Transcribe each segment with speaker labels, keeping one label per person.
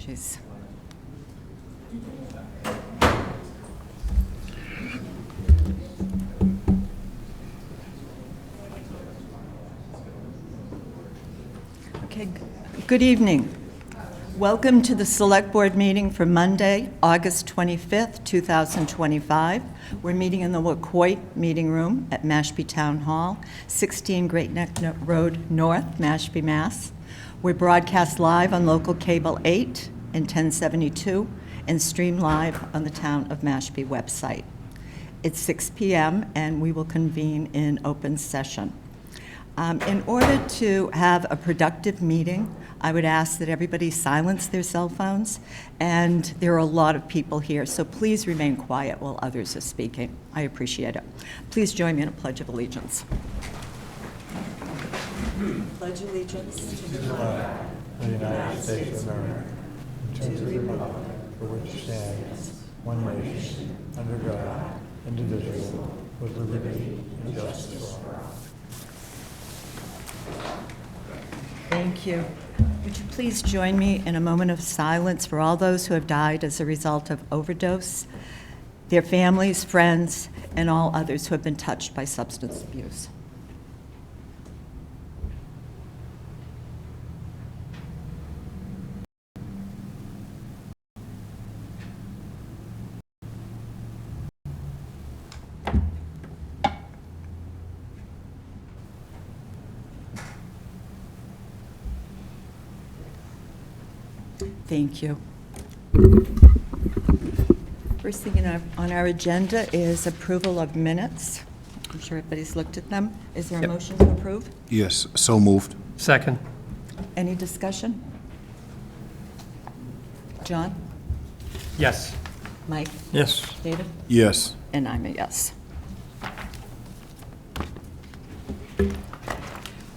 Speaker 1: Jeez. Okay, good evening. Welcome to the Select Board meeting for Monday, August 25th, 2025. We're meeting in the Wacoit Meeting Room at Mashpee Town Hall, 16 Great Neck Road North, Mashpee, Mass. We're broadcast live on local cable 8 and 1072 and stream live on the Town of Mashpee website. It's 6 p.m. and we will convene in open session. In order to have a productive meeting, I would ask that everybody silence their cell phones, and there are a lot of people here, so please remain quiet while others are speaking. I appreciate it. Please join me in a Pledge of Allegiance. Pledge allegiance to the flag
Speaker 2: of the United States of America, to the republic for which it stands, one nation, under God, indivisible, with liberty and justice for all.
Speaker 1: Thank you. Would you please join me in a moment of silence for all those who have died as a result of overdose, their families, friends, and all others who have been touched by substance abuse. Thank you. First thing on our agenda is approval of minutes. I'm sure everybody's looked at them. Is there a motion to approve?
Speaker 3: Yes, so moved.
Speaker 4: Second.
Speaker 1: Any discussion? John?
Speaker 4: Yes.
Speaker 1: Mike?
Speaker 4: Yes.
Speaker 1: David?
Speaker 3: Yes.
Speaker 1: And I'm a yes.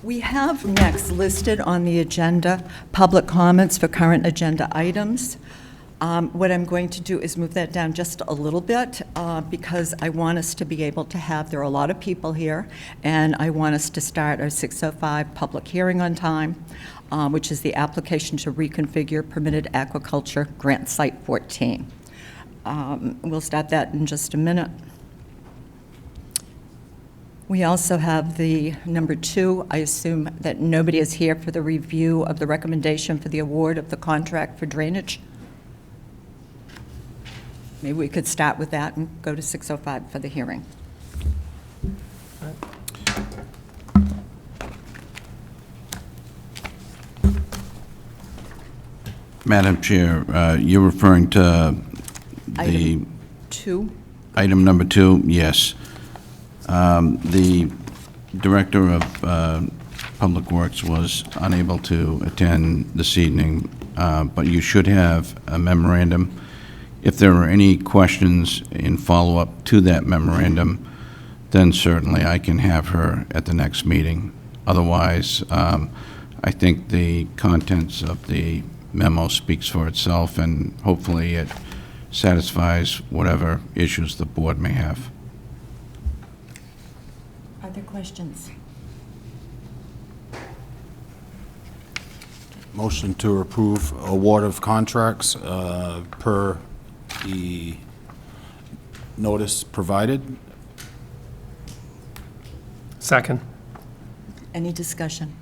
Speaker 1: We have next listed on the agenda public comments for current agenda items. What I'm going to do is move that down just a little bit because I want us to be able to have, there are a lot of people here, and I want us to start our 6:05 public hearing on time, which is the application to reconfigure permitted aquaculture grant site 14. We'll start that in just a minute. We also have the number 2. I assume that nobody is here for the review of the recommendation for the award of the contract for drainage. Maybe we could start with that and go to 6:05 for the hearing.
Speaker 5: Madam Chair, you're referring to the
Speaker 1: Item 2.
Speaker 5: item number 2? Yes. The Director of Public Works was unable to attend this evening, but you should have a memorandum. If there are any questions in follow-up to that memorandum, then certainly I can have her at the next meeting. Otherwise, I think the contents of the memo speaks for itself, and hopefully it satisfies whatever issues the board may have.
Speaker 1: Are there questions?
Speaker 3: Motion to approve award of contracts per the notice provided.
Speaker 4: Second.
Speaker 1: Any discussion?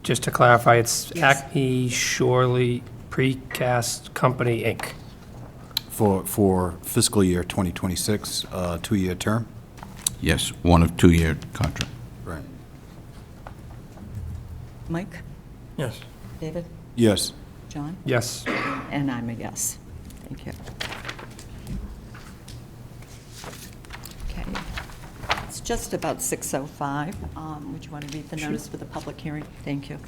Speaker 4: Just to clarify, it's
Speaker 1: Yes.
Speaker 4: Acme Shorely Precast Company, Inc.
Speaker 3: For fiscal year 2026, 2-year term.
Speaker 5: Yes, 1 of 2-year contract.
Speaker 3: Right.
Speaker 1: Mike?
Speaker 4: Yes.
Speaker 1: David?
Speaker 3: Yes.
Speaker 1: John?
Speaker 4: Yes.
Speaker 1: And I'm a yes. Thank you. Okay. It's just about 6:05. Would you want to read the notice for the public hearing? Thank you.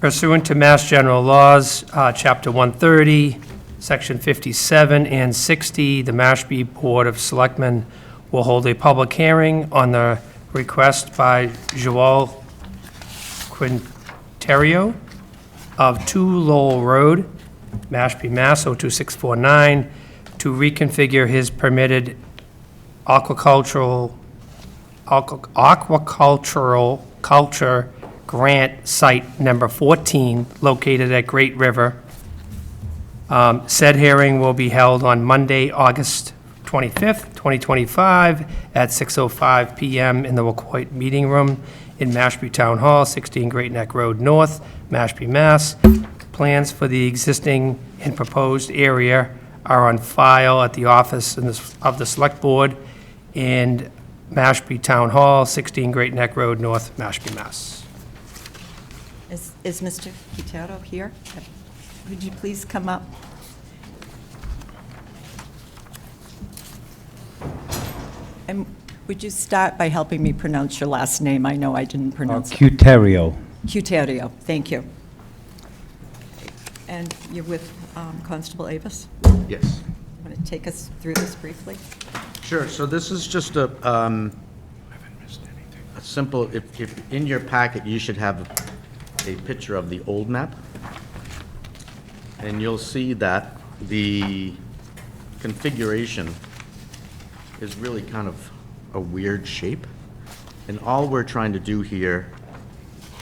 Speaker 4: Pursuant to Mass General Laws, Chapter 130, Section 57 and 60, the Mashpee Board of Selectmen will hold a public hearing on the request by Joel Quinterio of 2 Lowell Road, Mashpee, Mass. 02649, to reconfigure his permitted aquaculture culture grant site number 14, located at Great River, Said hearing will be held on Monday, August 25th, 2025, at 6:05 PM in the Wacoit Meeting Room in Mashpee Town Hall, 16 Great Neck Road North, Mashpee, Mass. Plans for the existing and proposed area are on file at the office of the Select Board in Mashpee Town Hall, 16 Great Neck Road North, Mashpee, Mass.
Speaker 1: Is Mr. Quintero here? Would you please come up? And would you start by helping me pronounce your last name? I know I didn't pronounce it.
Speaker 6: Cuterio.
Speaker 1: Quintero, thank you. And you're with Constable Avis?
Speaker 7: Yes.
Speaker 1: Want to take us through this briefly?
Speaker 7: Sure, so this is just a simple, if in your packet, you should have a picture of the old map. And you'll see that the configuration is really kind of a weird shape. And all we're trying to do here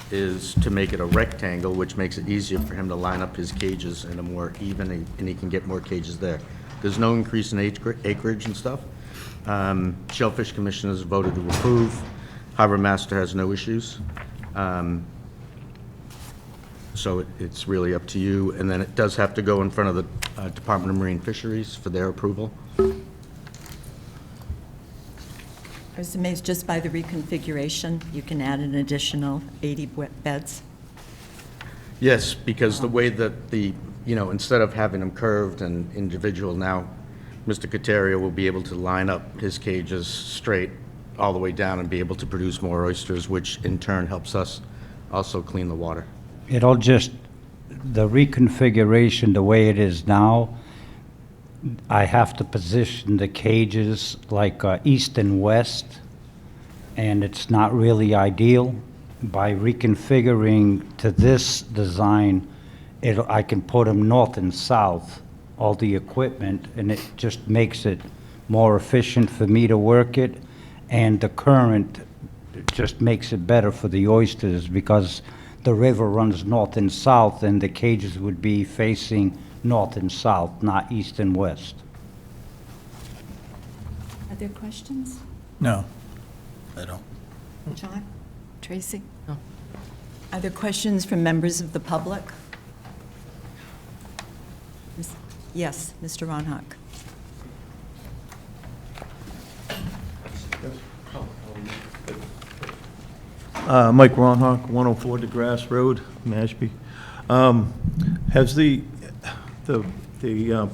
Speaker 7: is to make it a rectangle, which makes it easier for him to line up his cages in a more even, and he can get more cages there. There's no increase in acreage and stuff. Shellfish Commission has voted to approve. Harbor Master has no issues. So it's really up to you. And then it does have to go in front of the Department of Marine Fisheries for their approval.
Speaker 1: I was amazed just by the reconfiguration, you can add an additional 80 beds.
Speaker 7: Yes, because the way that instead of having them curved and individual, now Mr. Cateria will be able to line up his cages straight all the way down and be able to produce more oysters, which in turn helps us also clean the water.
Speaker 6: It'll just, the reconfiguration, the way it is now, I have to position the cages like east and west, and it's not really ideal. By reconfiguring to this design, I can put them north and south, all the equipment, and it just makes it more efficient for me to work it, and the current just makes it better for the oysters because the river runs north and south, and the cages would be facing north and south, not east and west.
Speaker 1: Are there questions?
Speaker 2: No.
Speaker 3: I don't.
Speaker 1: John? Tracy? No. Are there questions from members of the public? Yes, Mr. Ronhock.
Speaker 2: Mike Ronhock, 104 DeGrasse Road, Mashpee. Has the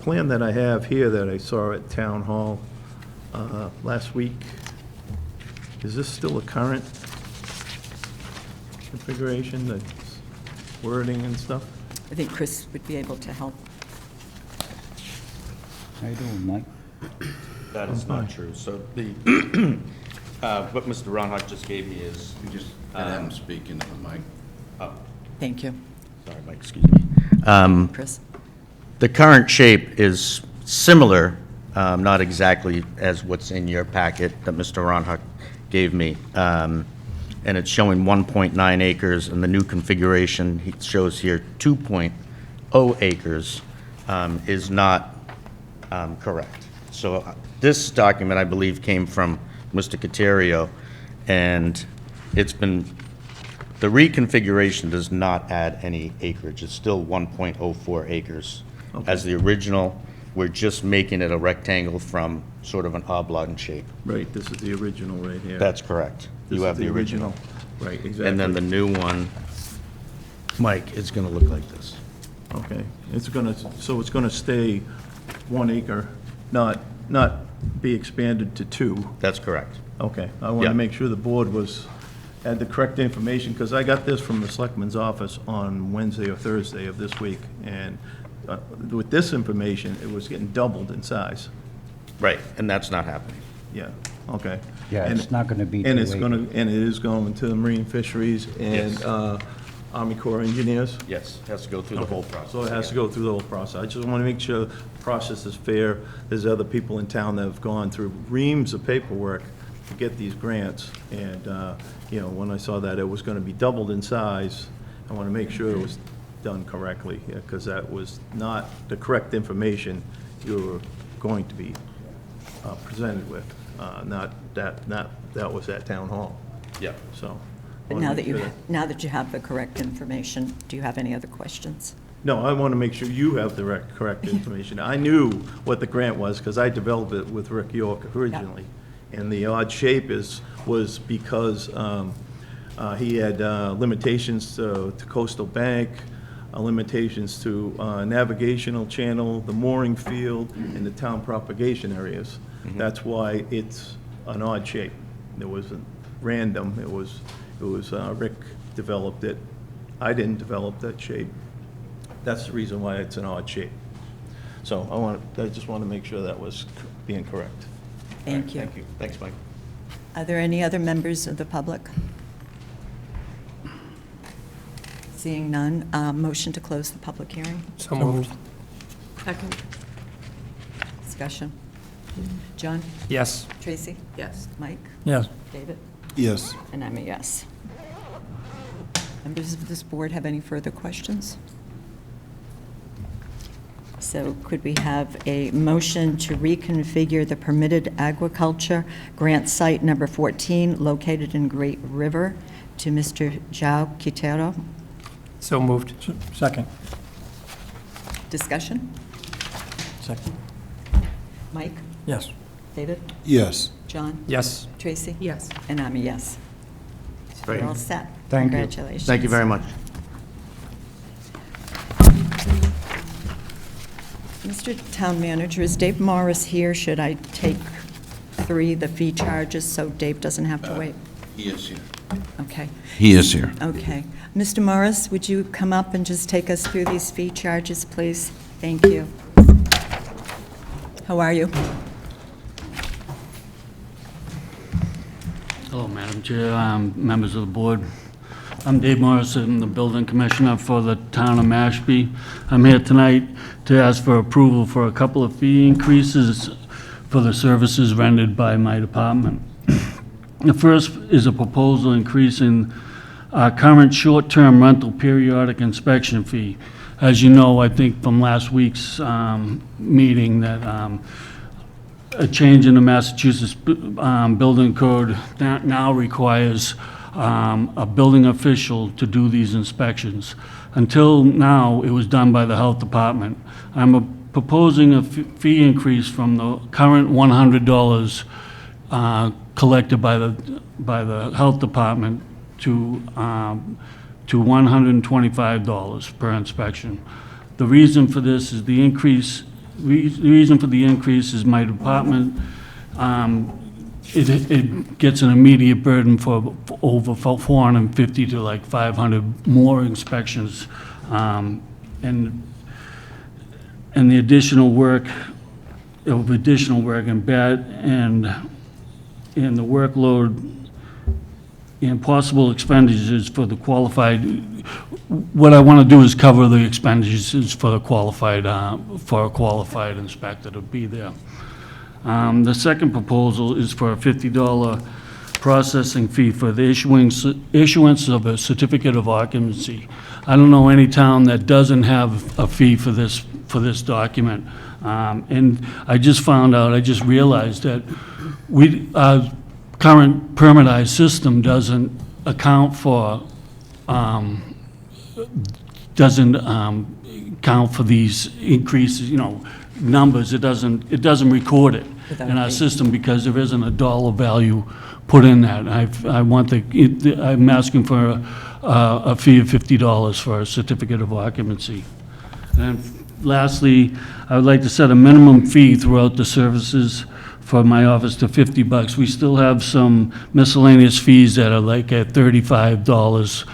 Speaker 2: plan that I have here that I saw at Town Hall last week, is this still a current configuration, the wording and stuff?
Speaker 1: I think Chris would be able to help.
Speaker 6: How you doing, Mike?
Speaker 7: That is not true. So the, what Mr. Ronhock just gave me is,
Speaker 5: You just let him speak into the mic.
Speaker 1: Thank you,
Speaker 7: sorry, Mike, excuse me.
Speaker 1: Chris.
Speaker 7: The current shape is similar, not exactly as what's in your packet that Mr. Ronhock gave me. And it's showing 1.9 acres, and the new configuration, he shows here 2.0 acres, is not correct. So this document, I believe, came from Mr. Caterio, and it's been, the reconfiguration does not add any acreage. It's still 1.04 acres. As the original, we're just making it a rectangle from sort of an oblong shape.
Speaker 2: Right, this is the original right here.
Speaker 7: That's correct.
Speaker 2: This
Speaker 7: You
Speaker 2: is
Speaker 7: have the original.
Speaker 2: Right, exactly.
Speaker 7: And then the new one, Mike, is gonna look like this.
Speaker 2: Okay, so it's gonna stay 1 acre, not be expanded to 2.
Speaker 7: That's correct.
Speaker 2: Okay, I want
Speaker 7: Yeah.
Speaker 2: to make sure the board had the correct information, because I got this from the selectman's office on Wednesday or Thursday of this week, and with this information, it was getting doubled in size.
Speaker 7: Right, and that's not happening.
Speaker 2: Yeah, okay.
Speaker 6: Yeah,
Speaker 2: And-
Speaker 6: it's not gonna be
Speaker 2: And
Speaker 6: 2
Speaker 2: it's gonna, and it is going to the Marine Fisheries and
Speaker 7: Yes.
Speaker 2: Army Corps of Engineers?
Speaker 7: Yes, has to go through the whole process.
Speaker 2: So it has to go through the whole process. I just want to make sure the process is fair. There's other people in town that have gone through reams of paperwork to get these grants. And, when I saw that it was going to be doubled in size, I want to make sure it was
Speaker 8: done correctly, because that was not the correct information you were going to be presented with. Not that was at Town Hall.
Speaker 7: Yeah.
Speaker 8: So.
Speaker 1: But now that you have the correct information, do you have any other questions?
Speaker 8: No, I want to make sure you have the correct information. I knew what the grant was because I developed it with Rick York originally. And the odd shape was because he had limitations to coastal bank, limitations to navigational channel, the mooring field, and the town propagation areas. That's why it's an odd shape. It wasn't random. It was Rick developed it. I didn't develop that shape. That's the reason why it's an odd shape. So I just want to make sure that was being correct.
Speaker 1: Thank you.
Speaker 7: Thank you. Thanks, Mike.
Speaker 1: Are there any other members of the public? Seeing none, motion to close the public hearing.
Speaker 4: So moved.
Speaker 1: Second. Discussion. John?
Speaker 4: Yes.
Speaker 1: Tracy? Yes. Mike?
Speaker 2: Yes.
Speaker 1: David?
Speaker 3: Yes.
Speaker 1: And I'm a yes. Members of this board have any further questions? So could we have a motion to reconfigure the permitted agriculture grant site number 14 located in Great River to Mr. João Quintero?
Speaker 4: So moved.
Speaker 2: Second.
Speaker 1: Discussion?
Speaker 2: Second.
Speaker 1: Mike?
Speaker 2: Yes.
Speaker 1: David?
Speaker 3: Yes.
Speaker 1: John?
Speaker 4: Yes.
Speaker 1: Tracy? Yes. And I'm a yes.
Speaker 7: Great.
Speaker 1: You're all set.
Speaker 6: Thank you.
Speaker 1: Congratulations.
Speaker 7: Thank you very much.
Speaker 1: Mr. Town Manager, is Dave Morris here? Should I take 3, the fee charges, so Dave doesn't have to wait?
Speaker 5: He is here.
Speaker 1: Okay,
Speaker 5: He is here.
Speaker 1: okay. Mr. Morris, would you come up and just take us through these fee charges, please? Thank you. How are you?
Speaker 9: Hello, Madam Chair, members of the board. I'm Dave Morris, I'm the building commissioner for the town of Mashpee. I'm here tonight to ask for approval for a couple of fee increases for the services rendered by my department. The first is a proposal increasing our current short-term rental periodic inspection fee. As you know, I think from last week's meeting, that a change in the Massachusetts building code now requires a building official to do these inspections. Until now, it was done by the health department. I'm proposing a fee increase from the current $100 collected by the health department to $125 per inspection. The reason for this is the reason for the increase is my department, it gets an immediate burden for over 450 to like 500 more inspections. And the additional work and bad and the workload and possible expenditures for the qualified, what I want to do is cover the expenditures for a qualified inspector to be there. The second proposal is for a $50 processing fee for the issuance of a certificate of occupancy. I don't know any town that doesn't have a fee for this document. And I just realized that our current permitized system doesn't account for these increases, numbers. It doesn't record it in our system because there isn't a dollar value put in that. I'm asking for a fee of $50 for a certificate of occupancy. And lastly, I would like to set a minimum fee throughout the services for my office to $50. We still have some miscellaneous fees that are like at $35,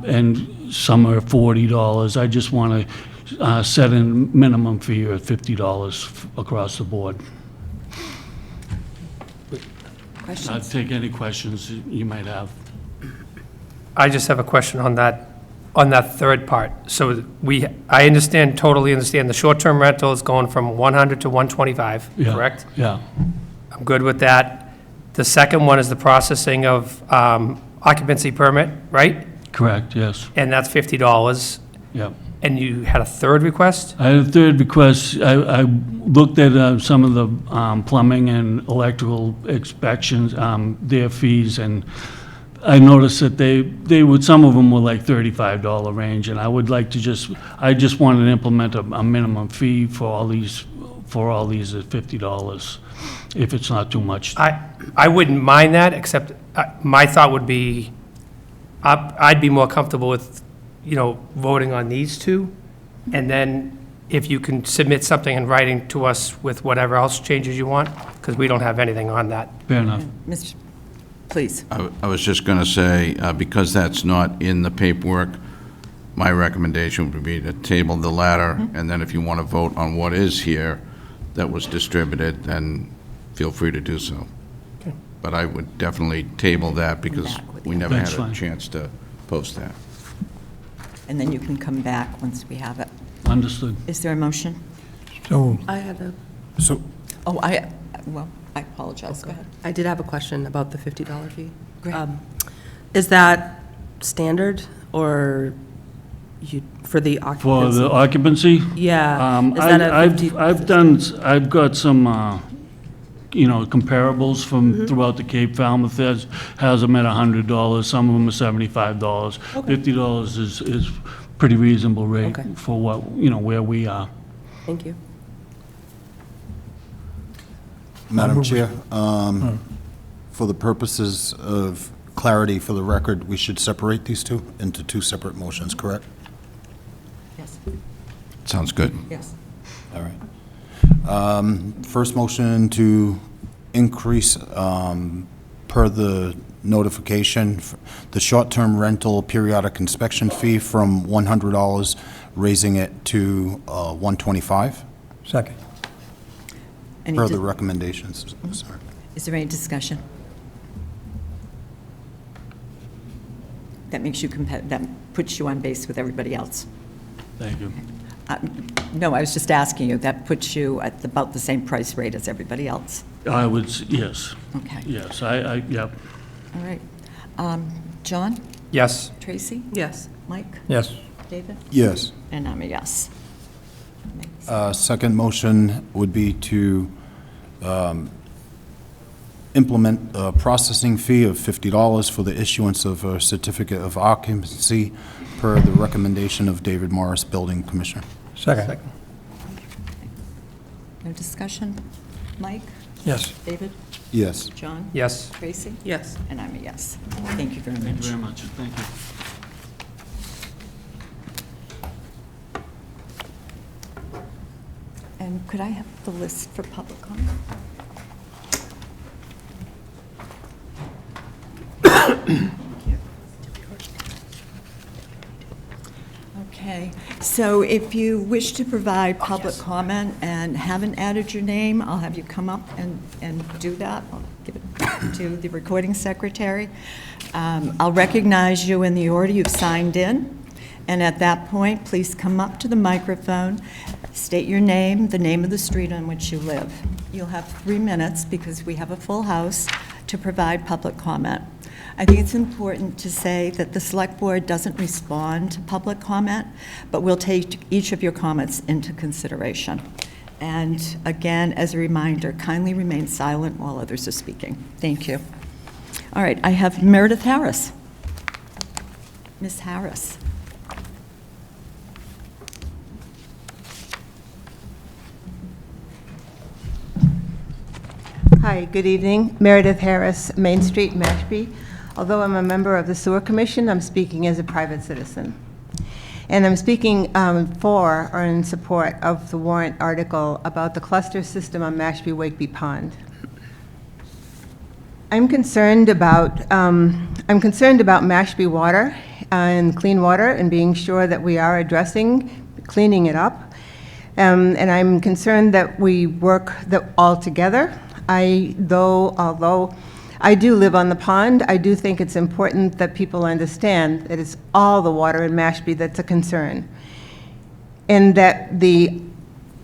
Speaker 9: and some are $40. I just want to set a minimum fee of $50 across the board. I'll
Speaker 1: Questions?
Speaker 9: take any questions you might have.
Speaker 4: I just have a question on that third part. So I totally understand, the short-term rental is going from 100 to 125,
Speaker 9: Yeah,
Speaker 4: correct?
Speaker 9: Yeah.
Speaker 4: I'm good with that. The second one is the processing of occupancy permit, right?
Speaker 9: Correct, yes.
Speaker 4: And that's $50.
Speaker 9: Yep.
Speaker 4: And you had a third request?
Speaker 9: I had a third request. I looked at some of the plumbing and electrical inspections, their fees, and I noticed that they would, some of them were like $35 range, and I would like to I just wanted to implement a minimum fee for all these at $50, if it's not too much.
Speaker 4: I wouldn't mind that, except my thought would be, I'd be more comfortable with, voting on these two, and then if you can submit something in writing to us with whatever else changes you want, because we don't have anything on that.
Speaker 9: Fair enough.
Speaker 1: Mr., please.
Speaker 5: I was just going to say, because that's not in the paperwork, my recommendation would be to table the latter, and then if you want to vote on what is here that was distributed, then feel free to do so.
Speaker 4: Okay.
Speaker 5: But I would definitely table that because
Speaker 1: Back with
Speaker 5: we
Speaker 1: the
Speaker 5: never
Speaker 9: That's
Speaker 5: had a
Speaker 9: fine.
Speaker 5: chance to post that.
Speaker 1: And then you can come back once we have it.
Speaker 9: Understood.
Speaker 1: Is there a motion?
Speaker 2: So,
Speaker 10: I had a,
Speaker 3: So,
Speaker 1: I apologize. Go ahead.
Speaker 10: I did have a question about the $50 fee.
Speaker 1: Go ahead.
Speaker 10: Is that standard or for the
Speaker 9: For
Speaker 10: occupancy?
Speaker 9: the occupancy?
Speaker 10: Yeah. Is that at 50?
Speaker 9: I've got some, comparables from throughout the Cape. Falmouth has them at $100, some of them are $75. $50 is pretty reasonable rate
Speaker 10: Okay.
Speaker 9: for what, where we are.
Speaker 10: Thank you.
Speaker 3: Madam Chair, for the purposes of clarity for the record, we should separate these two into two separate motions, correct?
Speaker 1: Yes.
Speaker 5: Sounds good.
Speaker 1: Yes.
Speaker 3: All right. First motion to increase, per the notification, the short-term rental periodic inspection fee from $100, raising it to $125,
Speaker 2: second.
Speaker 1: Any
Speaker 3: per
Speaker 1: di-
Speaker 3: the recommendations. Sorry.
Speaker 1: Is there any discussion? That makes you that puts you on base with everybody else.
Speaker 9: Thank you.
Speaker 1: No, I was just asking you, that puts you at about the same price rate as everybody else.
Speaker 9: I would, yes,
Speaker 1: Okay.
Speaker 9: yes, yep.
Speaker 1: All right. John?
Speaker 4: Yes.
Speaker 1: Tracy?
Speaker 10: Yes.
Speaker 1: Mike?
Speaker 2: Yes.
Speaker 1: David?
Speaker 3: Yes.
Speaker 1: And I'm a yes.
Speaker 3: Second motion would be to implement a processing fee of $50 for the issuance of a certificate of occupancy per the recommendation of David Morris, Building Commissioner.
Speaker 2: Second.
Speaker 1: No discussion? Mike?
Speaker 2: Yes.
Speaker 1: David?
Speaker 3: Yes.
Speaker 1: John?
Speaker 4: Yes.
Speaker 1: Tracy?
Speaker 10: Yes.
Speaker 1: And I'm a yes. Thank you very much.
Speaker 9: Thank you very much, thank you.
Speaker 1: And could I have the list for public comment? Thank you. Okay, so if you wish to provide public comment and haven't added your name, I'll have you come up and do that. I'll give it to the recording secretary. I'll recognize you in the order you've signed in, and at that point, please come up to the microphone, state your name, the name of the street on which you live. You'll have 3 minutes, because we have a full house, to provide public comment. I think it's important to say that the Select Board doesn't respond to public comment, but we'll take each of your comments into consideration. And again, as a reminder, kindly remain silent while others are speaking. Thank you. All right, I have Meredith Harris. Ms. Harris.
Speaker 11: Hi, good evening. Meredith Harris, Main Street, Mashpee. Although I'm a member of the Sewer Commission, I'm speaking as a private citizen. And I'm speaking for or in support of the warrant article about the cluster system on Mashpee-Wakeby Pond. I'm concerned about Mashpee water and clean water and being sure that we are addressing cleaning it up. And I'm concerned that we work all together. Although I do live on the pond, I do think it's important that people understand that it's all the water in Mashpee that's a concern. And that the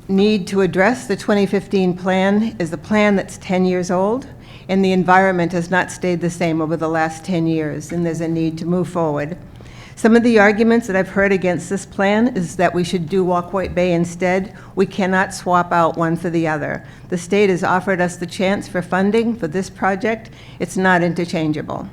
Speaker 11: need to address the 2015 plan is a plan that's 10 years old, and the environment has not stayed the same over the last 10 years, and there's a need to move forward. Some of the arguments that I've heard against this plan is that we should do Walkway Bay instead. We cannot swap out one for the other. The state has offered us the chance for funding for this project. It's not interchangeable.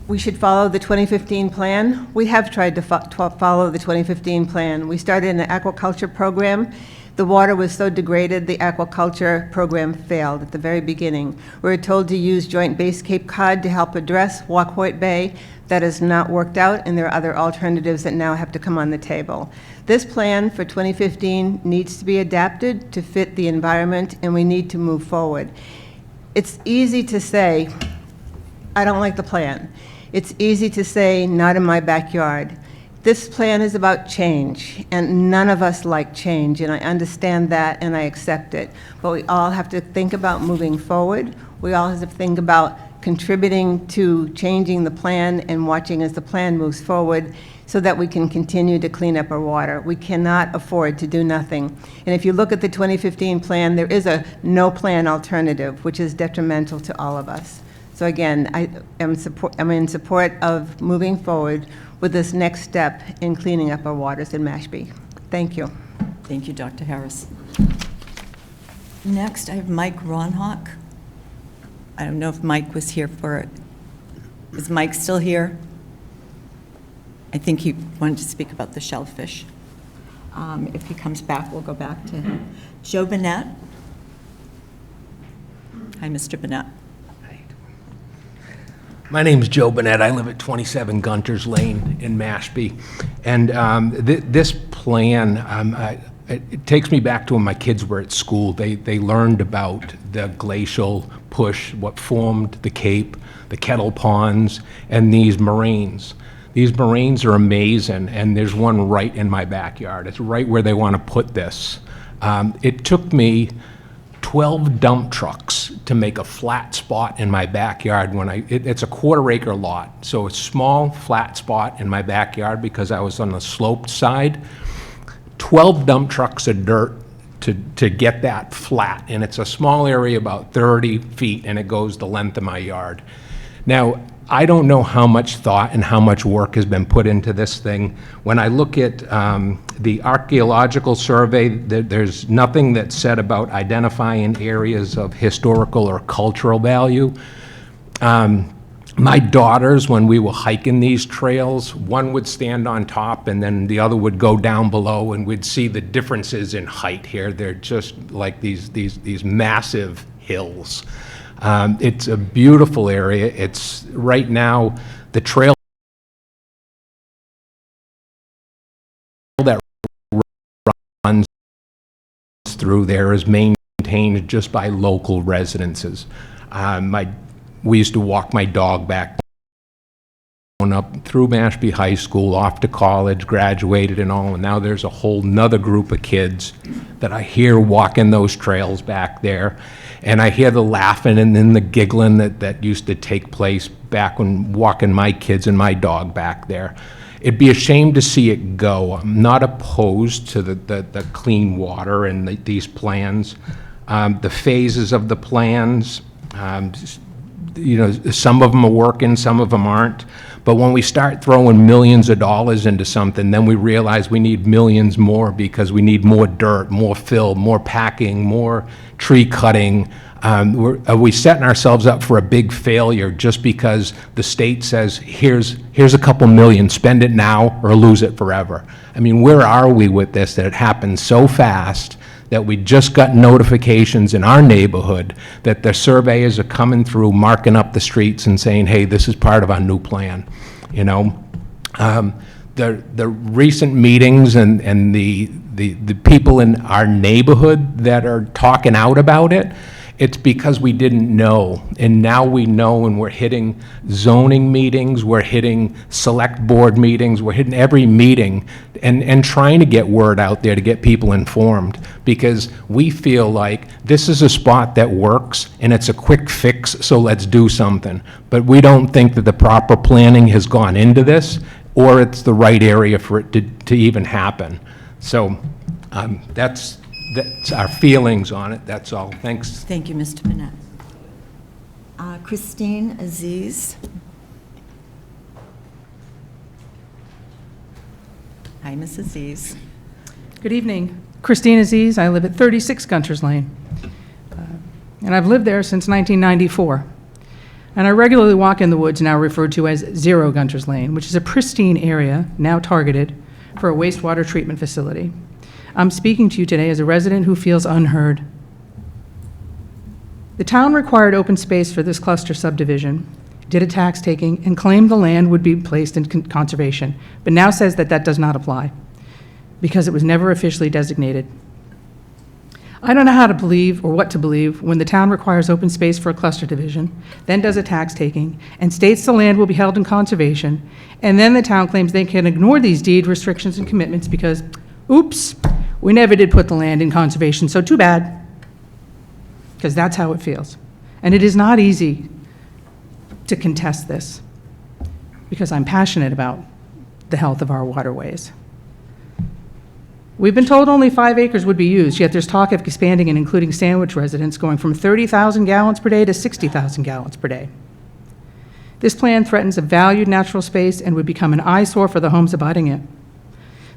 Speaker 11: We should follow the 2015 plan. We have tried to follow the 2015 plan. We started an aquaculture program. The water was so degraded, the aquaculture program failed at the very beginning. We were told to use Joint Base Cape Cod to help address Walkway Bay. That has not worked out, and there are other alternatives that now have to come on the table. This plan for 2015 needs to be adapted to fit the environment, and we need to move forward. It's easy to say, I don't like the plan. It's easy to say, not in my backyard. This plan is about change, and none of us like change, and I understand that and I accept it. But we all have to think about moving forward. We all have to think about contributing to changing the plan and watching as the plan moves forward so that we can continue to clean up our water. We cannot afford to do nothing. And if you look at the 2015 plan, there is a no plan alternative, which is detrimental to all of us. So again, I'm in support of moving forward with this next step in cleaning up our waters in Mashpee. Thank you.
Speaker 1: Thank you, Dr. Harris. Next, I have Mike Ronhock. I don't know if Mike was here for it. Is Mike still here? I think he wanted to speak about the shellfish. If he comes back, we'll go back to him. Joe Burnett. Hi, Mr. Burnett.
Speaker 12: My name's Joe Burnett. I live at 27 Gunter's Lane in Mashpee. And this plan, it takes me back to when my kids were at school. They learned about the glacial push, what formed the Cape, the kettle ponds, and these moraines. These moraines are amazing, and there's one right in my backyard. It's right where they want to put this. It took me 12 dump trucks to make a flat spot in my backyard when it's a quarter-acre lot, so a small flat spot in my backyard because I was on the sloped side. 12 dump trucks of dirt to get that flat, and it's a small area, about 30 feet, and it goes the length of my yard. Now, I don't know how much thought and how much work has been put into this thing. When I look at the archaeological survey, there's nothing that's said about identifying areas of historical or cultural value. My daughters, when we were hiking these trails, one would stand on top and then the other would go down below, and we'd see the differences in height here. They're just like these massive hills. It's a beautiful area. It's right now the trail that runs through there is maintained just by local residences. We used to walk my dog back up through Mashpee High School, off to college, graduated and all, and now there's a whole nother group of kids that I hear walking those trails back there, and I hear the laughing and then the giggling that used to take place back when walking my kids and my dog back there. It'd be a shame to see it go. I'm not opposed to the clean water and these plans. The phases of the plans, you know, some of them are working, some of them aren't. But when we start throwing millions of dollars into something, then we realize we need millions more because we need more dirt, more fill, more packing, more tree cutting. Are we setting ourselves up for a big failure just because the state says, here's a couple million, spend it now or lose it forever? I mean, where are we with this, that it happens so fast that we just got notifications in our neighborhood that the surveyors are coming through, marking up the streets and saying, hey, this is part of our new plan, you know? The recent meetings and the people in our neighborhood that are talking out about it, it's because we didn't know, and now we know, and we're hitting zoning meetings, we're hitting select board meetings, we're hitting every meeting, and trying to get word out there to get people informed, because we feel like this is a spot that works, and it's a quick fix, so let's do something. But we don't think that the proper planning has gone into this, or it's the right area for it to even happen. So that's our feelings on it, that's all. Thanks.
Speaker 1: Thank you, Mr. Burnett. Christine Aziz. Hi, Mrs. Aziz.
Speaker 13: Good evening. Christine Aziz. I live at 36 Gunter's Lane. And I've lived there since 1994. And I regularly walk in the woods now referred to as Zero Gunter's Lane, which is a pristine area now targeted for a wastewater treatment facility. I'm speaking to you today as a resident who feels unheard. The town required open space for this cluster subdivision, did a tax taking, and claimed the land would be placed in conservation, but now says that that does not apply because it was never officially designated. I don't know how to believe or what to believe when the town requires open space for a cluster division, then does a tax taking, and states the land will be held in conservation, and then the town claims they can ignore these deed restrictions and commitments because, oops, we never did put the land in conservation, so too bad. Because that's how it feels. And it is not easy to contest this, because I'm passionate about the health of our waterways. We've been told only 5 acres would be used, yet there's talk of expanding and including Sandwich residents going from 30,000 gallons per day to 60,000 gallons per day. This plan threatens a valued natural space and would become an eyesore for the homes abutting it.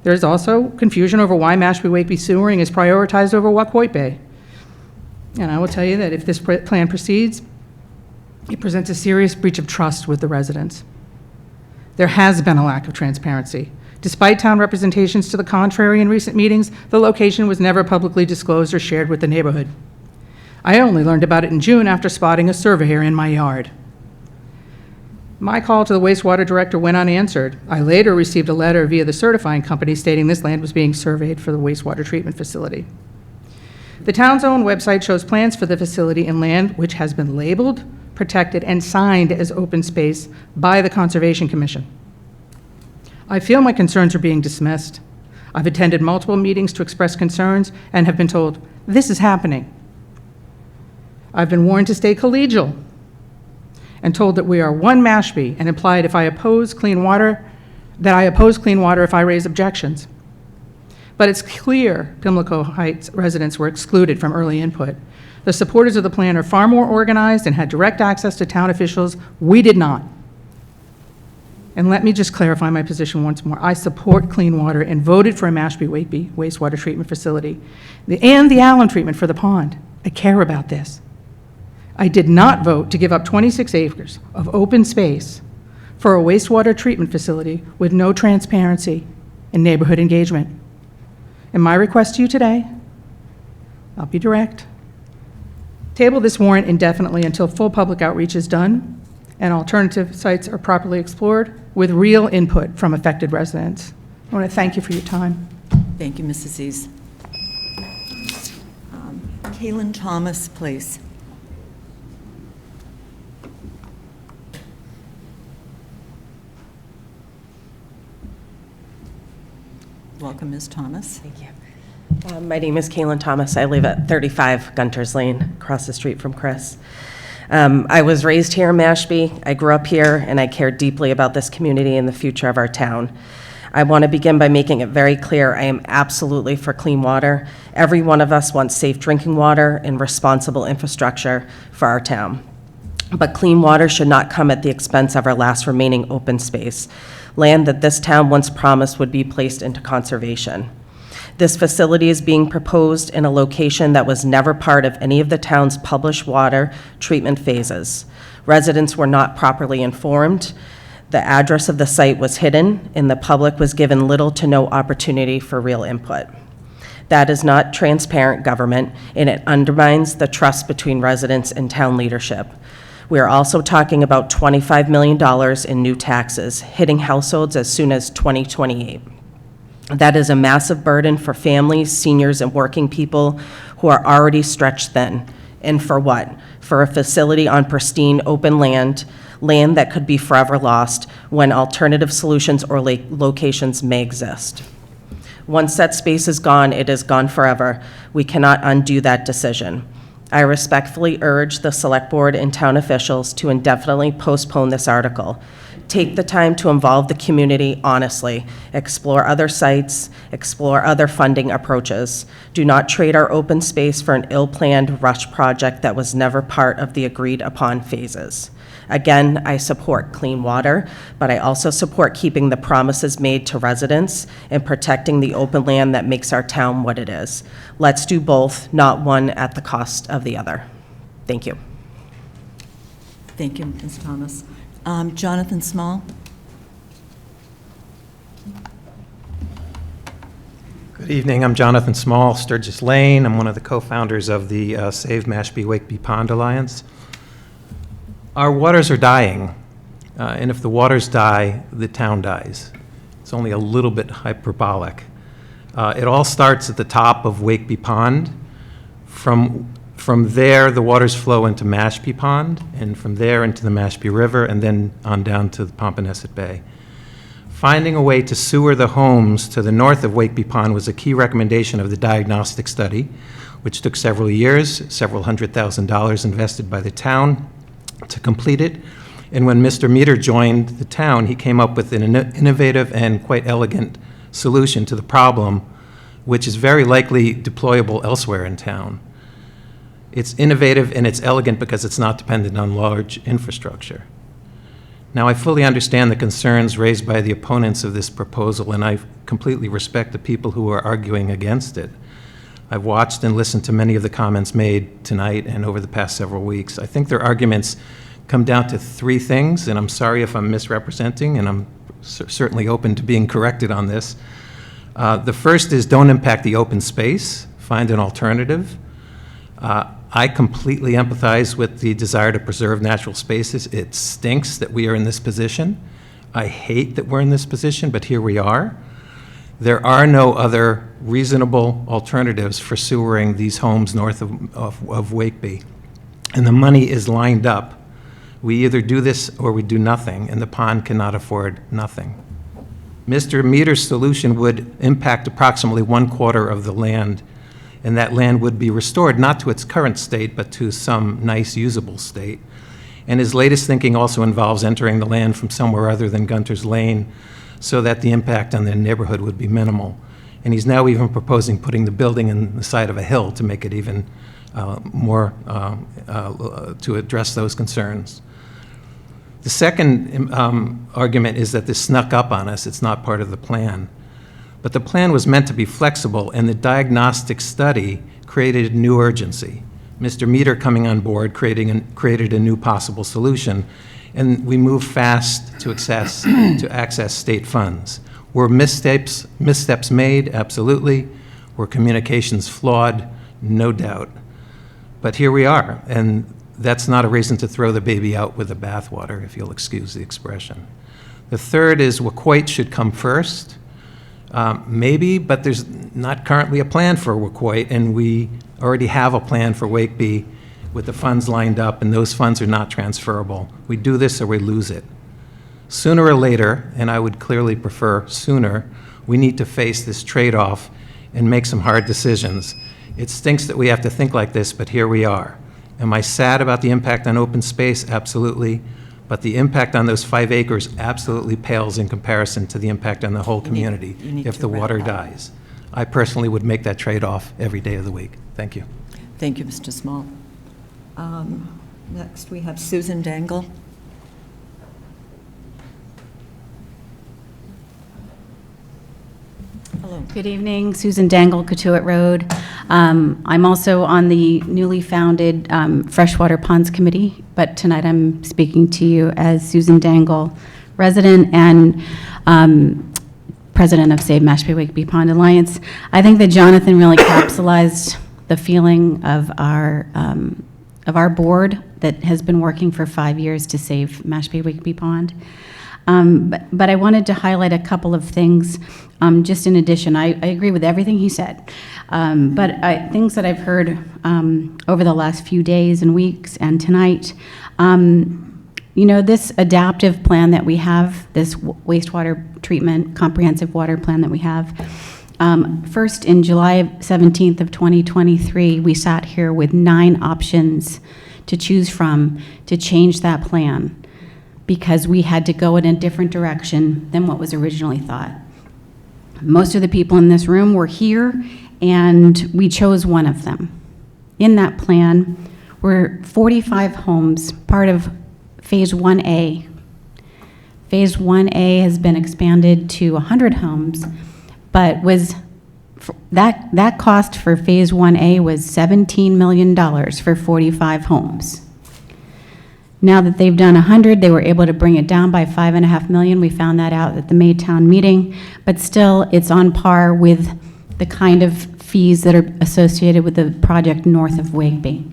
Speaker 13: There's also confusion over why Mashpee Wakeby sewering is prioritized over Wacoit Bay. And I will tell you that if this plan proceeds, it presents a serious breach of trust with the residents. There has been a lack of transparency. Despite town representations to the contrary in recent meetings, the location was never publicly disclosed or shared with the neighborhood. I only learned about it in June after spotting a surveyor in my yard. My call to the wastewater director went unanswered. I later received a letter via the certifying company stating this land was being surveyed for the wastewater treatment facility. The town's own website shows plans for the facility and land which has been labeled, protected, and signed as open space by the Conservation Commission. I feel my concerns are being dismissed. I've attended multiple meetings to express concerns and have been told, this is happening. I've been warned to stay collegial and told that we are one Mashpee and implied if I oppose clean water, that I oppose clean water if I raise objections. But it's clear Pimlico Heights residents were excluded from early input. The supporters of the plan are far more organized and had direct access to town officials. We did not. And let me just clarify my position once more. I support clean water and voted for a Mashpee Wakeby wastewater treatment facility and the alum treatment for the pond. I care about this. I did not vote to give up 26 acres of open space for a wastewater treatment facility with no transparency and neighborhood engagement. And my request to you today, I'll be direct, table this warrant indefinitely until full public outreach is done and alternative sites are properly explored with real input from affected residents. I want to thank you for your time.
Speaker 1: Thank you, Mrs. Aziz. Kaylin Thomas, please. Welcome, Ms. Thomas.
Speaker 10: Thank you. My name is Kaylin Thomas. I live at 35 Gunter's Lane, across the street from Chris. I was raised here in Mashpee. I grew up here, and I care deeply about this community and the future of our town. I want to begin by making it very clear I am absolutely for clean water. Every one of us wants safe drinking water and responsible infrastructure for our town. But clean water should not come at the expense of our last remaining open space, land that this town once promised would be placed into conservation. This facility is being proposed in a location that was never part of any of the town's published water treatment phases. Residents were not properly informed. The address of the site was hidden, and the public was given little to no opportunity for real input. That is not transparent government, and it undermines the trust between residents and town leadership. We are also talking about $25 million in new taxes, hitting households as soon as 2028. That is a massive burden for families, seniors, and working people who are already stretched thin. And for what? For a facility on pristine open land that could be forever lost when alternative solutions or locations may exist. Once that space is gone, it is gone forever. We cannot undo that decision. I respectfully urge the Select Board and town officials to indefinitely postpone this article. Take the time to involve the community honestly, explore other sites, explore other funding approaches. Do not trade our open space for an ill-planned rush project that was never part of the agreed-upon phases. Again, I support clean water, but I also support keeping the promises made to residents and protecting the open land that makes our town what it is. Let's do both, not one at the cost of the other. Thank you.
Speaker 1: Thank you, Ms. Thomas. Jonathan Small?
Speaker 14: Good evening, I'm Jonathan Small, Sturgis Lane. I'm one of the co-founders of the Save Mashpee Wakeby Pond Alliance. Our waters are dying, and if the waters die, the town dies. It's only a little bit hyperbolic. It all starts at the top of Wakeby Pond. From there, the waters flow into Mashpee Pond, and from there into the Mashpee River, and then on down to the Pompanesett Bay. Finding a way to sewer the homes to the north of Wakeby Pond was a key recommendation of the diagnostic study, which took several years, several $100,000 invested by the town to complete it. And when Mr. Meter joined the town, he came up with an innovative and quite elegant solution to the problem, which is very likely deployable elsewhere in town. It's innovative and it's elegant because it's not dependent on large infrastructure. Now, I fully understand the concerns raised by the opponents of this proposal, and I completely respect the people who are arguing against it. I've watched and listened to many of the comments made tonight and over the past several weeks. I think their arguments come down to three things, and I'm sorry if I'm misrepresenting, and I'm certainly open to being corrected on this. The first is don't impact the open space, find an alternative. I completely empathize with the desire to preserve natural spaces. It stinks that we are in this position. I hate that we're in this position, but here we are. There are no other reasonable alternatives for sewering these homes north of Wakeby. And the money is lined up. We either do this or we do nothing, and the pond cannot afford nothing. Mr. Meter's solution would impact approximately 1/4 of the land, and that land would be restored not to its current state, but to some nice usable state. And his latest thinking also involves entering the land from somewhere other than Gunter's Lane so that the impact on the neighborhood would be minimal. And he's now even proposing putting the building in the side of a hill to make it even more, to address those concerns. The second argument is that this snuck up on us. It's not part of the plan. But the plan was meant to be flexible, and the diagnostic study created new urgency. Mr. Meter coming on board created a new possible solution, and we moved fast to access state funds. Were missteps made? Absolutely. Were communications flawed? No doubt. But here we are, and that's not a reason to throw the baby out with the bathwater, if you'll excuse the expression. The third is Wacoit should come first. Maybe, but there's not currently a plan for Wacoit, and we already have a plan for Wakeby with the funds lined up, and those funds are not transferable. We do this or we lose it. Sooner or later, and I would clearly prefer sooner, we need to face this trade-off and make some hard decisions. It stinks that we have to think like this, but here we are. Am I sad about the impact on open space? Absolutely. But the impact on those 5 acres absolutely pales in comparison to the impact on the whole community if the water dies. I personally would make that trade-off every day of the week. Thank you.
Speaker 1: Thank you, Mr. Small. Next, we have Susan Dangle. Hello.
Speaker 15: Good evening, Susan Dangle, Cotuit Road. I'm also on the newly founded Freshwater Ponds Committee, but tonight I'm speaking to you as Susan Dangle, resident and president of Save Mashpee Wakeby Pond Alliance. I think that Jonathan really capsulized the feeling of our board that has been working for 5 years to save Mashpee Wakeby Pond. But I wanted to highlight a couple of things, just in addition. I agree with everything he said, but things that I've heard over the last few days and weeks and tonight, this adaptive plan that we have, this wastewater treatment comprehensive water plan that we have, first in July 17th of 2023, we sat here with 9 options to choose from to change that plan, because we had to go in a different direction than what was originally thought. Most of the people in this room were here, and we chose one of them. In that plan were 45 homes, part of Phase 1A. Phase 1A has been expanded to 100 homes, but that cost for Phase 1A was $17 million for 45 homes. Now that they've done 100, they were able to bring it down by $5.5 million. We found that out at the Maytown meeting, but still, it's on par with the kind of fees that are associated with the project north of Wigby.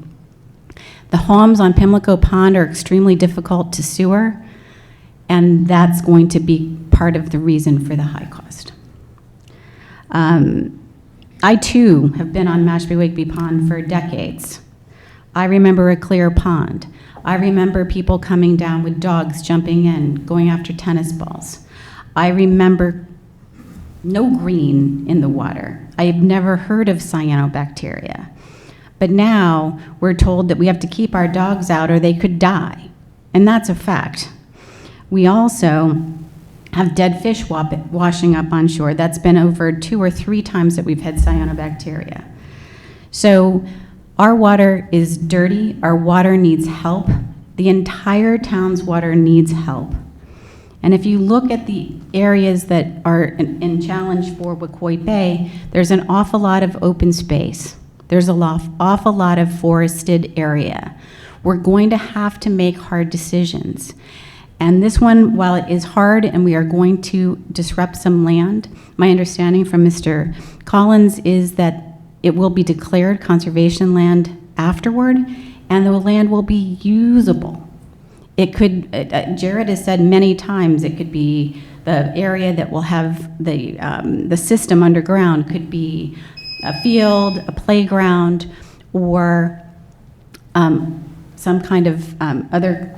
Speaker 15: The homes on Pimlico Pond are extremely difficult to sewer, and that's going to be part of the reason for the high cost. I too have been on Mashpee-Wigby Pond for decades. I remember a clear pond. I remember people coming down with dogs, jumping in, going after tennis balls. I remember no green in the water. I've never heard of cyanobacteria. But now we're told that we have to keep our dogs out or they could die. And that's a fact. We also have dead fish washing up on shore. That's been over 2 or 3 times that we've had cyanobacteria. So our water is dirty. Our water needs help. The entire town's water needs help. And if you look at the areas that are in challenge for Wacoit Bay, there's an awful lot of open space. There's an awful lot of forested area. We're going to have to make hard decisions. And this one, while it is hard and we are going to disrupt some land, my understanding from Mr. Collins is that it will be declared conservation land afterward, and the land will be usable. It could, Jared has said many times, it could be the area that will have the system underground could be a field, a playground, or some kind of other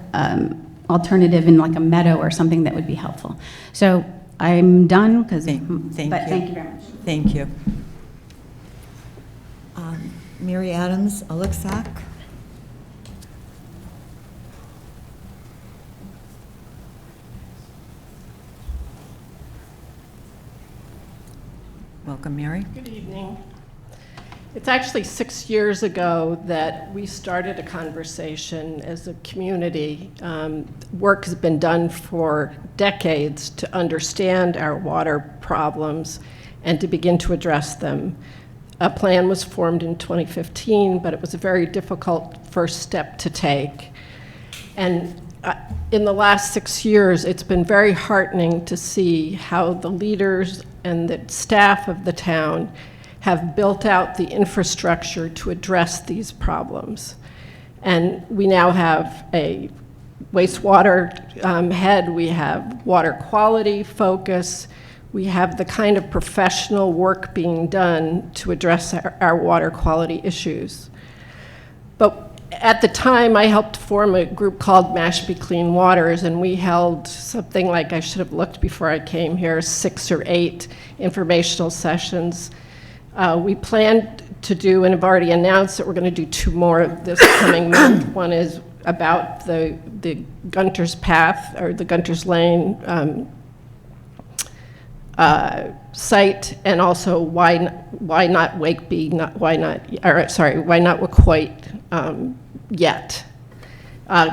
Speaker 15: alternative in like a meadow or something that would be helpful. So I'm done because, thank you very much.
Speaker 1: Thank you. Mary Adams, Alexak. Welcome, Mary.
Speaker 16: Good evening. It's actually 6 years ago that we started a conversation as a community. Work has been done for decades to understand our water problems and to begin to address them. A plan was formed in 2015, but it was a very difficult first step to take. And in the last 6 years, it's been very heartening to see how the leaders and the staff of the town have built out the infrastructure to address these problems. And we now have a wastewater head, we have water quality focus, we have the kind of professional work being done to address our water quality issues. But at the time, I helped form a group called Mashpee Clean Waters, and we held something like, I should have looked before I came here, 6 or 8 informational sessions. We planned to do, and have already announced that we're going to do 2 more this coming month. One is about the Gunter's Path, or the Gunter's Lane site, and also why not Wakeby, why not Wacoit yet?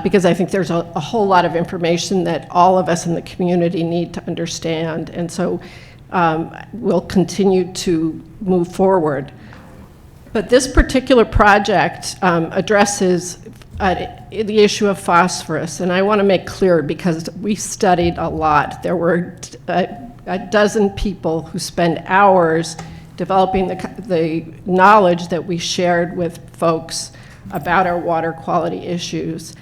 Speaker 16: Because I think there's a whole lot of information that all of us in the community need to understand, and so we'll continue to move forward. But this particular project addresses the issue of phosphorus, and I want to make clear because we studied a lot. There were a dozen people who spend hours developing the knowledge that we shared with folks about our water quality issues.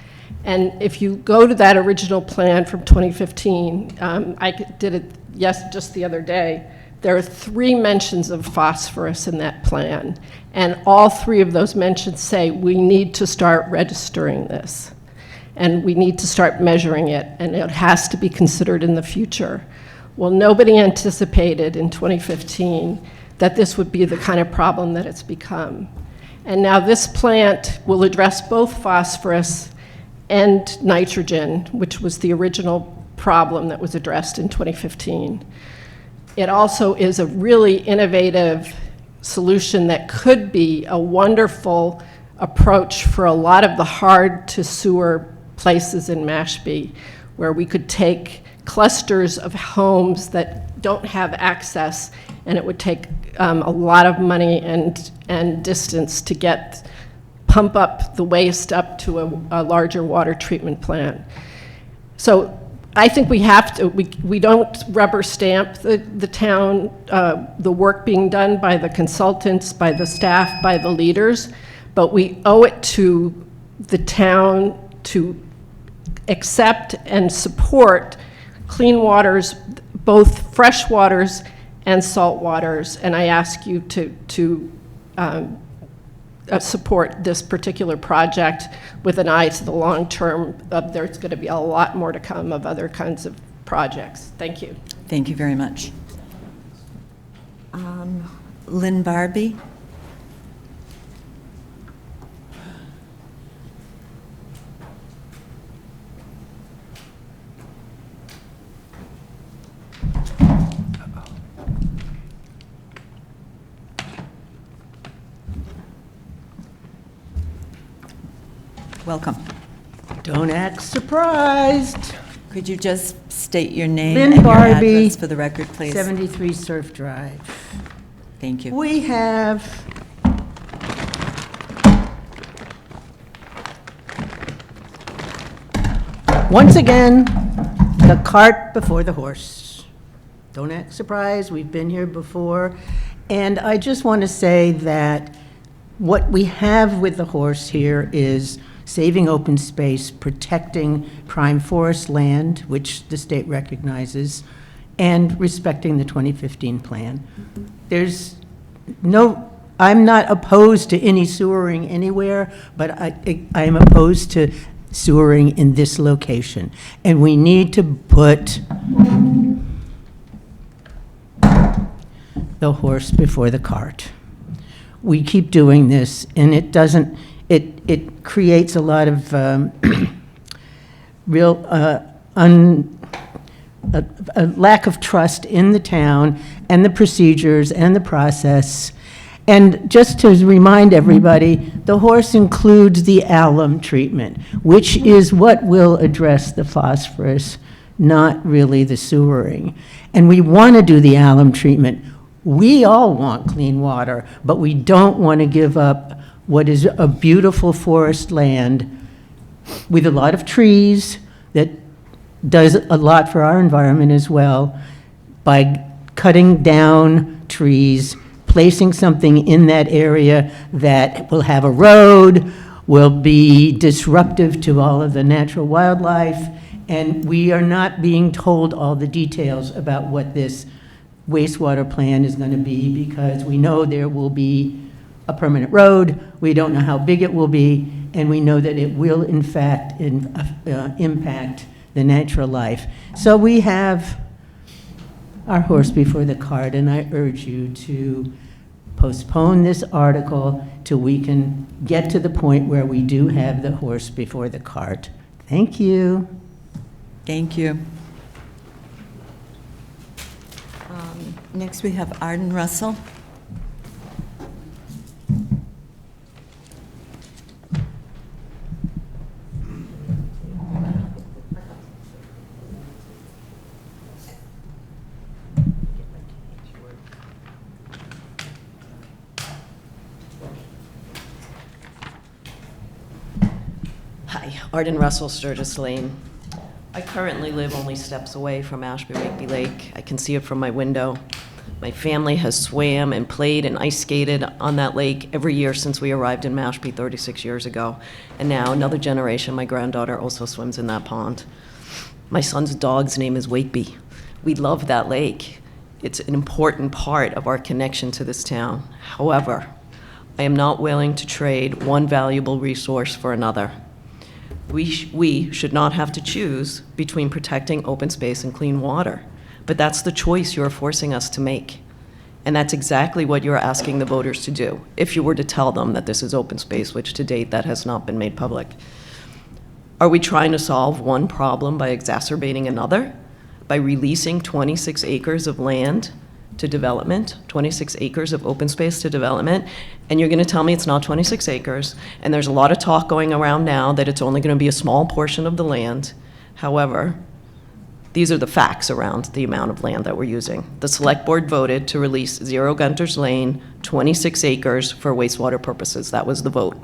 Speaker 16: And if you go to that original plan from 2015, I did it just the other day, there are 3 mentions of phosphorus in that plan. And all 3 of those mentions say we need to start registering this. And we need to start measuring it, and it has to be considered in the future. Well, nobody anticipated in 2015 that this would be the kind of problem that it's become. And now this plant will address both phosphorus and nitrogen, which was the original problem that was addressed in 2015. It also is a really innovative solution that could be a wonderful approach for a lot of the hard-to-sewer places in Mashpee where we could take clusters of homes that don't have access, and it would take a lot of money and distance to pump up the waste up to a larger water treatment plant. So I think we have to, we don't rubber stamp the town, the work being done by the consultants, by the staff, by the leaders, but we owe it to the town to accept and support clean waters, both fresh waters and salt waters, and I ask you to support this particular project with an eye to the long term. There's going to be a lot more to come of other kinds of projects. Thank you.
Speaker 1: Thank you very much. Lynn Barbie? Welcome.
Speaker 17: Don't act surprised.
Speaker 1: Could you just state your name
Speaker 17: Lynn
Speaker 1: and your
Speaker 17: Barbie,
Speaker 1: address for the record, please?
Speaker 17: 73 Surf Drive.
Speaker 1: Thank you.
Speaker 17: We have once again the cart before the horse. Don't act surprised. We've been here before. And I just want to say that what we have with the horse here is saving open space, protecting prime forest land, which the state recognizes, and respecting the 2015 plan. I'm not opposed to any sewering anywhere, but I'm opposed to sewering in this location. And we need to put the horse before the cart. We keep doing this, and it doesn't, it creates a lot of real a lack of trust in the town and the procedures and the process. And just to remind everybody, the horse includes the alum treatment, which is what will address the phosphorus, not really the sewering. And we want to do the alum treatment. We all want clean water, but we don't want to give up what is a beautiful forest land with a lot of trees that does a lot for our environment as well by cutting down trees, placing something in that area that will have a road, will be disruptive to all of the natural wildlife, and we are not being told all the details about what this wastewater plan is going to be, because we know there will be a permanent road, we don't know how big it will be, and we know that it will in fact impact the natural life. So we have our horse before the cart, and I urge you to postpone this article till we can get to the point where we do have the horse before the cart. Thank you.
Speaker 1: Thank you. Next, we have Arden Russell.
Speaker 18: Hi, Arden Russell, Sturgis Lane. I currently live only steps away from Mashpee Lake. I can see it from my window. My family has swam and played and ice skated on that lake every year since we arrived in Mashpee 36 years ago. And now another generation, my granddaughter also swims in that pond. My son's dog's name is Wakeby. We love that lake. It's an important part of our connection to this town. However, I am not willing to trade one valuable resource for another. We should not have to choose between protecting open space and clean water, but that's the choice you're forcing us to make. And that's exactly what you're asking the voters to do, if you were to tell them that this is open space, which to date that has not been made public. Are we trying to solve one problem by exacerbating another? By releasing 26 acres of land to development, 26 acres of open space to development, and you're going to tell me it's not 26 acres, and there's a lot of talk going around now that it's only going to be a small portion of the land. However, these are the facts around the amount of land that we're using. The select board voted to release 0 Gunter's Lane, 26 acres for wastewater purposes. That was the vote.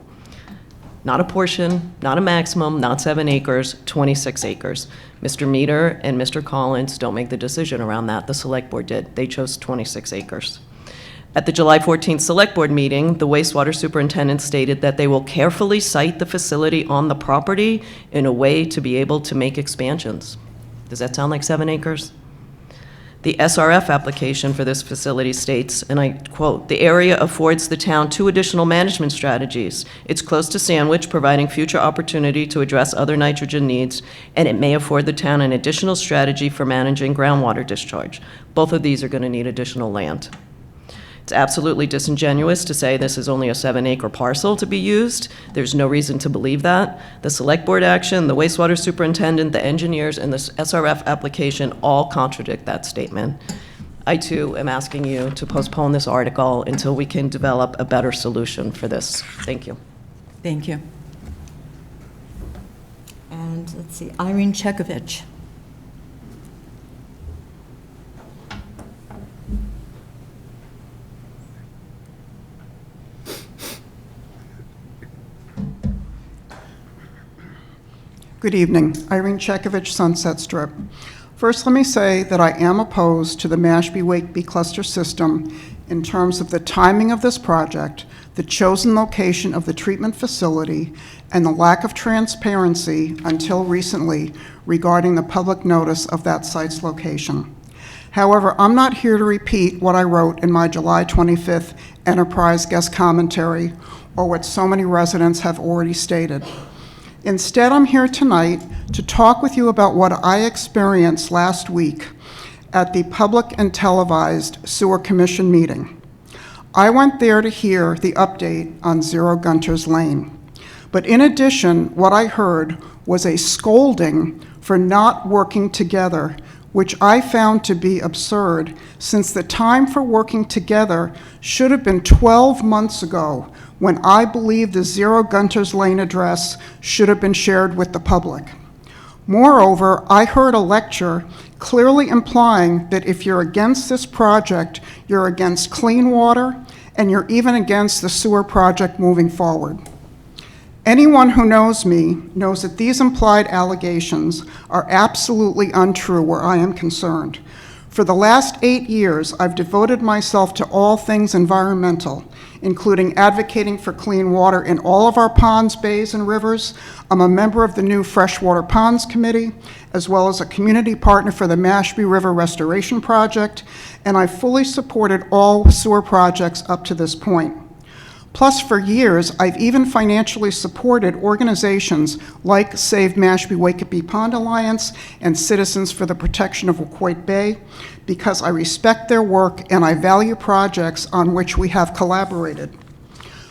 Speaker 18: Not a portion, not a maximum, not 7 acres, 26 acres. Mr. Meter and Mr. Collins don't make the decision around that. The select board did. They chose 26 acres. At the July 14th select board meeting, the wastewater superintendent stated that they will carefully site the facility on the property in a way to be able to make expansions. Does that sound like 7 acres? The SRF application for this facility states, and I quote, "The area affords the town 2 additional management strategies. It's close to Sandwich, providing future opportunity to address other nitrogen needs, and it may afford the town an additional strategy for managing groundwater discharge. Both of these are going to need additional land." It's absolutely disingenuous to say this is only a 7-acre parcel to be used. There's no reason to believe that. The select board action, the wastewater superintendent, the engineers, and the SRF application all contradict that statement. I too am asking you to postpone this article until we can develop a better solution for this. Thank you.
Speaker 1: Thank you. And let's see, Irene Chekovich.
Speaker 19: Good evening. Irene Chekovich, Sunset Strip. First, let me say that I am opposed to the Mashpee-Wakeby cluster system in terms of the timing of this project, the chosen location of the treatment facility, and the lack of transparency until recently regarding the public notice of that site's location. However, I'm not here to repeat what I wrote in my July 25th Enterprise guest commentary or what so many residents have already stated. Instead, I'm here tonight to talk with you about what I experienced last week at the public and televised Sewer Commission meeting. I went there to hear the update on 0 Gunter's Lane. But in addition, what I heard was a scolding for not working together, which I found to be absurd, since the time for working together should have been 12 months ago, when I believe the 0 Gunter's Lane address should have been shared with the public. Moreover, I heard a lecture clearly implying that if you're against this project, you're against clean water, and you're even against the sewer project moving forward. Anyone who knows me knows that these implied allegations are absolutely untrue where I am concerned. For the last 8 years, I've devoted myself to all things environmental, including advocating for clean water in all of our ponds, bays, and rivers. I'm a member of the new Freshwater Ponds Committee, as well as a community partner for the Mashpee River Restoration Project, and I've fully supported all sewer projects up to this point. Plus, for years, I've even financially supported organizations like Save Mashpee-Wakeby Pond Alliance and Citizens for the Protection of Wacoit Bay because I respect their work and I value projects on which we have collaborated.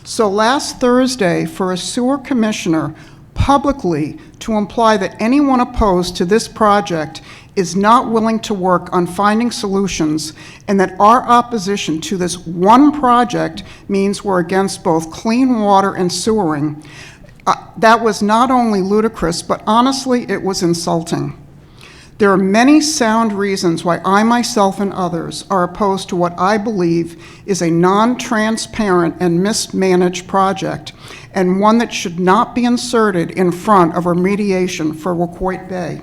Speaker 19: So last Thursday, for a sewer commissioner publicly to imply that anyone opposed to this project is not willing to work on finding solutions, and that our opposition to this one project means we're against both clean water and sewering, that was not only ludicrous, but honestly, it was insulting. There are many sound reasons why I myself and others are opposed to what I believe is a non-transparent and mismanaged project, and one that should not be inserted in front of remediation for Wacoit Bay.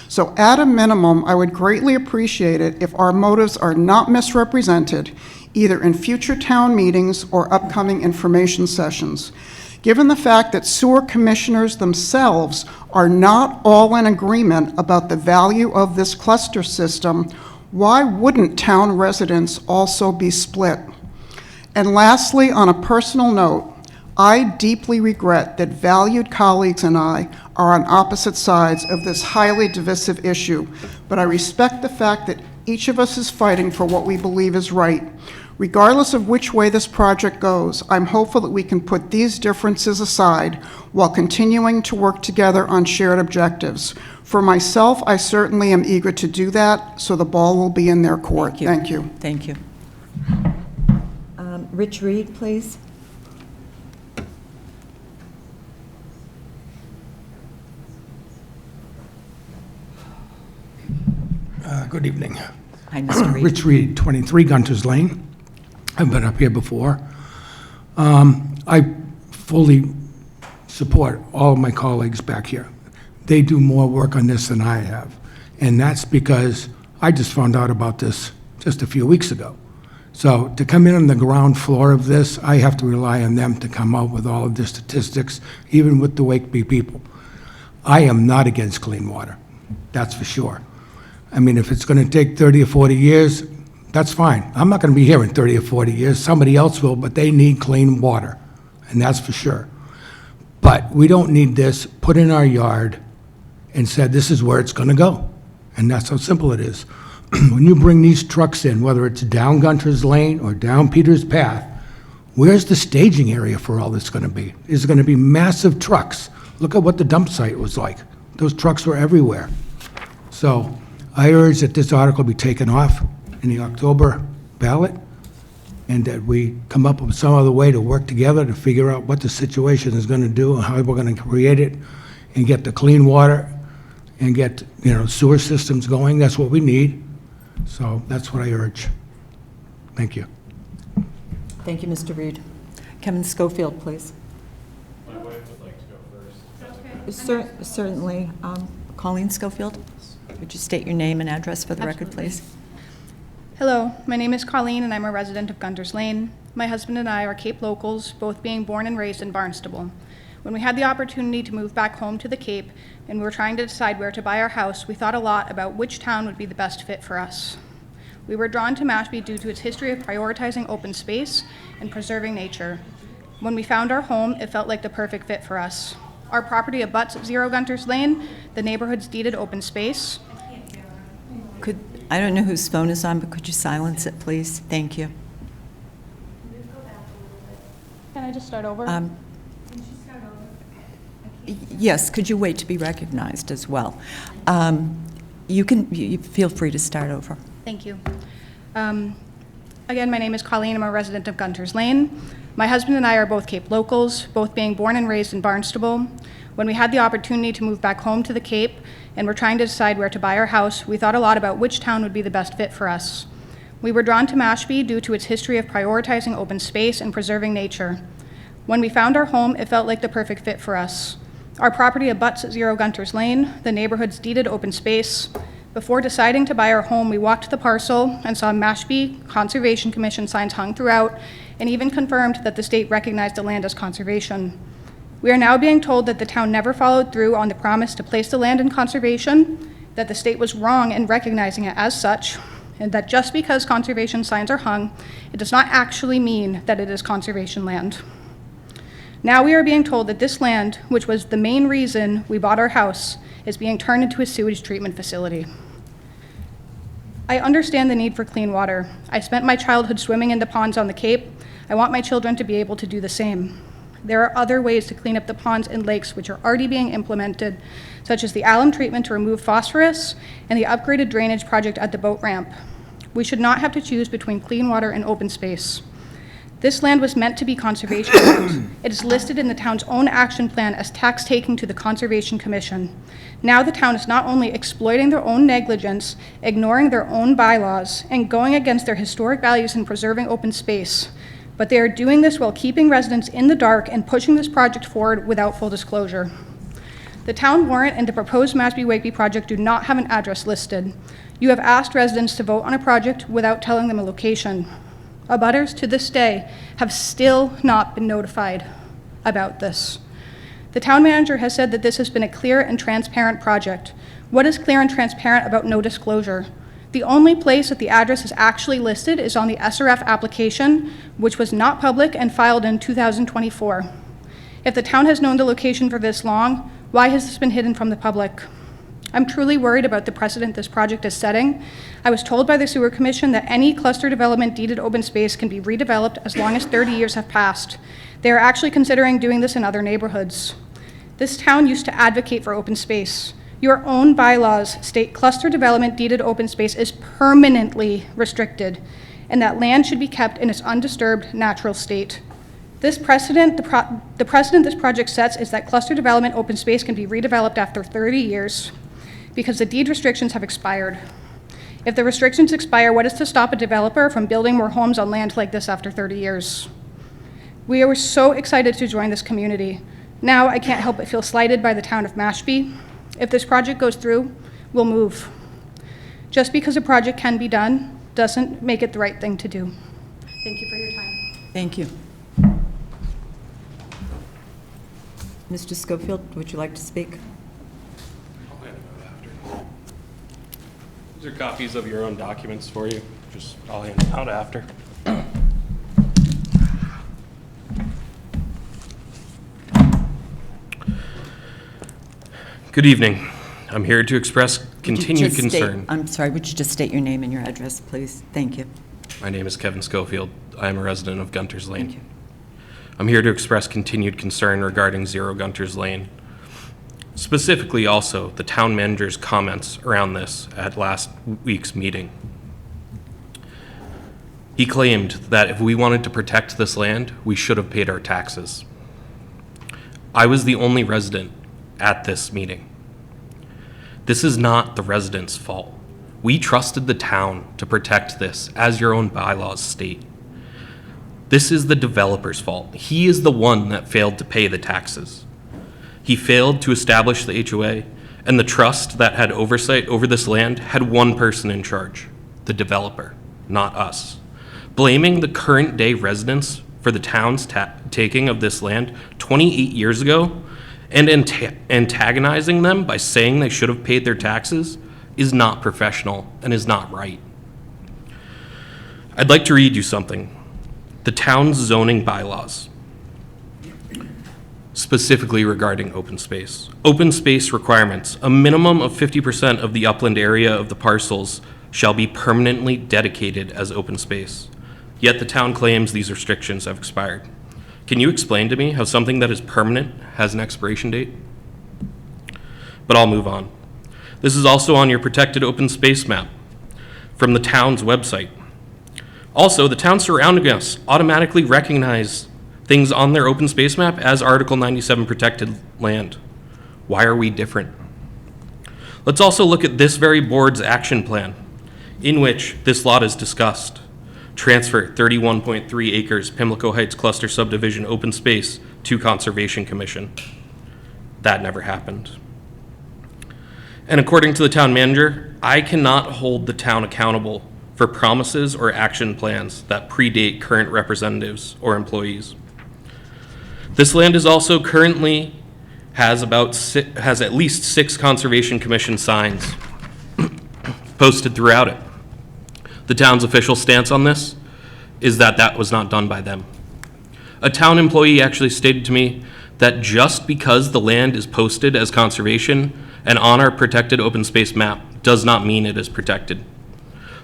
Speaker 19: So at a minimum, I would greatly appreciate it if our motives are not misrepresented, either in future town meetings or upcoming information sessions. Given the fact that sewer commissioners themselves are not all in agreement about the value of this cluster system, why wouldn't town residents also be split? And lastly, on a personal note, I deeply regret that valued colleagues and I are on opposite sides of this highly divisive issue, but I respect the fact that Each of us is fighting for what we believe is right. Regardless of which way this project goes, I'm hopeful that we can put these differences aside while continuing to work together on shared objectives. For myself, I certainly am eager to do that, so the ball will be in their court. Thank you.
Speaker 1: Thank you. Rich Reed, please.
Speaker 20: Good evening.
Speaker 1: Hi, Mr. Reed.
Speaker 20: Rich Reed, 23 Gunter's Lane. I've been up here before. I fully support all of my colleagues back here. They do more work on this than I have. And that's because I just found out about this just a few weeks ago. So to come in on the ground floor of this, I have to rely on them to come up with all of the statistics, even with the Wakeby people. I am not against clean water, that's for sure. I mean, if it's going to take 30 or 40 years, that's fine. I'm not going to be here in 30 or 40 years. Somebody else will, but they need clean water, and that's for sure. But we don't need this put in our yard and said this is where it's going to go, and that's how simple it is. When you bring these trucks in, whether it's down Gunter's Lane or down Peter's Path, where's the staging area for all this going to be? Is it going to be massive trucks? Look at what the dump site was like. Those trucks were everywhere. So I urge that this article be taken off in the October ballot, and that we come up with some other way to work together to figure out what the situation is going to do and how we're going to create it and get the clean water and get, sewer systems going. That's what we need. So that's what I urge. Thank you.
Speaker 1: Thank you, Mr. Reed. Kevin Schofield, please.
Speaker 21: My wife would like to go first.
Speaker 1: Certainly. Colleen Schofield, would you state your name and address for the record, please?
Speaker 22: Hello, my name is Colleen and I'm a resident of Gunter's Lane. My husband and I are Cape locals, both being born and raised in Barnstable. When we had the opportunity to move back home to the Cape and we were trying to decide where to buy our house, we thought a lot about which town would be the best fit for us. We were drawn to Mashpee due to its history of prioritizing open space and preserving nature. When we found our home, it felt like the perfect fit for us. Our property abuts 0 Gunter's Lane, the neighborhood's deeded open space.
Speaker 1: I don't know whose phone is on, but could you silence it, please? Thank you.
Speaker 22: Can I just start over?
Speaker 1: Yes, could you wait to be recognized as well? You feel free to start over.
Speaker 22: Thank you. Again, my name is Colleen. I'm a resident of Gunter's Lane. My husband and I are both Cape locals, both being born and raised in Barnstable. When we had the opportunity to move back home to the Cape and were trying to decide where to buy our house, we thought a lot about which town would be the best fit for us. We were drawn to Mashpee due to its history of prioritizing open space and preserving nature. When we found our home, it felt like the perfect fit for us. Our property abuts 0 Gunter's Lane, the neighborhood's deeded open space. Before deciding to buy our home, we walked the parcel and saw Mashpee Conservation Commission signs hung throughout, and even confirmed that the state recognized the land as conservation. We are now being told that the town never followed through on the promise to place the land in conservation, that the state was wrong in recognizing it as such, and that just because conservation signs are hung, it does not actually mean that it is conservation land. Now we are being told that this land, which was the main reason we bought our house, is being turned into a sewage treatment facility. I understand the need for clean water. I spent my childhood swimming in the ponds on the Cape. I want my children to be able to do the same. There are other ways to clean up the ponds and lakes which are already being implemented, such as the alum treatment to remove phosphorus and the upgraded drainage project at the boat ramp. We should not have to choose between clean water and open space. This land was meant to be conservation land. It is listed in the town's own action plan as tax taking to the Conservation Commission. Now the town is not only exploiting their own negligence, ignoring their own bylaws, and going against their historic values in preserving open space, but they are doing this while keeping residents in the dark and pushing this project forward without full disclosure. The town warrant and the proposed Mashpee-Wakeby project do not have an address listed. You have asked residents to vote on a project without telling them a location. Abutters to this day have still not been notified about this. The town manager has said that this has been a clear and transparent project. What is clear and transparent about no disclosure? The only place that the address is actually listed is on the SRF application, which was not public and filed in 2024. If the town has known the location for this long, why has this been hidden from the public? I'm truly worried about the precedent this project is setting. I was told by the Sewer Commission that any cluster development deeded open space can be redeveloped as long as 30 years have passed. They are actually considering doing this in other neighborhoods. This town used to advocate for open space. Your own bylaws state cluster development deeded open space is permanently restricted, and that land should be kept in its undisturbed natural state. This precedent, the precedent this project sets is that cluster development open space can be redeveloped after 30 years because the deed restrictions have expired. If the restrictions expire, what is to stop a developer from building more homes on land like this after 30 years? We were so excited to join this community. Now I can't help but feel slighted by the town of Mashpee. If this project goes through, we'll move. Just because a project can be done doesn't make it the right thing to do. Thank you for your time.
Speaker 1: Thank you. Mr. Schofield, would you like to speak?
Speaker 6: I'll hand it out after. These are copies of your own documents for you. I'll hand them out after. Good evening. I'm here to express continued concern.
Speaker 1: I'm sorry, would you just state your name and your address, please? Thank you.
Speaker 6: My name is Kevin Schofield. I am a resident of Gunter's Lane.
Speaker 1: Thank you.
Speaker 6: I'm here to express continued concern regarding 0 Gunter's Lane. Specifically also, the town manager's comments around this at last week's meeting. He claimed that if we wanted to protect this land, we should have paid our taxes. I was the only resident at this meeting. This is not the residents' fault. We trusted the town to protect this, as your own bylaws state. This is the developer's fault. He is the one that failed to pay the taxes. He failed to establish the HOA, and the trust that had oversight over this land had one person in charge, the developer, not us. Blaming the current day residents for the town's taking of this land 28 years ago and antagonizing them by saying they should have paid their taxes is not professional and is not right. I'd like to read you something. The town's zoning bylaws, specifically regarding open space. Open space requirements. A minimum of 50% of the upland area of the parcels shall be permanently dedicated as open space. Yet the town claims these restrictions have expired. Can you explain to me how something that is permanent has an expiration date? But I'll move on. This is also on your protected open space map from the town's website. Also, the town surrounding us automatically recognize things on their open space map as Article 97 protected land. Why are we different? Let's also look at this very board's action plan in which this lot is discussed. Transfer 31.3 acres Pimlico Heights Cluster Subdivision open space to Conservation Commission. That never happened. And according to the town manager, I cannot hold the town accountable for promises or action plans that predate current representatives or employees. This land is also currently has at least 6 Conservation Commission signs posted throughout it. The town's official stance on this is that that was not done by them. A town employee actually stated to me that just because the land is posted as conservation and on our protected open space map does not mean it is protected.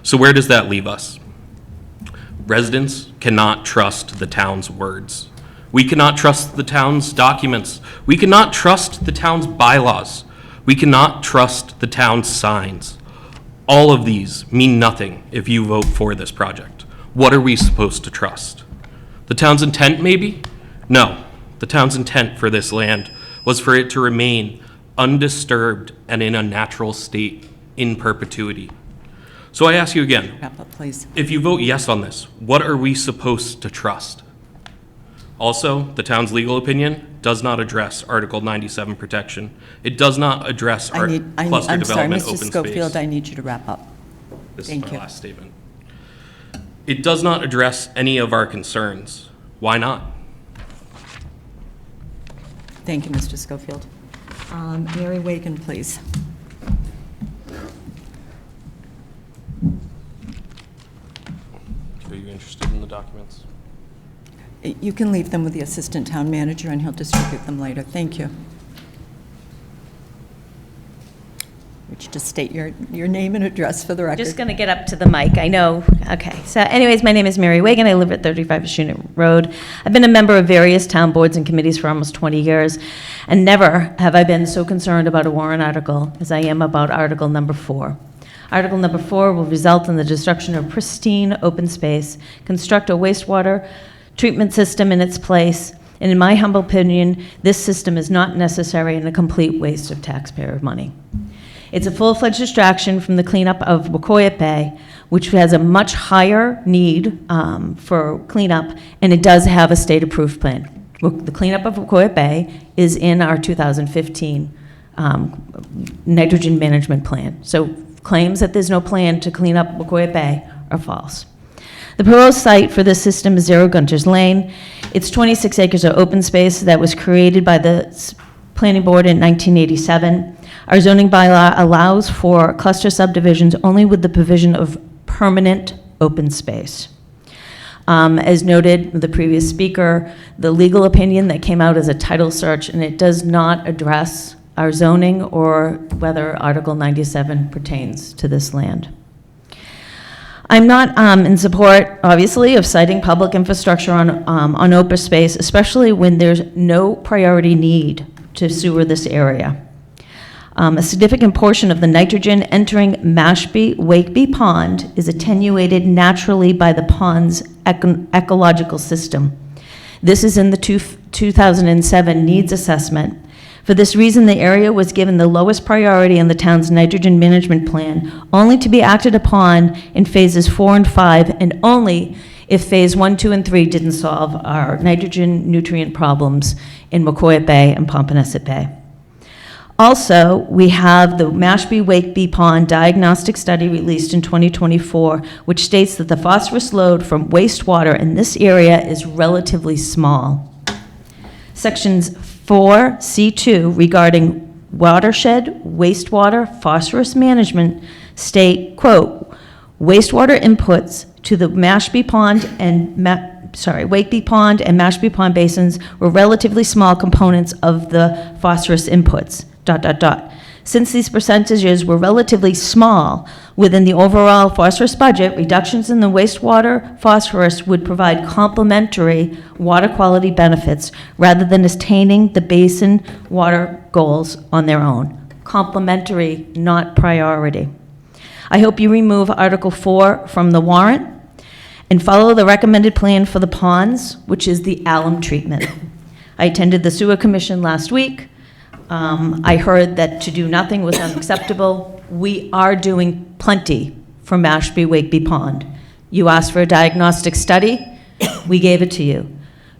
Speaker 6: So where does that leave us? Residents cannot trust the town's words. We cannot trust the town's documents. We cannot trust the town's bylaws. We cannot trust the town's signs. All of these mean nothing if you vote for this project. What are we supposed to trust? The town's intent, maybe? No. The town's intent for this land was for it to remain undisturbed and in a natural state in perpetuity. So I ask you again,
Speaker 1: Wrap up, please.
Speaker 6: if you vote yes on this, what are we supposed to trust? Also, the town's legal opinion does not address Article 97 protection. It does not address our cluster
Speaker 1: I'm sorry,
Speaker 6: development
Speaker 1: Mr.
Speaker 6: open
Speaker 1: Schofield,
Speaker 6: space.
Speaker 1: I need you to wrap up.
Speaker 6: This
Speaker 1: Thank
Speaker 6: is my
Speaker 1: you.
Speaker 6: last statement. It does not address any of our concerns. Why not?
Speaker 1: Thank you, Mr. Schofield. Mary Wagon, please.
Speaker 6: Are you interested in the documents?
Speaker 1: You can leave them with the assistant town manager, and he'll distribute them later. Thank you. Would you just state your name and address for the record?
Speaker 7: Just going to get up to the mic, I know. Okay, so anyways, my name is Mary Wagan. I live at 35 Shunit Road. I've been a member of various town boards and committees for almost 20 years, and never have I been so concerned about a warrant article as I am about Article number 4. Article number 4 will result in the destruction of pristine open space, construct a wastewater treatment system in its place, and in my humble opinion, this system is not necessary and a complete waste of taxpayer money. It's a full-fledged distraction from the cleanup of Wacoya Bay, which has a much higher need for cleanup, and it does have a state-approved plan. The cleanup of Wacoya Bay is in our 2015 nitrogen management plan. So claims that there's no plan to clean up Wacoya Bay are false. The proposed site for this system is 0 Gunter's Lane. It's 26 acres of open space that was created by the planning board in 1987. Our zoning bylaw allows for cluster subdivisions only with the provision of permanent open space. As noted with the previous speaker, the legal opinion that came out is a title search, and it does not address our zoning or whether Article 97 pertains to this land. I'm not in support, obviously, of citing public infrastructure on open space, especially when there's no priority need to sewer this area. A significant portion of the nitrogen entering Mashpee-Wakeby Pond is attenuated naturally by the pond's ecological system. This is in the 2007 needs assessment. For this reason, the area was given the lowest priority in the town's nitrogen management plan, only to be acted upon in phases 4 and 5, and only if phase 1, 2, and 3 didn't solve our nitrogen nutrient problems in Wacoya Bay and Pompanesett Bay. Also, we have the Mashpee-Wakeby Pond diagnostic study released in 2024, which states that the phosphorus load from wastewater in this area is relatively small. Sections 4C2 regarding watershed, wastewater, phosphorus management state, quote, wastewater inputs to the Mashpee Pond and Wakeby Pond and Mashpee Pond basins were relatively small components of the phosphorus inputs, ... Since these percentages were relatively small within the overall phosphorus budget, reductions in the wastewater phosphorus would provide complementary water quality benefits rather than attaining the basin water goals on their own. Complementary, not priority. I hope you remove Article 4 from the warrant and follow the recommended plan for the ponds, which is the alum treatment. I attended the Sewer Commission last week. I heard that to do nothing was unacceptable. We are doing plenty for Mashpee-Wakeby Pond. You asked for a diagnostic study, we gave it to you.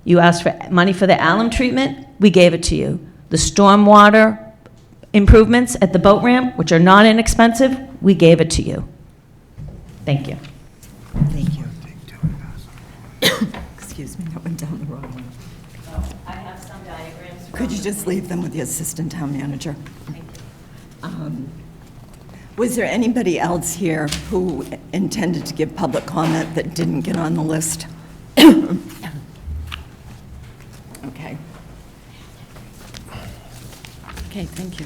Speaker 7: You asked for money for the alum treatment, we gave it to you. The stormwater improvements at the boat ramp, which are not inexpensive, we gave it to you. Thank you.
Speaker 1: Thank you. Excuse me, that went down the wrong way.
Speaker 7: I have some diagrams.
Speaker 1: Could you just leave them with the assistant town manager? Was there anybody else here who intended to give public comment that didn't get on the list? Okay. Okay, thank you.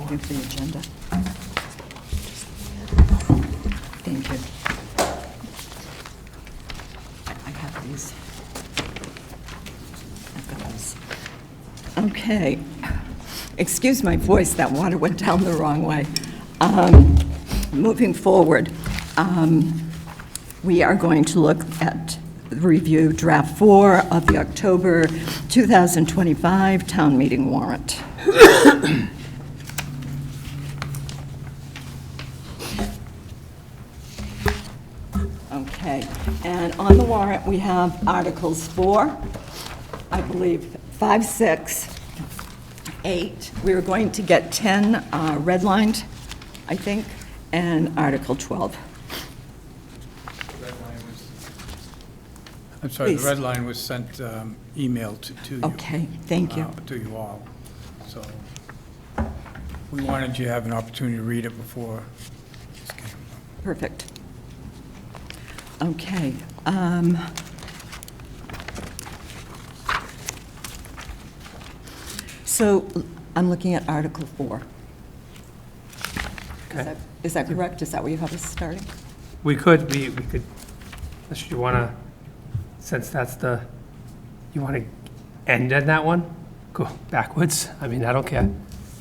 Speaker 1: Give the agenda. Thank you. I have these. I've got these. Okay. Excuse my voice, that water went down the wrong way. Moving forward, we are going to look at review draft 4 of the October 2025 town meeting warrant. Okay, and on the warrant, we have Articles 4, I believe, 5, 6, 8. We were going to get 10 redlined, I think, and Article 12.
Speaker 20: I'm sorry,
Speaker 1: Please.
Speaker 20: the red line was sent email to you.
Speaker 1: Okay, thank you.
Speaker 20: To you all. So we wanted you to have an opportunity to read it before this came.
Speaker 1: Perfect. Okay. So I'm looking at Article 4.
Speaker 4: Okay.
Speaker 1: Is that correct? Is that where you have us starting?
Speaker 4: We could, unless you want to, since that's you want to end on that one? Go backwards? I mean, I don't care.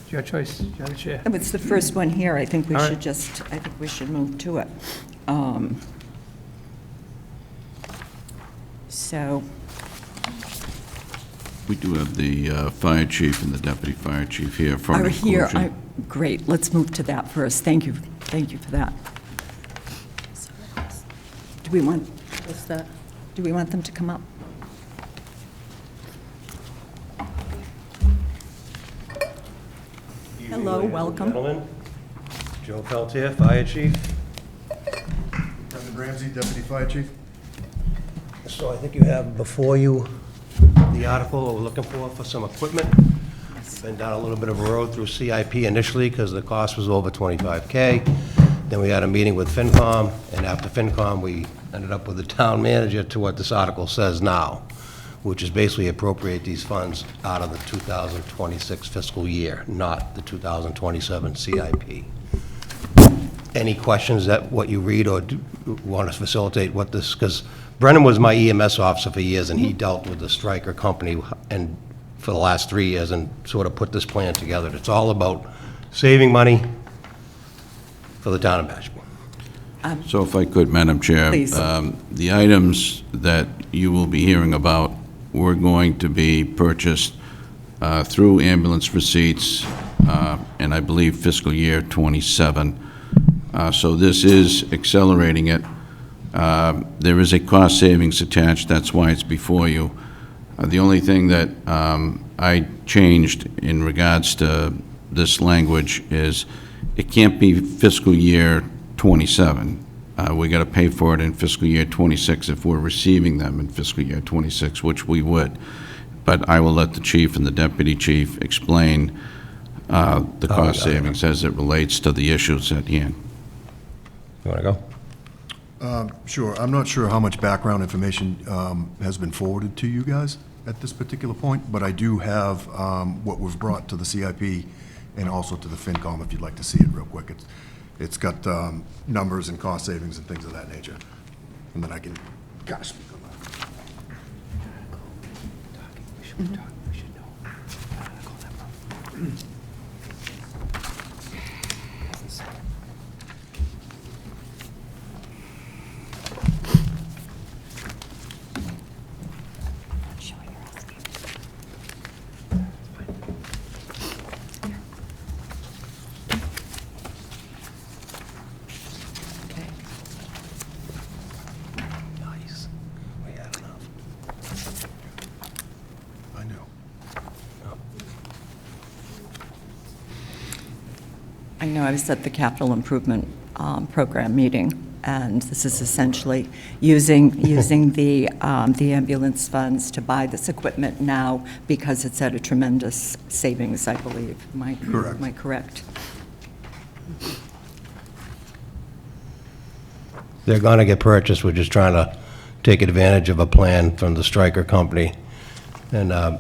Speaker 4: It's your choice. You're the chair.
Speaker 1: It's the first one here. I think we
Speaker 4: All
Speaker 1: should
Speaker 4: right.
Speaker 1: I think we should move to it. So,
Speaker 5: We do have the fire chief and the deputy fire chief here for
Speaker 1: are here,
Speaker 5: inclusion.
Speaker 1: great, let's move to that first. Thank you for that. Do we want,
Speaker 16: What's that?
Speaker 1: do we want them to come up? Hello, welcome.
Speaker 8: Gentlemen, Joe Peltier, Fire Chief.
Speaker 23: Kevin Ramsey, Deputy Fire Chief.
Speaker 8: So I think you have before you the article that we're looking for some equipment. Been down a little bit of a road through CIP initially because the cost was over $25K. Then we had a meeting with FinCom, and after FinCom, we ended up with the town manager to what this article says now, which is basically appropriate these funds out of the 2026 fiscal year, not the 2027 CIP. Any questions that what you read or want to facilitate what this, because Brennan was my EMS officer for years, and he dealt with the Stryker company and for the last 3 years and sort of put this plan together. It's all about saving money for the town of Mashpee.
Speaker 5: So if I could, Madam Chair.
Speaker 1: Please.
Speaker 5: The items that you will be hearing about were going to be purchased through ambulance receipts, and I believe fiscal year '27. So this is accelerating it. There is a cost savings attached, that's why it's before you. The only thing that I changed in regards to this language is it can't be fiscal year '27. We got to pay for it in fiscal year '26 if we're receiving them in fiscal year '26, which we would. But I will let the chief and the deputy chief explain the cost savings as it relates to the issues at hand.
Speaker 8: You want to go?
Speaker 23: Sure. I'm not sure how much background information has been forwarded to you guys at this particular point, but I do have what was brought to the CIP and also to the FinCom, if you'd like to see it real quick. It's got numbers and cost savings and things of that nature. And then I can kind of speak on that.
Speaker 1: I know I was at the capital improvement program meeting, and this is essentially using the ambulance funds to buy this equipment now because it's at a tremendous savings, I believe. Am I correct?
Speaker 8: They're going to get purchased. We're just trying to take advantage of a plan from the Stryker company. And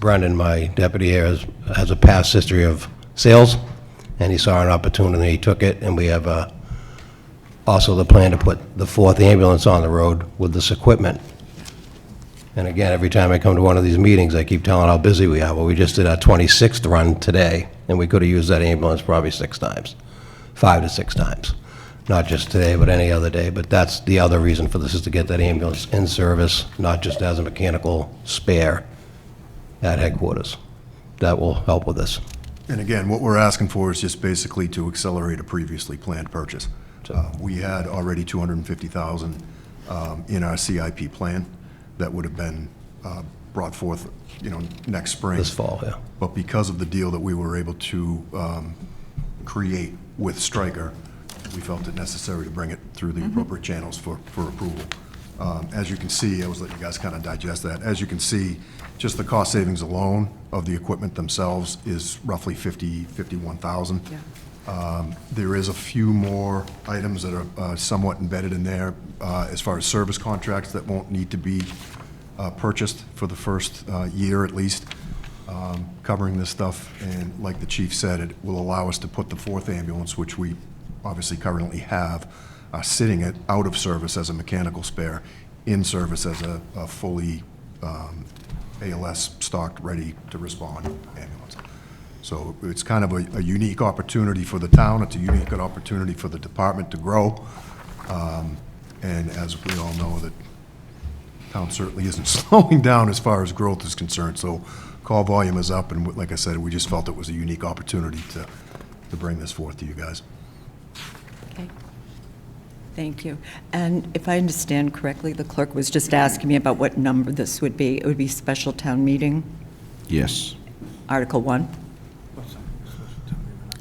Speaker 8: Brendan, my deputy here, has a past history of sales, and he saw an opportunity, he took it, and we have also the plan to put the 4th ambulance on the road with this equipment. And again, every time I come to one of these meetings, I keep telling how busy we are. Well, we just did our 26th run today, and we could have used that ambulance probably 6 times, 5 to 6 times. Not just today, but any other day. But that's the other reason for this, is to get that ambulance in service, not just as a mechanical spare at headquarters. That will help with this.
Speaker 23: And again, what we're asking for is just basically to accelerate a previously planned purchase. We had already $250,000 in our CIP plan that would have been brought forth, next spring.
Speaker 8: This fall, yeah.
Speaker 23: But because of the deal that we were able to create with Stryker, we felt it necessary to bring it through the appropriate channels for approval. As you can see, I was letting you guys kind of digest that. As you can see, just the cost savings alone of the equipment themselves is roughly $51,000. There is a few more items that are somewhat embedded in there as far as service contracts that won't need to be purchased for the first year at least, covering this stuff. And like the chief said, it will allow us to put the 4th ambulance, which we obviously currently have, sitting out of service as a mechanical spare, in service as a fully ALS stocked, ready to respond ambulance. So it's kind of a unique opportunity for the town. It's a unique opportunity for the department to grow. And as we all know, that town certainly isn't slowing down as far as growth is concerned. So call volume is up, and like I said, we just felt it was a unique opportunity to bring this forth to you guys.
Speaker 1: Okay. Thank you. And if I understand correctly, the clerk was just asking me about what number this would be. It would be special town meeting,
Speaker 5: Yes.
Speaker 1: Article 1?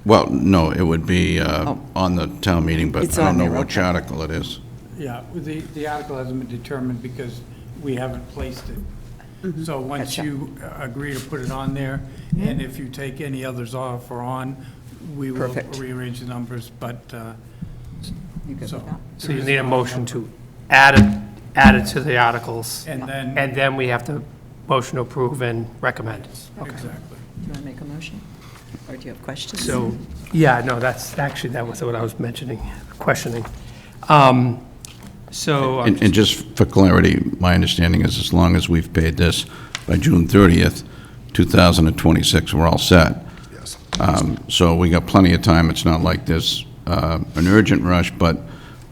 Speaker 5: Well, no, it would be on the town meeting, but
Speaker 1: It's
Speaker 5: I don't
Speaker 1: on
Speaker 5: know
Speaker 1: there,
Speaker 5: which
Speaker 1: okay.
Speaker 5: article it is.
Speaker 2: Yeah, the article hasn't been determined because we haven't placed it. So once
Speaker 1: Gotcha.
Speaker 2: you agree to put it on there, and if you take any others off or on, we will
Speaker 1: Perfect.
Speaker 2: rearrange the numbers, but,
Speaker 1: You good with that?
Speaker 4: So you need a motion to add it to the articles,
Speaker 2: and then,
Speaker 4: and then we have to motion to approve and recommend.
Speaker 2: exactly.
Speaker 1: Do you want to make a motion? Or do you have questions?
Speaker 4: So, yeah, no, that was what I was mentioning, questioning. So,
Speaker 5: And just for clarity, my understanding is as long as we've paid this by June 30th, 2026, we're all set.
Speaker 23: Yes.
Speaker 5: So we got plenty of time. It's not like there's an urgent rush, but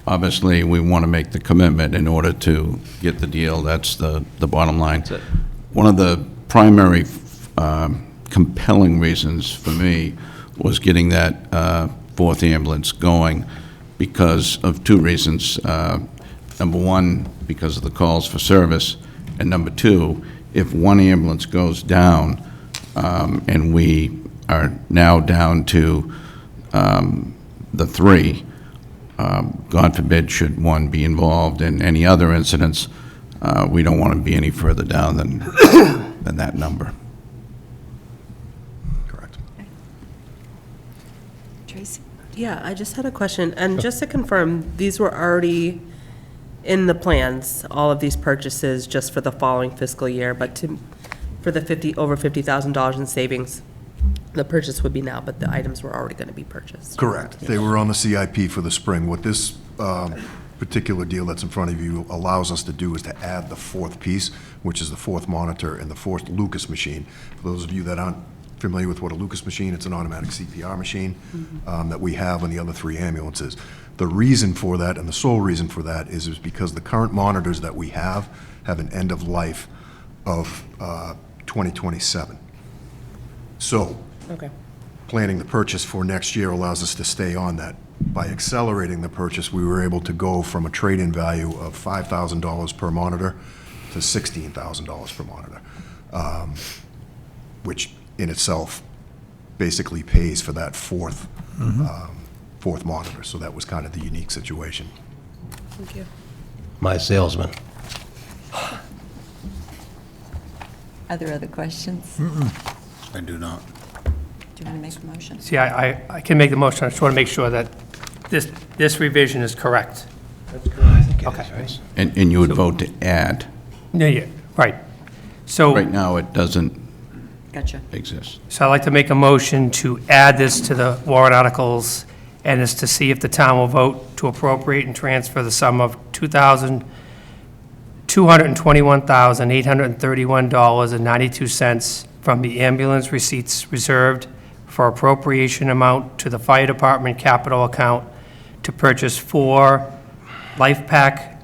Speaker 5: obviously, we want to make the commitment in order to get the deal. That's the bottom line. One of the primary compelling reasons for me was getting that 4th ambulance going because of 2 reasons. Number 1, because of the calls for service, and number 2, if one ambulance goes down, and we are now down to the 3, God forbid, should one be involved in any other incidents, we don't want to be any further down than that number.
Speaker 23: Correct.
Speaker 1: Tracy?
Speaker 10: Yeah, I just had a question, and just to confirm, these were already in the plans, all of these purchases just for the following fiscal year, but for the over $50,000 in savings, the purchase would be now, but the items were already going to be purchased.
Speaker 23: Correct. They were on the CIP for the spring. What this particular deal that's in front of you allows us to do is to add the 4th piece, which is the 4th monitor and the 4th Lucas machine. For those of you that aren't familiar with what a Lucas machine, it's an automatic CPR machine that we have on the other 3 ambulances. The reason for that, and the sole reason for that, is because the current monitors that we have an end of life of 2027. So,
Speaker 10: Okay.
Speaker 23: planning the purchase for next year allows us to stay on that. By accelerating the purchase, we were able to go from a trade-in value of $5,000 per monitor to $16,000 per monitor, which in itself basically pays for that 4th monitor. So that was kind of the unique situation.
Speaker 10: Thank you.
Speaker 8: My salesman.
Speaker 1: Are there other questions?
Speaker 5: I do not.
Speaker 1: Do you want to make a motion?
Speaker 4: see, I can make the motion, I just want to make sure that this revision is correct. Okay.
Speaker 5: And you would vote to add.
Speaker 4: Yeah, right. So.
Speaker 5: Right now, it doesn't
Speaker 1: Gotcha.
Speaker 5: exist.
Speaker 4: So I'd like to make a motion to add this to the warrant articles, and is to see if the town will vote to appropriate and transfer the sum of $221,831.92 from the ambulance receipts reserved for appropriation amount to the fire department capital account to purchase 4 LifePak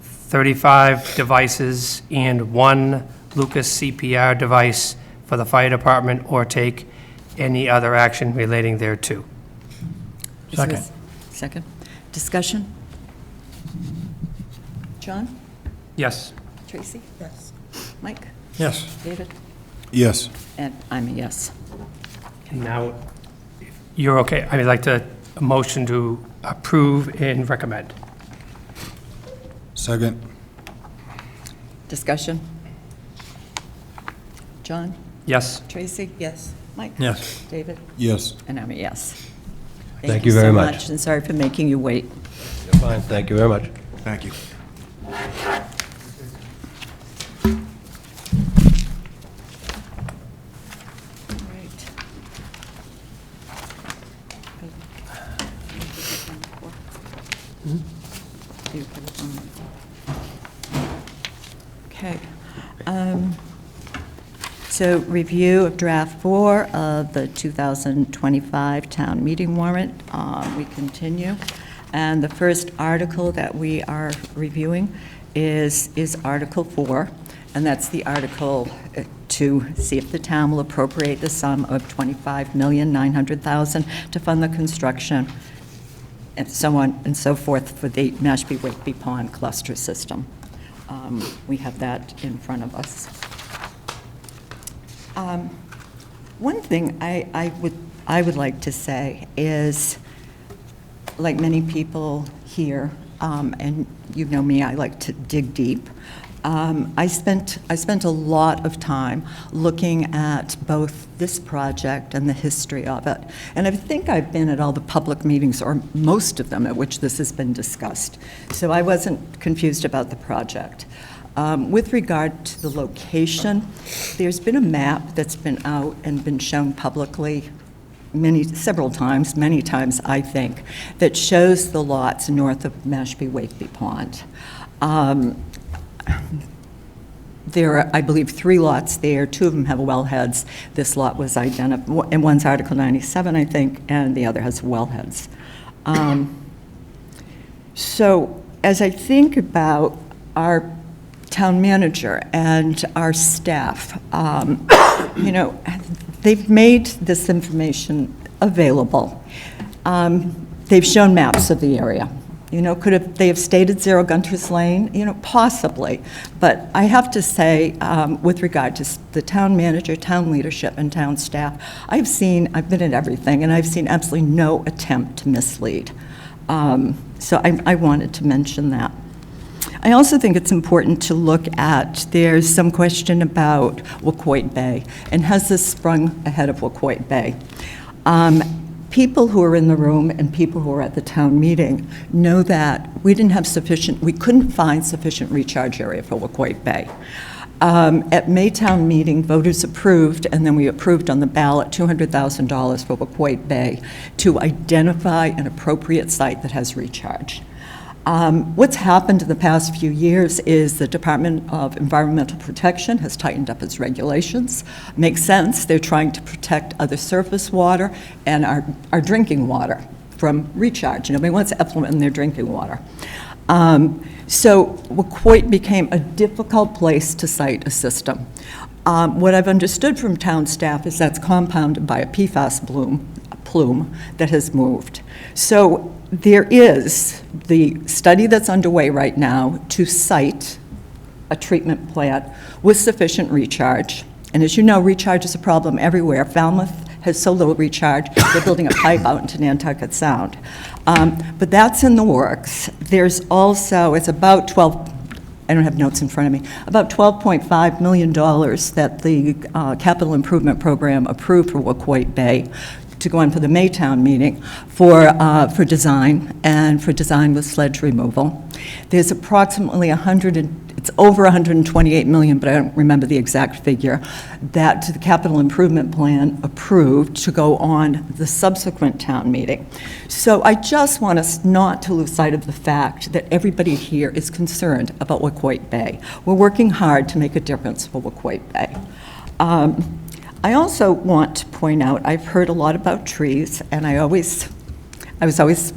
Speaker 4: 35 devices and 1 Lucas CPR device for the fire department, or take any other action relating thereto.
Speaker 2: Second.
Speaker 1: Second. Discussion? John?
Speaker 4: Yes.
Speaker 1: Tracy? Yes. Mike?
Speaker 2: Yes.
Speaker 1: David?
Speaker 23: Yes.
Speaker 1: And I'm a yes.
Speaker 4: And now, if you're okay, I'd like to, a motion to approve and recommend.
Speaker 23: Second.
Speaker 1: Discussion? John?
Speaker 4: Yes.
Speaker 1: Tracy? Yes. Mike?
Speaker 2: Yes.
Speaker 1: David?
Speaker 23: Yes.
Speaker 1: And I'm a yes.
Speaker 8: Thank you very
Speaker 1: so
Speaker 8: much.
Speaker 1: And sorry for making you wait.
Speaker 8: You're fine, thank you very much.
Speaker 23: Thank you.
Speaker 1: Okay. So review of draft 4 of the 2025 town meeting warrant. We continue. And the first article that we are reviewing is Article 4, and that's the article to see if the town will appropriate the sum of $25,900,000 to fund the construction and so on and so forth for the Mashpee-Wakeby Pond cluster system. We have that in front of us. One thing I would like to say is, like many people here, and you know me, I like to dig deep. I spent a lot of time looking at both this project and the history of it. And I think I've been at all the public meetings, or most of them, at which this has been discussed. So I wasn't confused about the project. With regard to the location, there's been a map that's been out and been shown publicly several times, many times, I think, that shows the lots north of Mashpee-Wakeby Pond. There are, I believe, 3 lots there. 2 of them have wellheads. This lot was identified, and one's Article 97, I think, and the other has wellheads. So as I think about our town manager and our staff, you know, they've made this information available. They've shown maps of the area. You know, they have stated 0 Gunter's Lane? You know, possibly. But I have to say, with regard to the town manager, town leadership, and town staff, I've been at everything, and I've seen absolutely no attempt to mislead. So I wanted to mention that. I also think it's important to look at, there's some question about Wacoit Bay, and has this sprung ahead of Wacoit Bay? People who are in the room and people who are at the town meeting know that we couldn't find sufficient recharge area for Wacoit Bay. At Maytown meeting, voters approved, and then we approved on the ballot $200,000 for Wacoit Bay to identify an appropriate site that has recharge. What's happened in the past few years is the Department of Environmental Protection has tightened up its regulations. Makes sense. They're trying to protect other surface water and our drinking water from recharge. Nobody wants effluent in their drinking water. So Wacoit became a difficult place to site a system. What I've understood from town staff is that's compounded by a PFAS plume that has moved. So there is the study that's underway right now to site a treatment plant with sufficient recharge. And as you know, recharge is a problem everywhere. Falmouth has so little recharge, they're building a pipe out into Nantucket Sound. But that's in the works. There's also, it's about I don't have notes in front of me, about $12.5 million that the Capital Improvement Program approved for Wacoit Bay to go on for the Maytown meeting for design, and for design with sledge removal. There's approximately it's over 128 million, but I don't remember the exact figure, that the capital improvement plan approved to go on the subsequent town meeting. So I just want us not to lose sight of the fact that everybody here is concerned about Wacoit Bay. We're working hard to make a difference for Wacoit Bay. I also want to point out, I've heard a lot about trees, and I was always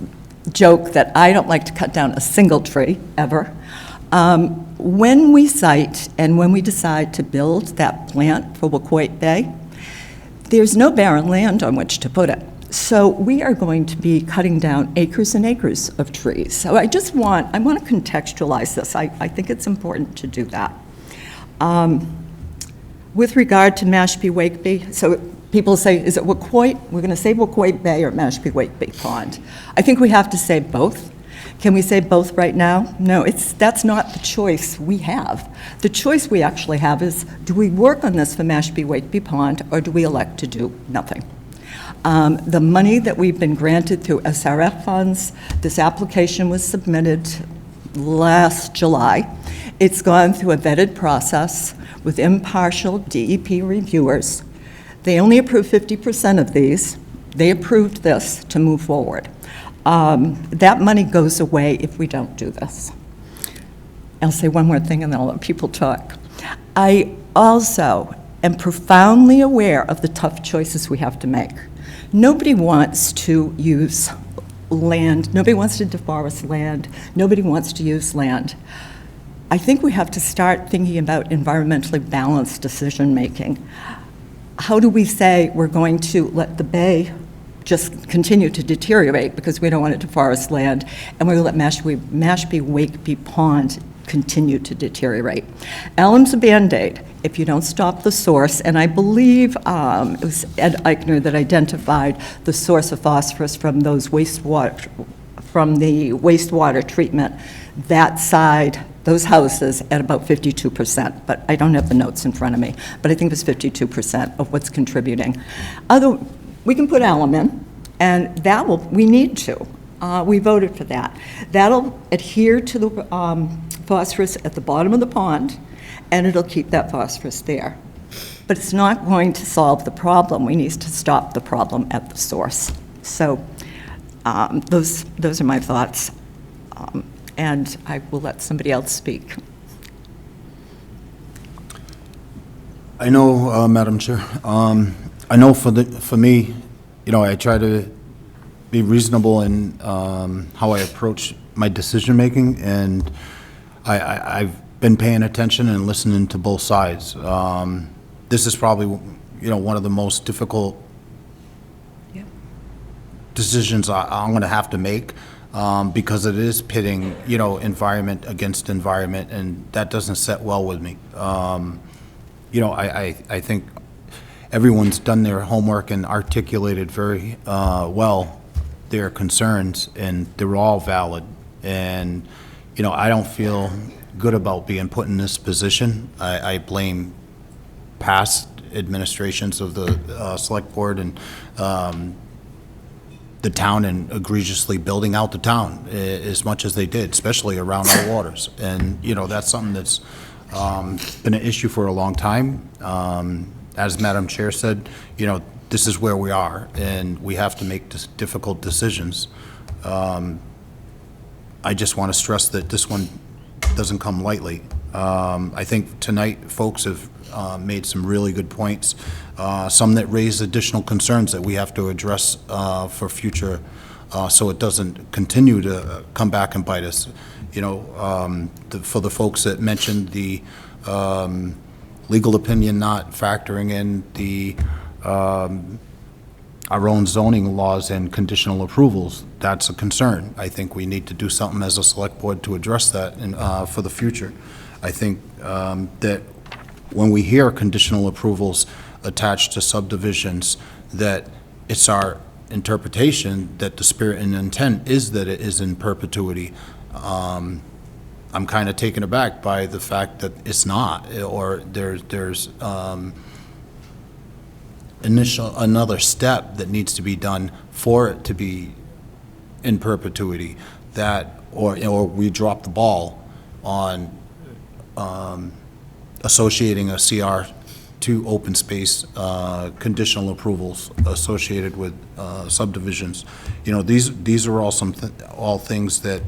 Speaker 1: joke that I don't like to cut down a single tree, ever. When we site and when we decide to build that plant for Wacoit Bay, there's no barren land on which to put it. So we are going to be cutting down acres and acres of trees. So I want to contextualize this. I think it's important to do that. With regard to Mashpee-Wakeby, so people say, is it Wacoit? We're going to say Wacoit Bay or Mashpee-Wakeby Pond. I think we have to say both. Can we say both right now? No, that's not the choice we have. The choice we actually have is, do we work on this for Mashpee-Wakeby Pond, or do we elect to do nothing? The money that we've been granted through SRF funds, this application was submitted last July. It's gone through a vetted process with impartial DEP reviewers. They only approved 50% of these. They approved this to move forward. That money goes away if we don't do this. I'll say one more thing and then I'll let people talk. I also am profoundly aware of the tough choices we have to make. Nobody wants to use land, nobody wants to deforest land, nobody wants to use land. I think we have to start thinking about environmentally balanced decision-making. How do we say we're going to let the bay just continue to deteriorate because we don't want it to forest land, and we're going to let Mashpee Wakeby Pond continue to deteriorate? Alum's a Band-Aid if you don't stop the source, and I believe it was Ed Eichner that identified the source of phosphorus from those wastewater, from the wastewater treatment, that side, those houses at about 52%, but I don't have the notes in front of me, but I think it was 52% of what's contributing. We can put alum in, and that will, we need to. We voted for that. That'll adhere to the phosphorus at the bottom of the pond, and it'll keep that phosphorus there. But it's not going to solve the problem. We need to stop the problem at the source. So those are my thoughts, and I will let somebody else speak.
Speaker 3: I know, Madam Chair. I know for me, you know, I try to be reasonable in how I approach my decision making, and I've been paying attention and listening to both sides. This is probably, you know, one of the most difficult decisions I'm going to have to make, because it is pitting, you know, environment against environment, and that doesn't set well with me. You know, I think everyone's done their homework and articulated very well their concerns, and they're all valid. And, you know, I don't feel good about being put in this position. I blame past administrations of the select board and the town, and egregiously building out the town as much as they did, especially around our waters. And, you know, that's something that's been an issue for a long time. As Madam Chair said, you know, this is where we are, and we have to make difficult decisions. I just want to stress that this one doesn't come lightly. I think tonight folks have made some really good points, some that raise additional concerns that we have to address for future, so it doesn't continue to come back and bite us. You know, for the folks that mentioned the legal opinion not factoring in the our own zoning laws and conditional approvals, that's a concern. I think we need to do something as a select board to address that for the future. I think that when we hear conditional approvals attached to subdivisions, that it's our interpretation that the spirit and intent is that it is in perpetuity. I'm kind of taken aback by the fact that it's not, or there's another step that needs to be done for it to be in perpetuity, that, or we drop the ball on associating a CR2 open space conditional approvals associated with subdivisions. You know, these are all all things that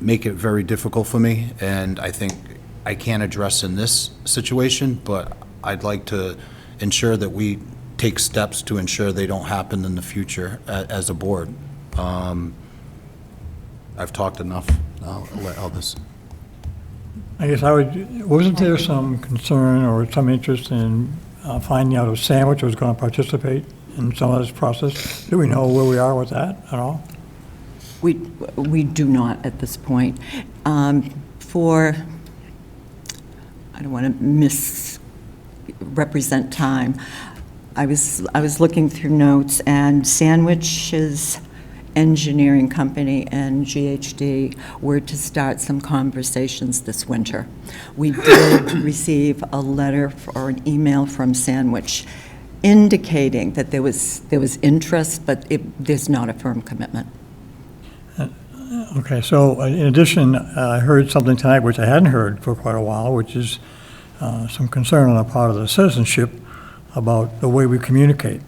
Speaker 3: make it very difficult for me, and I think I can't address in this situation, but I'd like to ensure that we take steps to ensure they don't happen in the future as a board. I've talked enough. I'll let others.
Speaker 9: I guess wasn't there some concern or some interest in finding out if Sandwich was going to participate in some of this process? Do we know where we are with that at all?
Speaker 1: We do not at this point. I don't want to misrepresent time. I was looking through notes, and Sandwich's engineering company and GHD were to start some conversations this winter. We did receive a letter or an email from Sandwich indicating that there was interest, but there's not a firm commitment.
Speaker 9: Okay, so in addition, I heard something tonight which I hadn't heard for quite a while, which is some concern on the part of the citizenship about the way we communicate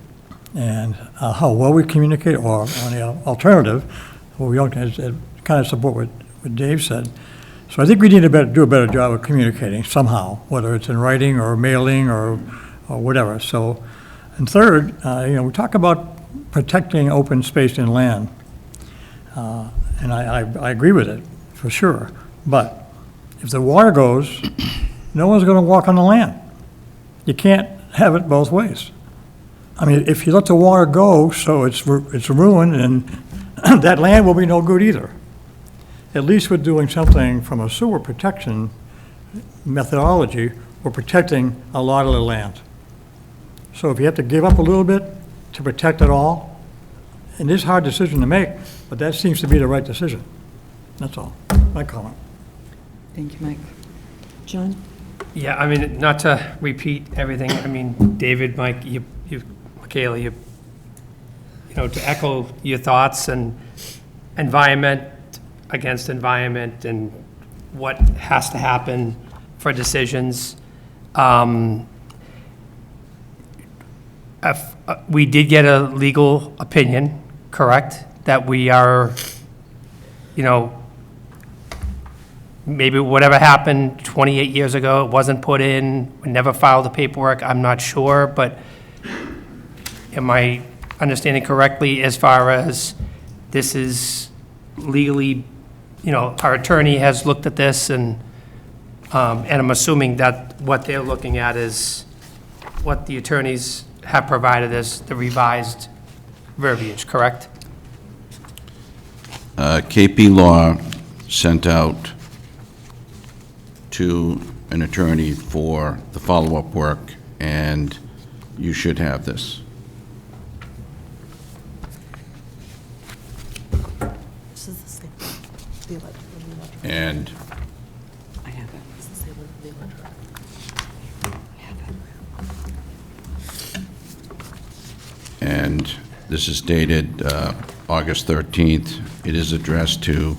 Speaker 9: and how well we communicate, or on the alternative, well, we don't kind of support what Dave said. So I think we need to do a better job of communicating somehow, whether it's in writing or mailing or whatever. So, and third, we talk about protecting open space and land. And I agree with it, for sure. But if the water goes, no one's going to walk on the land. You can't have it both ways. I mean, if you let the water go, so it's ruined, and that land will be no good either. At least we're doing something from a sewer protection methodology. We're protecting a lot of the land. So if you have to give up a little bit to protect it all, and it's a hard decision to make, but that seems to be the right decision. That's all, my comment.
Speaker 1: Thank you, Mike. John?
Speaker 4: Yeah, I mean, not to repeat everything, I mean, David, Mike, Michaela, to echo your thoughts and environment against environment and what has to happen for decisions. We did get a legal opinion, correct? That we are, maybe whatever happened 28 years ago, it wasn't put in, we never filed the paperwork, I'm not sure, but am I understanding correctly as far as this is legally, our attorney has looked at this and I'm assuming that what they're looking at is what the attorneys have provided as the revised verbiage, correct?
Speaker 5: KP Law sent out to an attorney for the follow-up work, and you should have this.
Speaker 18: This is the same. The electric.
Speaker 5: And
Speaker 18: I have it. It's the same with the electric. I have it.
Speaker 5: and this is dated August 13th. It is addressed to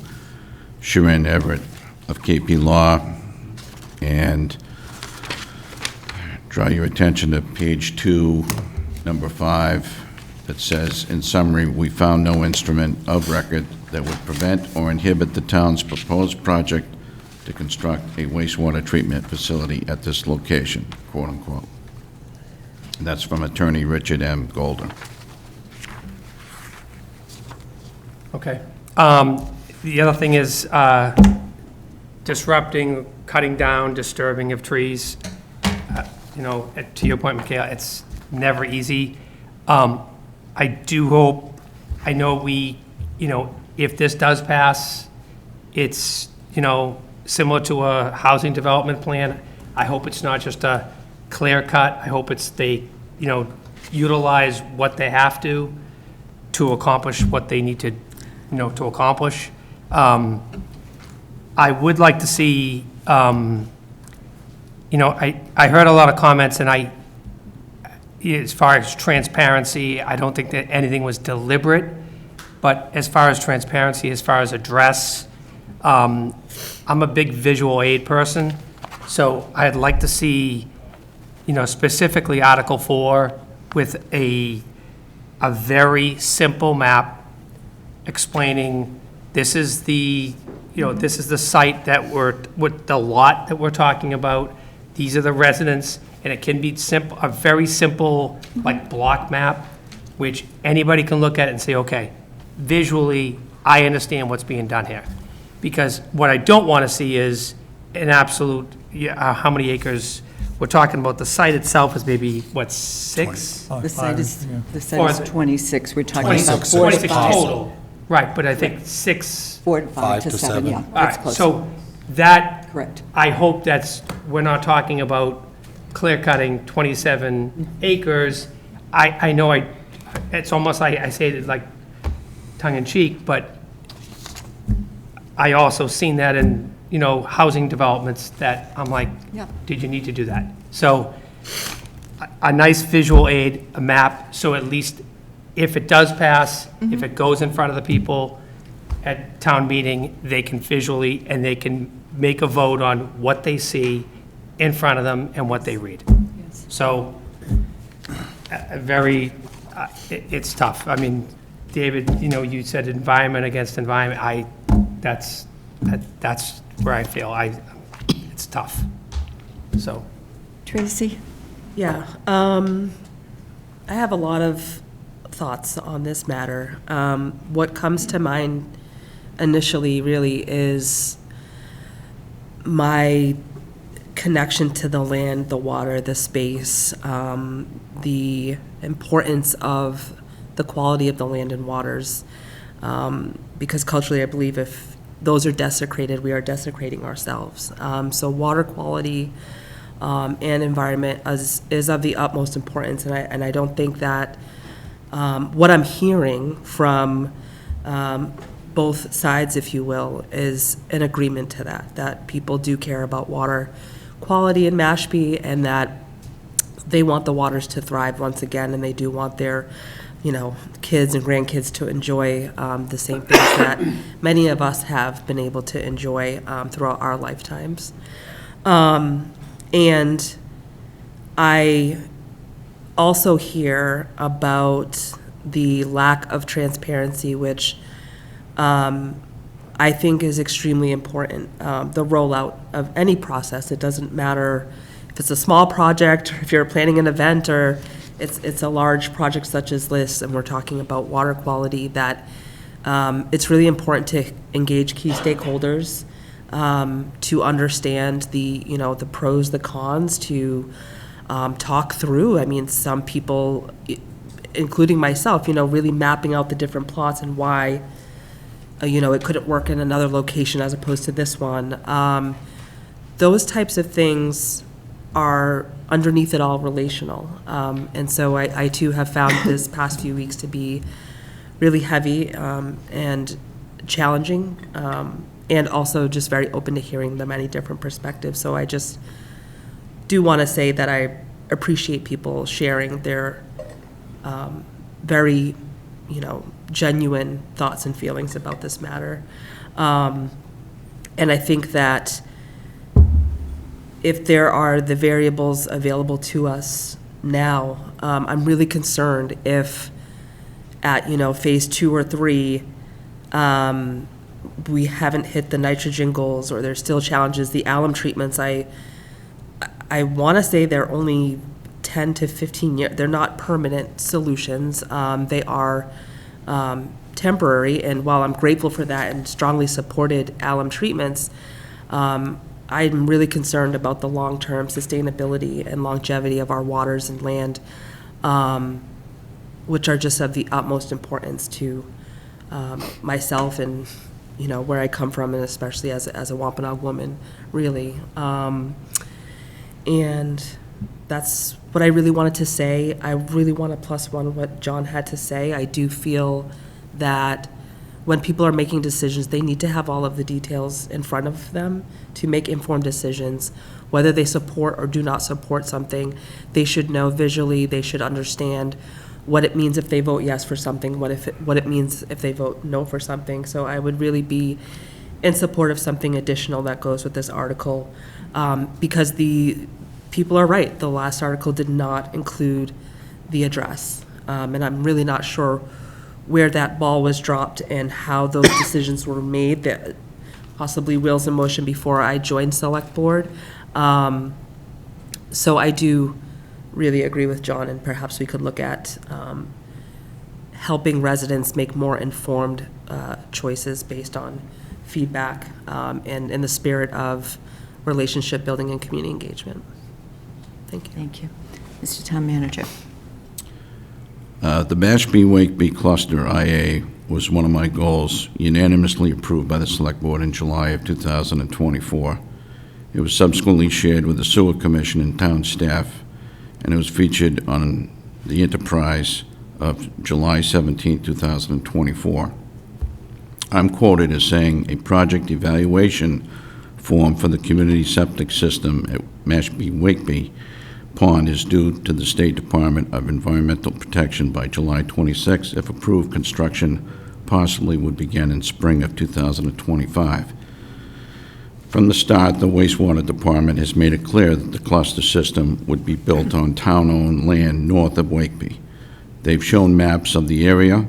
Speaker 5: Sharon Everett of KP Law, and draw your attention to page 2, number 5, that says, in summary, we found no instrument of record that would prevent or inhibit the town's proposed project to construct a wastewater treatment facility at this location, quote unquote. And that's from attorney Richard M. Golden.
Speaker 4: Okay. The other thing is disrupting, cutting down, disturbing of trees. To your point, Michaela, it's never easy. I do hope, I know we, if this does pass, it's, similar to a housing development plan. I hope it's not just a clear cut. I hope it's they, utilize what they have to accomplish what they need to, to accomplish. I would like to see, I heard a lot of comments, and as far as transparency, I don't think that anything was deliberate, but as far as transparency, as far as address, I'm a big visual aid person, so I'd like to see, specifically Article 4 with a very simple map explaining this is the, this is the site that with the lot that we're talking about. These are the residents, and it can be simple, a very simple, like, block map, which anybody can look at and say, okay, visually, I understand what's being done here. Because what I don't want to see is an absolute, how many acres, we're talking about the site itself is maybe, what, 6?
Speaker 1: The site is 26. We're talking
Speaker 4: 26,
Speaker 1: about 4 to
Speaker 4: 26
Speaker 1: 5.
Speaker 4: total. Right, but I think 6.
Speaker 1: 4 to 5 to 7, yeah.
Speaker 4: All
Speaker 1: That's
Speaker 4: right,
Speaker 1: close.
Speaker 4: so that,
Speaker 1: Correct.
Speaker 4: I hope we're not talking about clear cutting 27 acres. I know it's almost like I say it like tongue in cheek, but I also seen that in, housing developments that I'm like,
Speaker 1: Yeah.
Speaker 4: did you need to do that? So a nice visual aid, a map, so at least if it does pass, if it goes in front of the people at town meeting, they can visually, and they can make a vote on what they see in front of them and what they read. So, it's tough. I mean, David, you said environment against environment. That's where I feel it's tough. So.
Speaker 1: Tracy?
Speaker 11: Yeah, I have a lot of thoughts on this matter. What comes to mind initially really is my connection to the land, the water, the space, the importance of the quality of the land and waters. Because culturally, I believe if those are desecrated, we are desecrating ourselves. So water quality and environment is of the utmost importance, and I don't think that what I'm hearing from both sides, if you will, is an agreement to that people do care about water quality in Mashpee, and that they want the waters to thrive once again, and they do want their kids and grandkids to enjoy the same things that many of us have been able to enjoy throughout our lifetimes. And I also hear about the lack of transparency, which I think is extremely important. The rollout of any process, it doesn't matter if it's a small project, or if you're planning an event, or it's a large project such as this, and we're talking about water quality, that it's really important to engage key stakeholders to understand the pros, the cons, to talk through. I mean, some people, including myself, really mapping out the different plots and why, it couldn't work in another location as opposed to this one. Those types of things are underneath it all relational. And so I too have found this past few weeks to be really heavy and challenging, and also just very open to hearing the many different perspectives. So I just do want to say that I appreciate people sharing their very, genuine thoughts and feelings about this matter. And I think that if there are the variables available to us now, I'm really concerned if at, phase 2 or 3, we haven't hit the nitrogen goals, or there's still challenges. The alum treatments, I want to say they're only 10 to 15 years. They're not permanent solutions. They are temporary, and while I'm grateful for that and strongly supported alum treatments, I'm really concerned about the long-term sustainability and longevity of our waters and land, which are just of the utmost importance to myself and where I come from, and especially as a Wampanoag woman, really. And that's what I really wanted to say. I really want to plus one what John had to say. I do feel that when people are making decisions, they need to have all of the details in front of them to make informed decisions. Whether they support or do not support something, they should know visually, they should understand what it means if they vote yes for something, what it means if they vote no for something. So I would really be in support of something additional that goes with this article, because the people are right. The last article did not include the address, and I'm really not sure where that ball was dropped and how those decisions were made, that possibly wheels in motion before I joined Select Board. So I do really agree with John, and perhaps we could look at helping residents make more informed choices based on feedback and in the spirit of relationship building and community engagement. Thank you.
Speaker 1: Thank you. Mr. Town Manager.
Speaker 5: The Mashpee-Wakeby Cluster IA was one of my goals, unanimously approved by the Select Board in July of 2024. It was subsequently shared with the Sewer Commission and town staff, and it was featured on the Enterprise of July 17, 2024. I'm quoted as saying, "A project evaluation form for the community septic system at Mashpee-Wakeby pond is due to the State Department of Environmental Protection by July 26. If approved, construction possibly would begin in spring of 2025. From the start, the wastewater department has made it clear that the cluster system would be built on town-owned land north of Wakeby. They've shown maps of the area.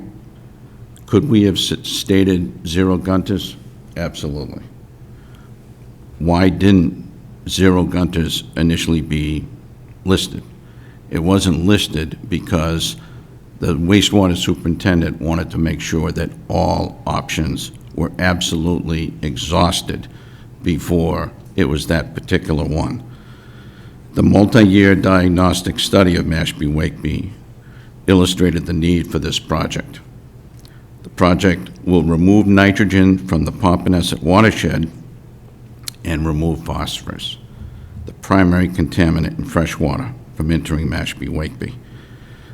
Speaker 5: Could we have stated 0 gunters? Absolutely. Why didn't 0 gunters initially be listed? It wasn't listed because the wastewater superintendent wanted to make sure that all options were absolutely exhausted before it was that particular one. The multi-year diagnostic study of Mashpee-Wakeby illustrated the need for this project. The project will remove nitrogen from the Pompanesett watershed and remove phosphorus, the primary contaminant in fresh water, from entering Mashpee-Wakeby.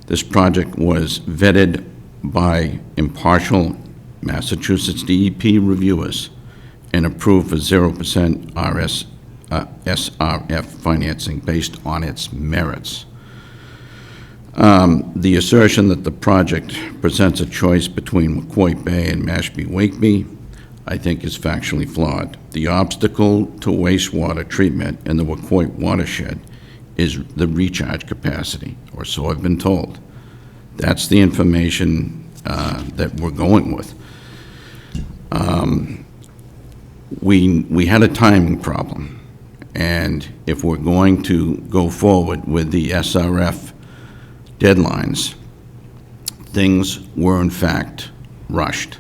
Speaker 5: This project was vetted by impartial Massachusetts DEP reviewers and approved for 0% SRF financing based on its merits. The assertion that the project presents a choice between McCoy Bay and Mashpee-Wakeby, I think, is factually flawed. The obstacle to wastewater treatment in the McCoy watershed is the recharge capacity, or so I've been told. That's the information that we're going with. We had a timing problem, and if we're going to go forward with the SRF deadlines, things were in fact rushed.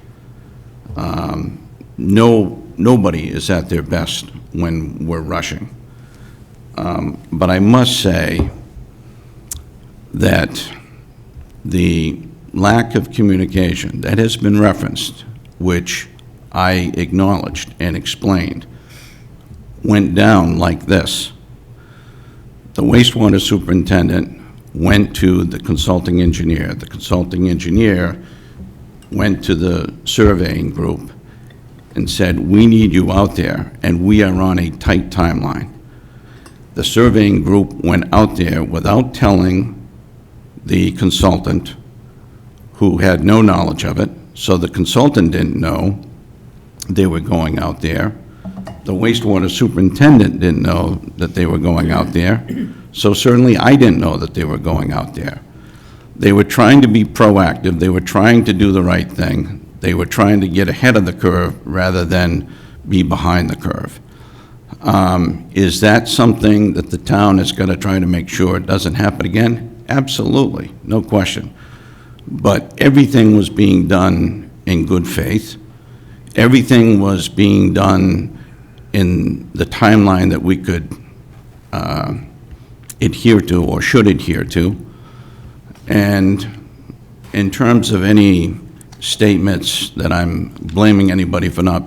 Speaker 5: Nobody is at their best when we're rushing. But I must say that the lack of communication that has been referenced, which I acknowledged and explained, went down like this. The wastewater superintendent went to the consulting engineer. The consulting engineer went to the surveying group and said, we need you out there, and we are on a tight timeline. The surveying group went out there without telling the consultant, who had no knowledge of it, so the consultant didn't know they were going out there. The wastewater superintendent didn't know that they were going out there, so certainly I didn't know that they were going out there. They were trying to be proactive. They were trying to do the right thing. They were trying to get ahead of the curve rather than be behind the curve. Is that something that the town is going to try to make sure it doesn't happen again? Absolutely, no question. But everything was being done in good faith. Everything was being done in the timeline that we could adhere to or should adhere to. And in terms of any statements that I'm blaming anybody for not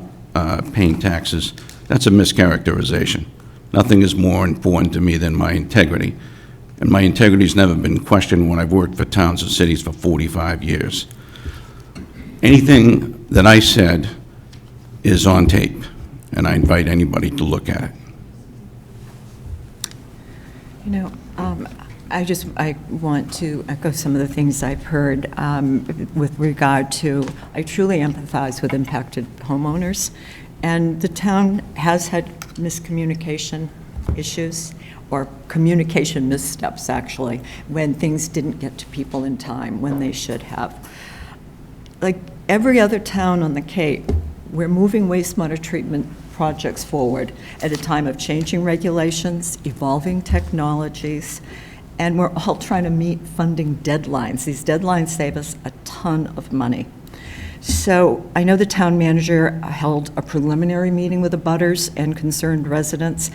Speaker 5: paying taxes, that's a mischaracterization. Nothing is more important to me than my integrity. And my integrity's never been questioned when I've worked for towns and cities for 45 years. Anything that I said is on tape, and I invite anybody to look at it.
Speaker 1: You know, I want to echo some of the things I've heard with regard to, I truly empathize with impacted homeowners, and the town has had miscommunication issues, or communication missteps, actually, when things didn't get to people in time when they should have. Like every other town on the Cape, we're moving wastewater treatment projects forward at a time of changing regulations, evolving technologies, and we're all trying to meet funding deadlines. These deadlines save us a ton of money. So I know the town manager held a preliminary meeting with the abutters and concerned residents.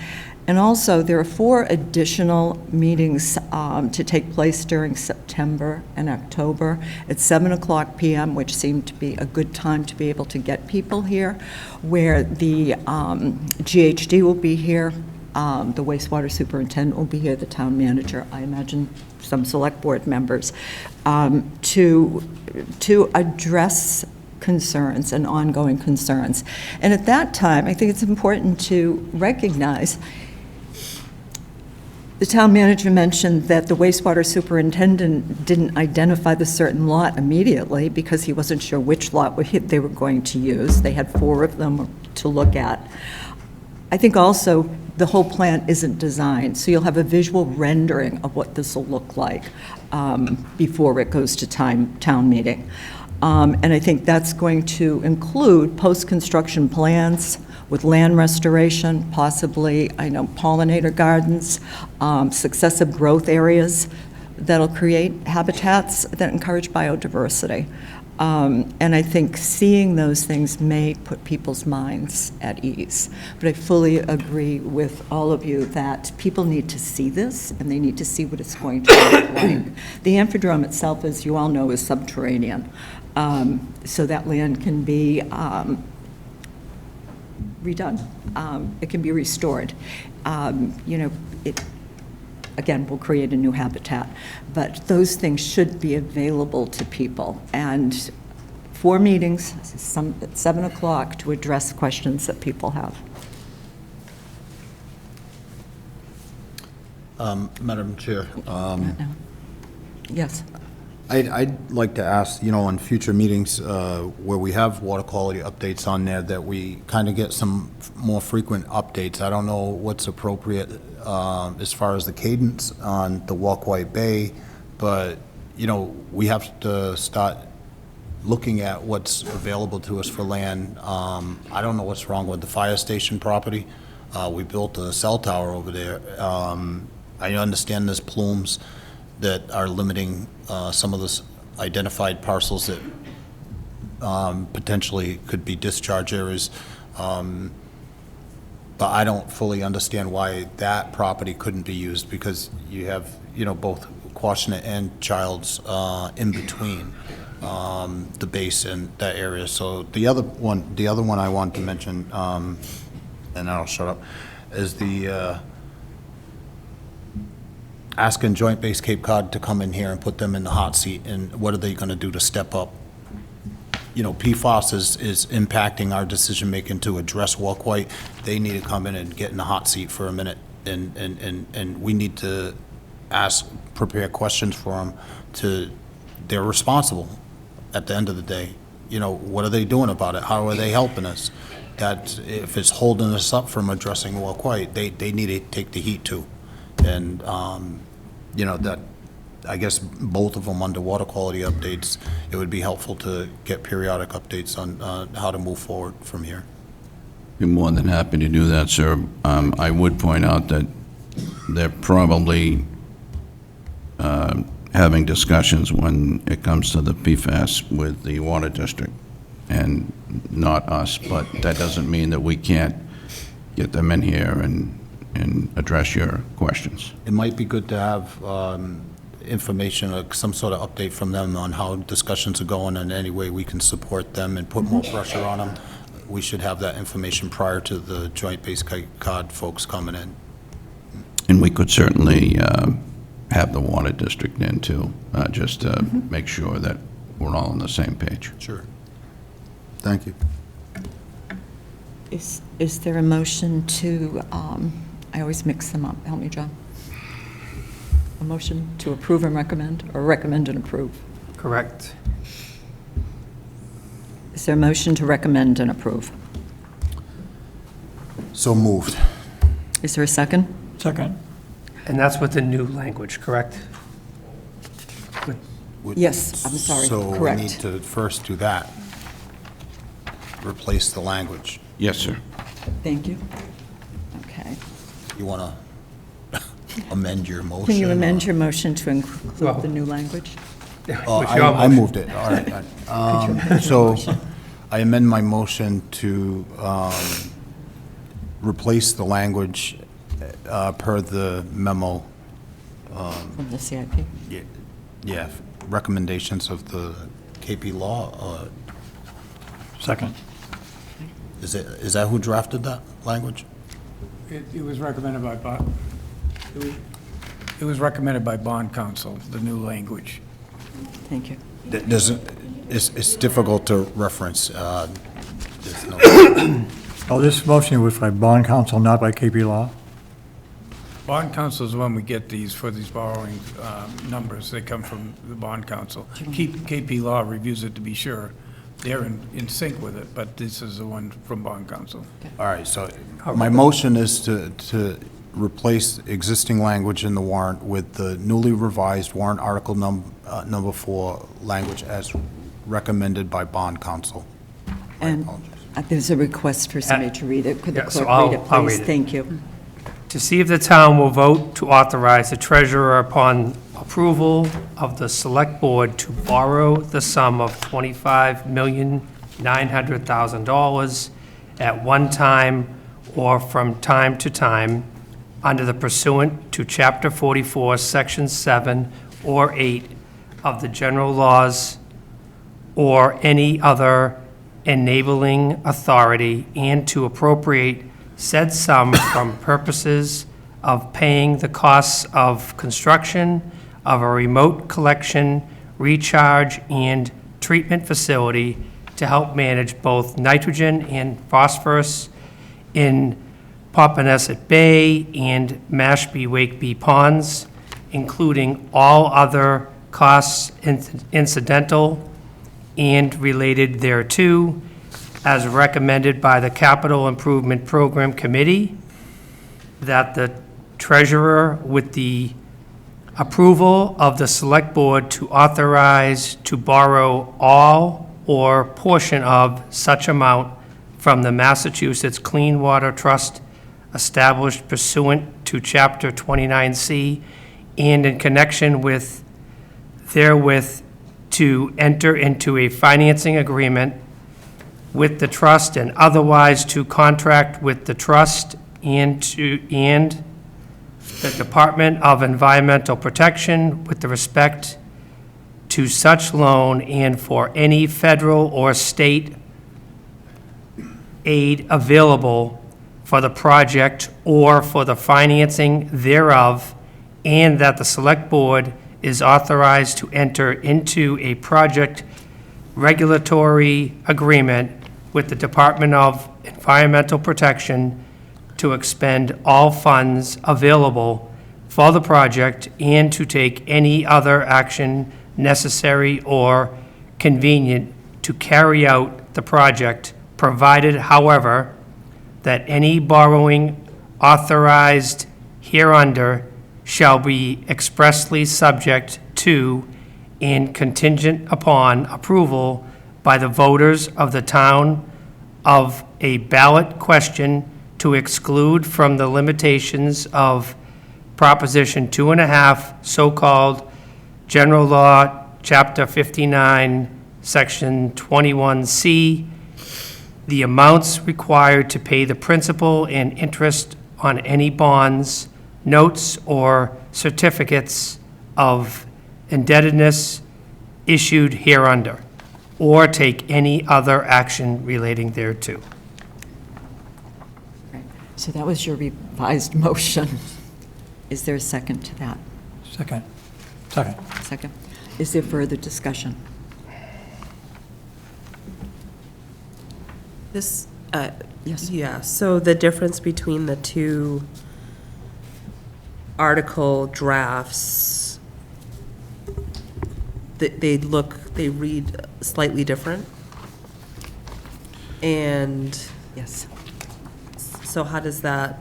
Speaker 1: And also, there are 4 additional meetings to take place during September and October at 7:00 p.m., which seemed to be a good time to be able to get people here, where the GHD will be here, the wastewater superintendent will be here, the town manager, I imagine some select board members, to address concerns and ongoing concerns. And at that time, I think it's important to recognize The town manager mentioned that the wastewater superintendent didn't identify the certain lot immediately because he wasn't sure which lot they were going to use. They had 4 of them to look at. I think also the whole plan isn't designed, so you'll have a visual rendering of what this will look like before it goes to town meeting. And I think that's going to include post-construction plans with land restoration, possibly, I know, pollinator gardens, successive growth areas that'll create habitats that encourage biodiversity. And I think seeing those things may put people's minds at ease. But I fully agree with all of you that people need to see this, and they need to see what it's going to look like. The Amphidraome itself, as you all know, is subterranean. So that land can be redone. It can be restored. It, again, will create a new habitat. But those things should be available to people. And 4 meetings, at 7 o'clock, to address questions that people have.
Speaker 3: Madam Chair.
Speaker 1: Yes.
Speaker 3: I'd like to ask, in future meetings where we have water quality updates on there, that we kind of get some more frequent updates. I don't know what's appropriate as far as the cadence on the Walkway Bay, but, we have to start looking at what's available to us for land. I don't know what's wrong with the fire station property. We built a cell tower over there. I understand there's plumes that are limiting some of the identified parcels that potentially could be discharge areas. But I don't fully understand why that property couldn't be used, because you have, both Quashnet and Childs in between the base and that area. So the other one I want to mention, and I'll shut up, is the asking Joint Base Cape Cod to come in here and put them in the hot seat, and what are they going to do to step up? PFAS is impacting our decision-making to address Walkway. They need to come in and get in the hot seat for a minute, and we need to prepare questions for them. They're responsible at the end of the day. What are they doing about it? How are they helping us? That if it's holding us up from addressing Walkway, they need to take the heat too. And, that, I guess, both of them under water quality updates, it would be helpful to get periodic updates on how to move forward from here.
Speaker 5: Be more than happy to do that, sir. I would point out that they're probably having discussions when it comes to the PFAS with the water district and not us, but that doesn't mean that we can't get them in here and address your questions.
Speaker 3: It might be good to have information, like some sort of update from them on how discussions are going and any way we can support them and put more pressure on them. We should have that information prior to the Joint Base Cape Cod folks coming in.
Speaker 5: And we could certainly have the water district in too, just to make sure that we're all on the same page.
Speaker 3: Sure. Thank you.
Speaker 1: Is there a motion to, I always mix them up, help me, John. A motion to approve and recommend, or recommend and approve?
Speaker 4: Correct.
Speaker 1: Is there a motion to recommend and approve?
Speaker 3: So moved.
Speaker 1: Is there a second?
Speaker 9: Second.
Speaker 4: And that's with the new language, correct?
Speaker 1: Yes, I'm sorry,
Speaker 3: So we
Speaker 1: correct.
Speaker 3: need to first do that. Replace the language.
Speaker 5: Yes, sir.
Speaker 1: Thank you. Okay.
Speaker 3: You want to amend your motion?
Speaker 1: Can you amend
Speaker 3: or-
Speaker 1: your motion to include the new language?
Speaker 3: Oh,
Speaker 4: With your
Speaker 3: I
Speaker 4: motion.
Speaker 3: moved it, all right. So I amend my motion to replace the language per the memo.
Speaker 1: From the CIP?
Speaker 3: Yeah, recommendations of the KP Law.
Speaker 9: Second.
Speaker 3: Is that who drafted that language?
Speaker 2: It was recommended by it was recommended by bond counsel, the new language.
Speaker 1: Thank you.
Speaker 3: It's difficult to reference. There's no-
Speaker 9: Oh, this motion was by bond counsel, not by KP Law?
Speaker 2: Bond council is when we get these, for these borrowing numbers. They come from the bond council. KP Law reviews it to be sure. They're in sync with it, but this is the one from bond council.
Speaker 3: All right, so my motion is to replace existing language in the warrant with the newly revised warrant article number 4 language as recommended by bond council.
Speaker 1: And there's a request for somebody to read it. Could the
Speaker 4: Yeah, so
Speaker 1: clerk read it,
Speaker 4: I'll
Speaker 1: please?
Speaker 4: read it.
Speaker 1: Thank you.
Speaker 4: To see if the town will vote to authorize the treasurer upon approval of the select board to borrow the sum of $25,900,000 at one time or from time to time under the pursuant to Chapter 44, Section 7 or 8 of the general laws or any other enabling authority, and to appropriate said sum from purposes of paying the costs of construction of a remote collection, recharge, and treatment facility to help manage both nitrogen and phosphorus in Popponesset Bay and Mashpee Wakeby ponds, including all other costs incidental and related thereto, as recommended by the Capital Improvement Program Committee, that the treasurer, with the approval of the select board, to authorize to borrow all or portion of such amount from the Massachusetts Clean Water Trust established pursuant to Chapter 29C and in connection with therewith to enter into a financing agreement with the trust and otherwise to contract with the trust and the Department of Environmental Protection with the respect to such loan and for any federal or state aid available for the project or for the financing thereof, and that the select board is authorized to enter into a project regulatory agreement with the Department of Environmental Protection to expend all funds available for the project and to take any other action necessary or convenient to carry out the project, provided, however, that any borrowing authorized hereunder shall be expressly subject to and contingent upon approval by the voters of the town of a ballot question to exclude from the limitations of Proposition 2.5, so-called General Law, Chapter 59, Section 21C, the amounts required to pay the principal and interest on any bonds, notes, or certificates of indebtedness issued hereunder, or take any other action relating thereto.
Speaker 1: So that was your revised motion. Is there a second to that?
Speaker 9: Second.
Speaker 1: Second. Is there further discussion?
Speaker 11: This,
Speaker 1: Yes.
Speaker 11: yeah, so the difference between the two article drafts, they read slightly different. And
Speaker 1: Yes.
Speaker 11: so how does that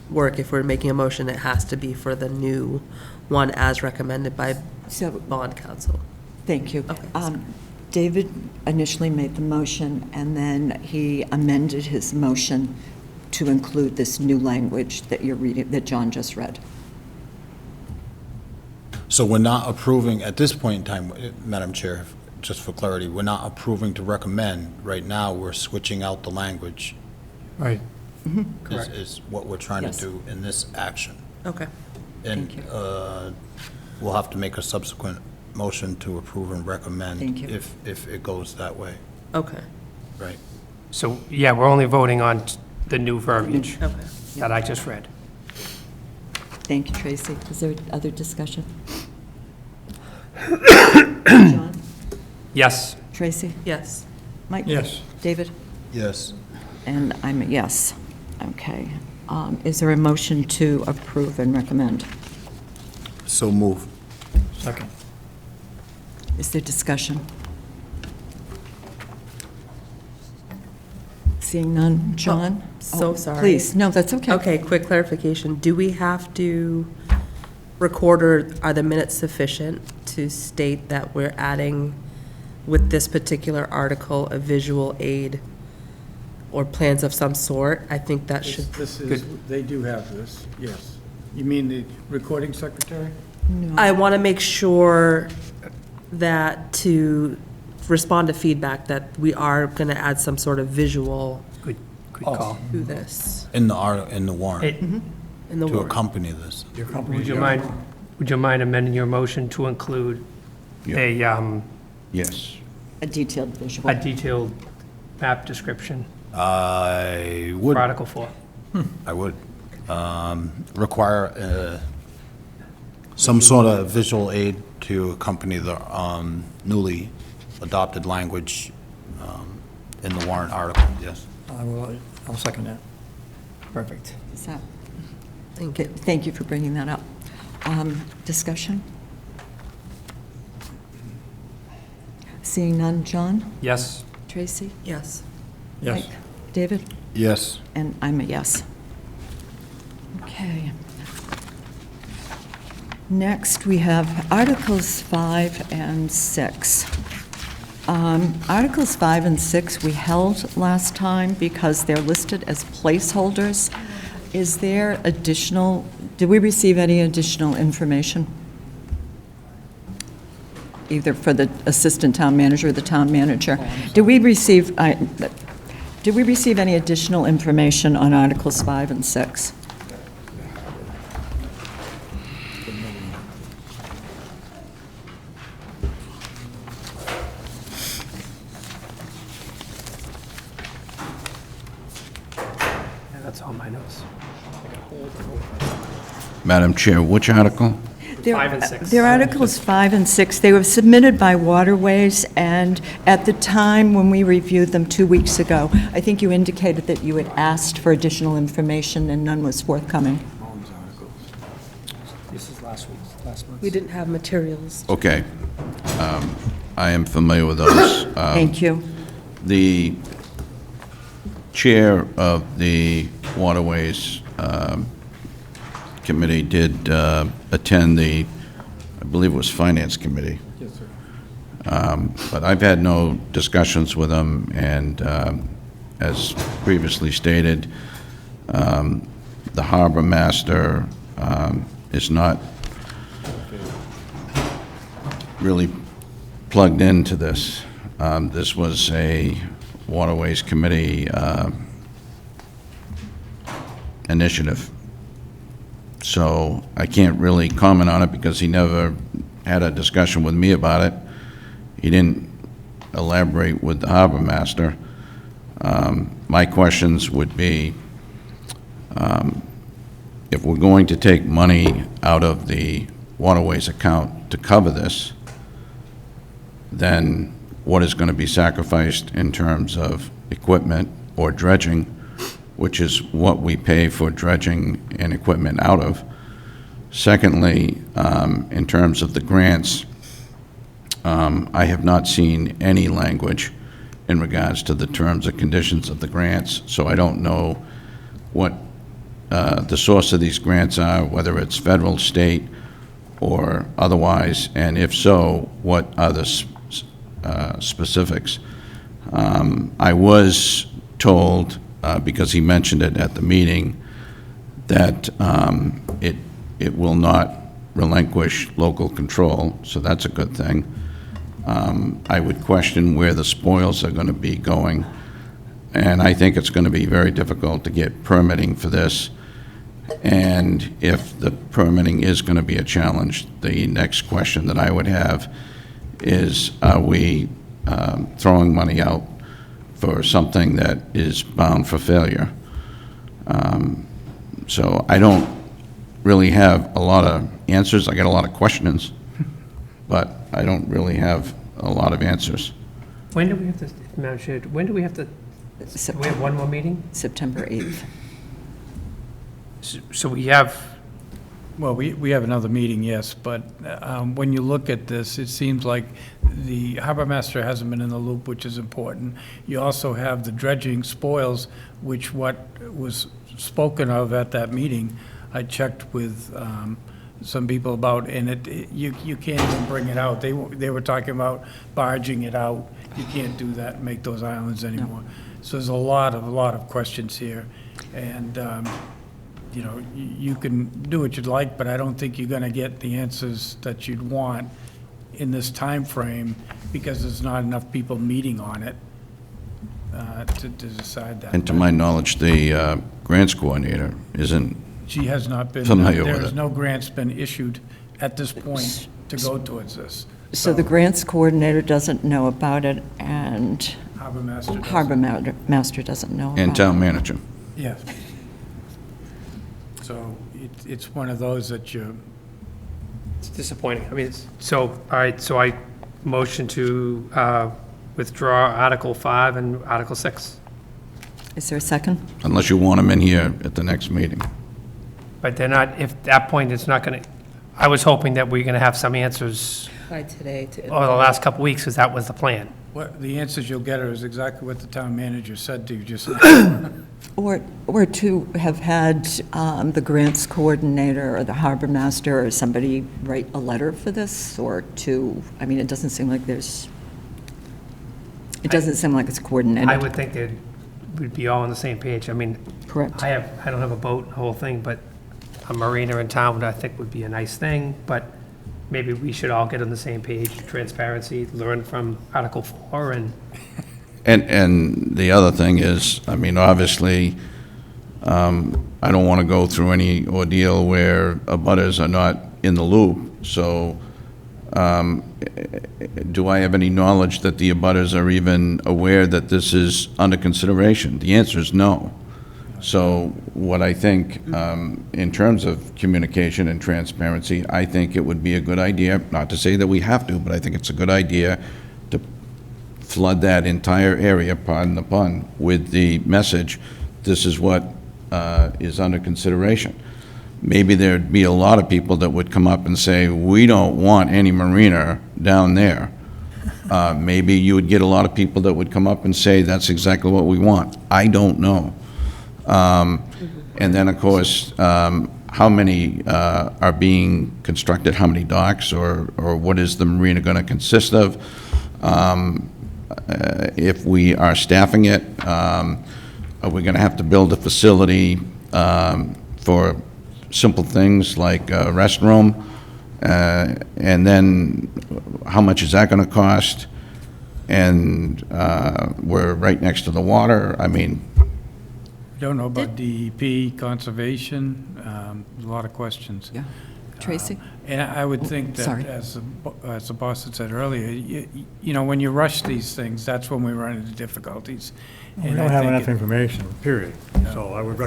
Speaker 11: work? If we're making a motion, it has to be for the new one as recommended by bond council.
Speaker 1: Thank you.
Speaker 11: Okay.
Speaker 1: David initially made the motion, and then he amended his motion to include this new language that you're reading, that John just read.
Speaker 3: So we're not approving, at this point in time, Madam Chair, just for clarity, we're not approving to recommend. Right now, we're switching out the language.
Speaker 4: Right.
Speaker 3: Is what we're trying
Speaker 1: Yes.
Speaker 3: to do in this action.
Speaker 11: Okay.
Speaker 3: And
Speaker 1: Thank
Speaker 3: we'll have to make a subsequent motion to approve and recommend
Speaker 1: Thank you.
Speaker 3: if it goes that way,
Speaker 11: Okay.
Speaker 3: right?
Speaker 4: So, yeah, we're only voting on the new verbiage
Speaker 11: Okay.
Speaker 4: that I just read.
Speaker 1: Thank you, Tracy. Is there other discussion? John?
Speaker 4: Yes.
Speaker 1: Tracy?
Speaker 11: Yes.
Speaker 1: Mike?
Speaker 9: Yes.
Speaker 1: David?
Speaker 3: Yes.
Speaker 1: And I'm a yes. Okay. Is there a motion to approve and recommend?
Speaker 3: So move.
Speaker 9: Second.
Speaker 1: Is there discussion? Seeing none. John?
Speaker 11: So
Speaker 1: Oh,
Speaker 11: sorry.
Speaker 1: Please, no, that's okay.
Speaker 11: Okay, quick clarification. Do we have to record, or are the minutes sufficient to state that we're adding, with this particular article, a visual aid or plans of some sort? I think that should.
Speaker 9: This is, they do have this, yes. You mean the recording secretary?
Speaker 11: I want to make sure that to respond to feedback, that we are going to add some sort of visual
Speaker 4: Good call.
Speaker 11: to this.
Speaker 3: In the warrant,
Speaker 11: In the
Speaker 3: to
Speaker 11: warrant.
Speaker 3: accompany this.
Speaker 4: Would you mind amending your motion to include
Speaker 5: Yes.
Speaker 1: A detailed visual.
Speaker 4: a detailed map description
Speaker 3: I would.
Speaker 4: for Article 4?
Speaker 3: I would. Require some sort of visual aid to accompany the newly adopted language in the warrant article, yes.
Speaker 9: I'll second that. Perfect.
Speaker 1: Is that? Thank you for bringing that up. Discussion? Seeing none. John?
Speaker 4: Yes.
Speaker 1: Tracy?
Speaker 11: Yes.
Speaker 9: Yes.
Speaker 1: Mike? David?
Speaker 3: Yes.
Speaker 1: And I'm a yes. Okay. Next, we have Articles 5 and 6. Articles 5 and 6 we held last time because they're listed as placeholders. Is there additional, did we receive any additional information? Either for the assistant town manager or the town manager? Did we receive any additional information on Articles 5 and 6?
Speaker 4: That's all my notes.
Speaker 5: Madam Chair, which article?
Speaker 4: 5 and 6.
Speaker 1: They're Articles 5 and 6. They were submitted by Waterways, and at the time when we reviewed them 2 weeks ago, I think you indicated that you had asked for additional information and none was forthcoming.
Speaker 4: This is last month.
Speaker 11: We didn't have materials.
Speaker 5: Okay. I am familiar with those.
Speaker 1: Thank you.
Speaker 5: The chair of the Waterways Committee did attend the, I believe it was Finance Committee.
Speaker 9: Yes, sir.
Speaker 5: But I've had no discussions with them, and as previously stated, the harbor master is not really plugged into this. This was a Waterways Committee initiative. So I can't really comment on it because he never had a discussion with me about it. He didn't elaborate with the harbor master. My questions would be, if we're going to take money out of the Waterways account to cover this, then what is going to be sacrificed in terms of equipment or dredging, which is what we pay for dredging and equipment out of. Secondly, in terms of the grants, I have not seen any language in regards to the terms and conditions of the grants, so I don't know what the source of these grants are, whether it's federal, state, or otherwise, and if so, what are the specifics. I was told, because he mentioned it at the meeting, that it will not relinquish local control, so that's a good thing. I would question where the spoils are going to be going, and I think it's going to be very difficult to get permitting for this. And if the permitting is going to be a challenge, the next question that I would have is, are we throwing money out for something that is bound for failure? So I don't really have a lot of answers. I get a lot of questions, but I don't really have a lot of answers.
Speaker 4: When do we have to, Madam Chair, when do we have to, do we have one more meeting?
Speaker 1: September 8th.
Speaker 4: So we have,
Speaker 2: Well, we have another meeting, yes, but when you look at this, it seems like the harbor master hasn't been in the loop, which is important. You also have the dredging spoils, which what was spoken of at that meeting, I checked with some people about, and you can't even bring it out. They were talking about barging it out. You can't do that and make those islands anymore. So there's a lot of questions here, and you know, you can do what you'd like, but I don't think you're going to get the answers that you'd want in this time frame because there's not enough people meeting on it to decide that.
Speaker 5: And to my knowledge, the grants coordinator isn't
Speaker 2: She has not been,
Speaker 5: familiar with
Speaker 2: there is
Speaker 5: it.
Speaker 2: no grants been issued at this point to go towards this.
Speaker 1: So the grants coordinator doesn't know about it, and
Speaker 2: Harbor master doesn't.
Speaker 1: harbor master doesn't know about it.
Speaker 5: And town manager.
Speaker 2: Yeah. So it's one of those that you,
Speaker 4: it's disappointing. I mean, so, all right, so I motion to withdraw Article 5 and Article 6.
Speaker 1: Is there a second?
Speaker 5: Unless you want them in here at the next meeting.
Speaker 4: But they're not, if at that point, it's not going to, I was hoping that we're going to have some answers
Speaker 11: By today to.
Speaker 4: over the last couple of weeks, because that was the plan.
Speaker 2: what, the answers you'll get are is exactly what the town manager said to you just now.
Speaker 1: Or to have had the grants coordinator or the harbor master or somebody write a letter for this, or to, I mean, it doesn't seem like there's, it doesn't seem like it's coordinated.
Speaker 4: I would think that we'd be all on the same page. I mean,
Speaker 1: Correct.
Speaker 4: I don't have a boat, the whole thing, but a marina in town, I think would be a nice thing, but maybe we should all get on the same page, transparency, learn from Article 4, and
Speaker 5: And the other thing is, I mean, obviously, I don't want to go through any ordeal where abutters are not in the loop, so do I have any knowledge that the abutters are even aware that this is under consideration? The answer is no. So what I think, in terms of communication and transparency, I think it would be a good idea, not to say that we have to, but I think it's a good idea to flood that entire area, pardon the pun, with the message, this is what is under consideration. Maybe there'd be a lot of people that would come up and say, we don't want any marina down there. Maybe you would get a lot of people that would come up and say, that's exactly what we want. I don't know. And then, of course, how many are being constructed, how many docks, or what is the marina going to consist of? If we are staffing it, are we going to have to build a facility for simple things like a restroom? And then how much is that going to cost? And we're right next to the water. I mean,
Speaker 2: Don't know about DEP, conservation, a lot of questions.
Speaker 1: Yeah. Tracy?
Speaker 2: And I would think
Speaker 1: Sorry.
Speaker 2: that, as the boss had said earlier, you know, when you rush these things, that's when we run into difficulties.
Speaker 9: We
Speaker 2: And
Speaker 9: don't
Speaker 2: I
Speaker 9: have
Speaker 2: think
Speaker 9: enough
Speaker 2: it-
Speaker 9: information, period. So I would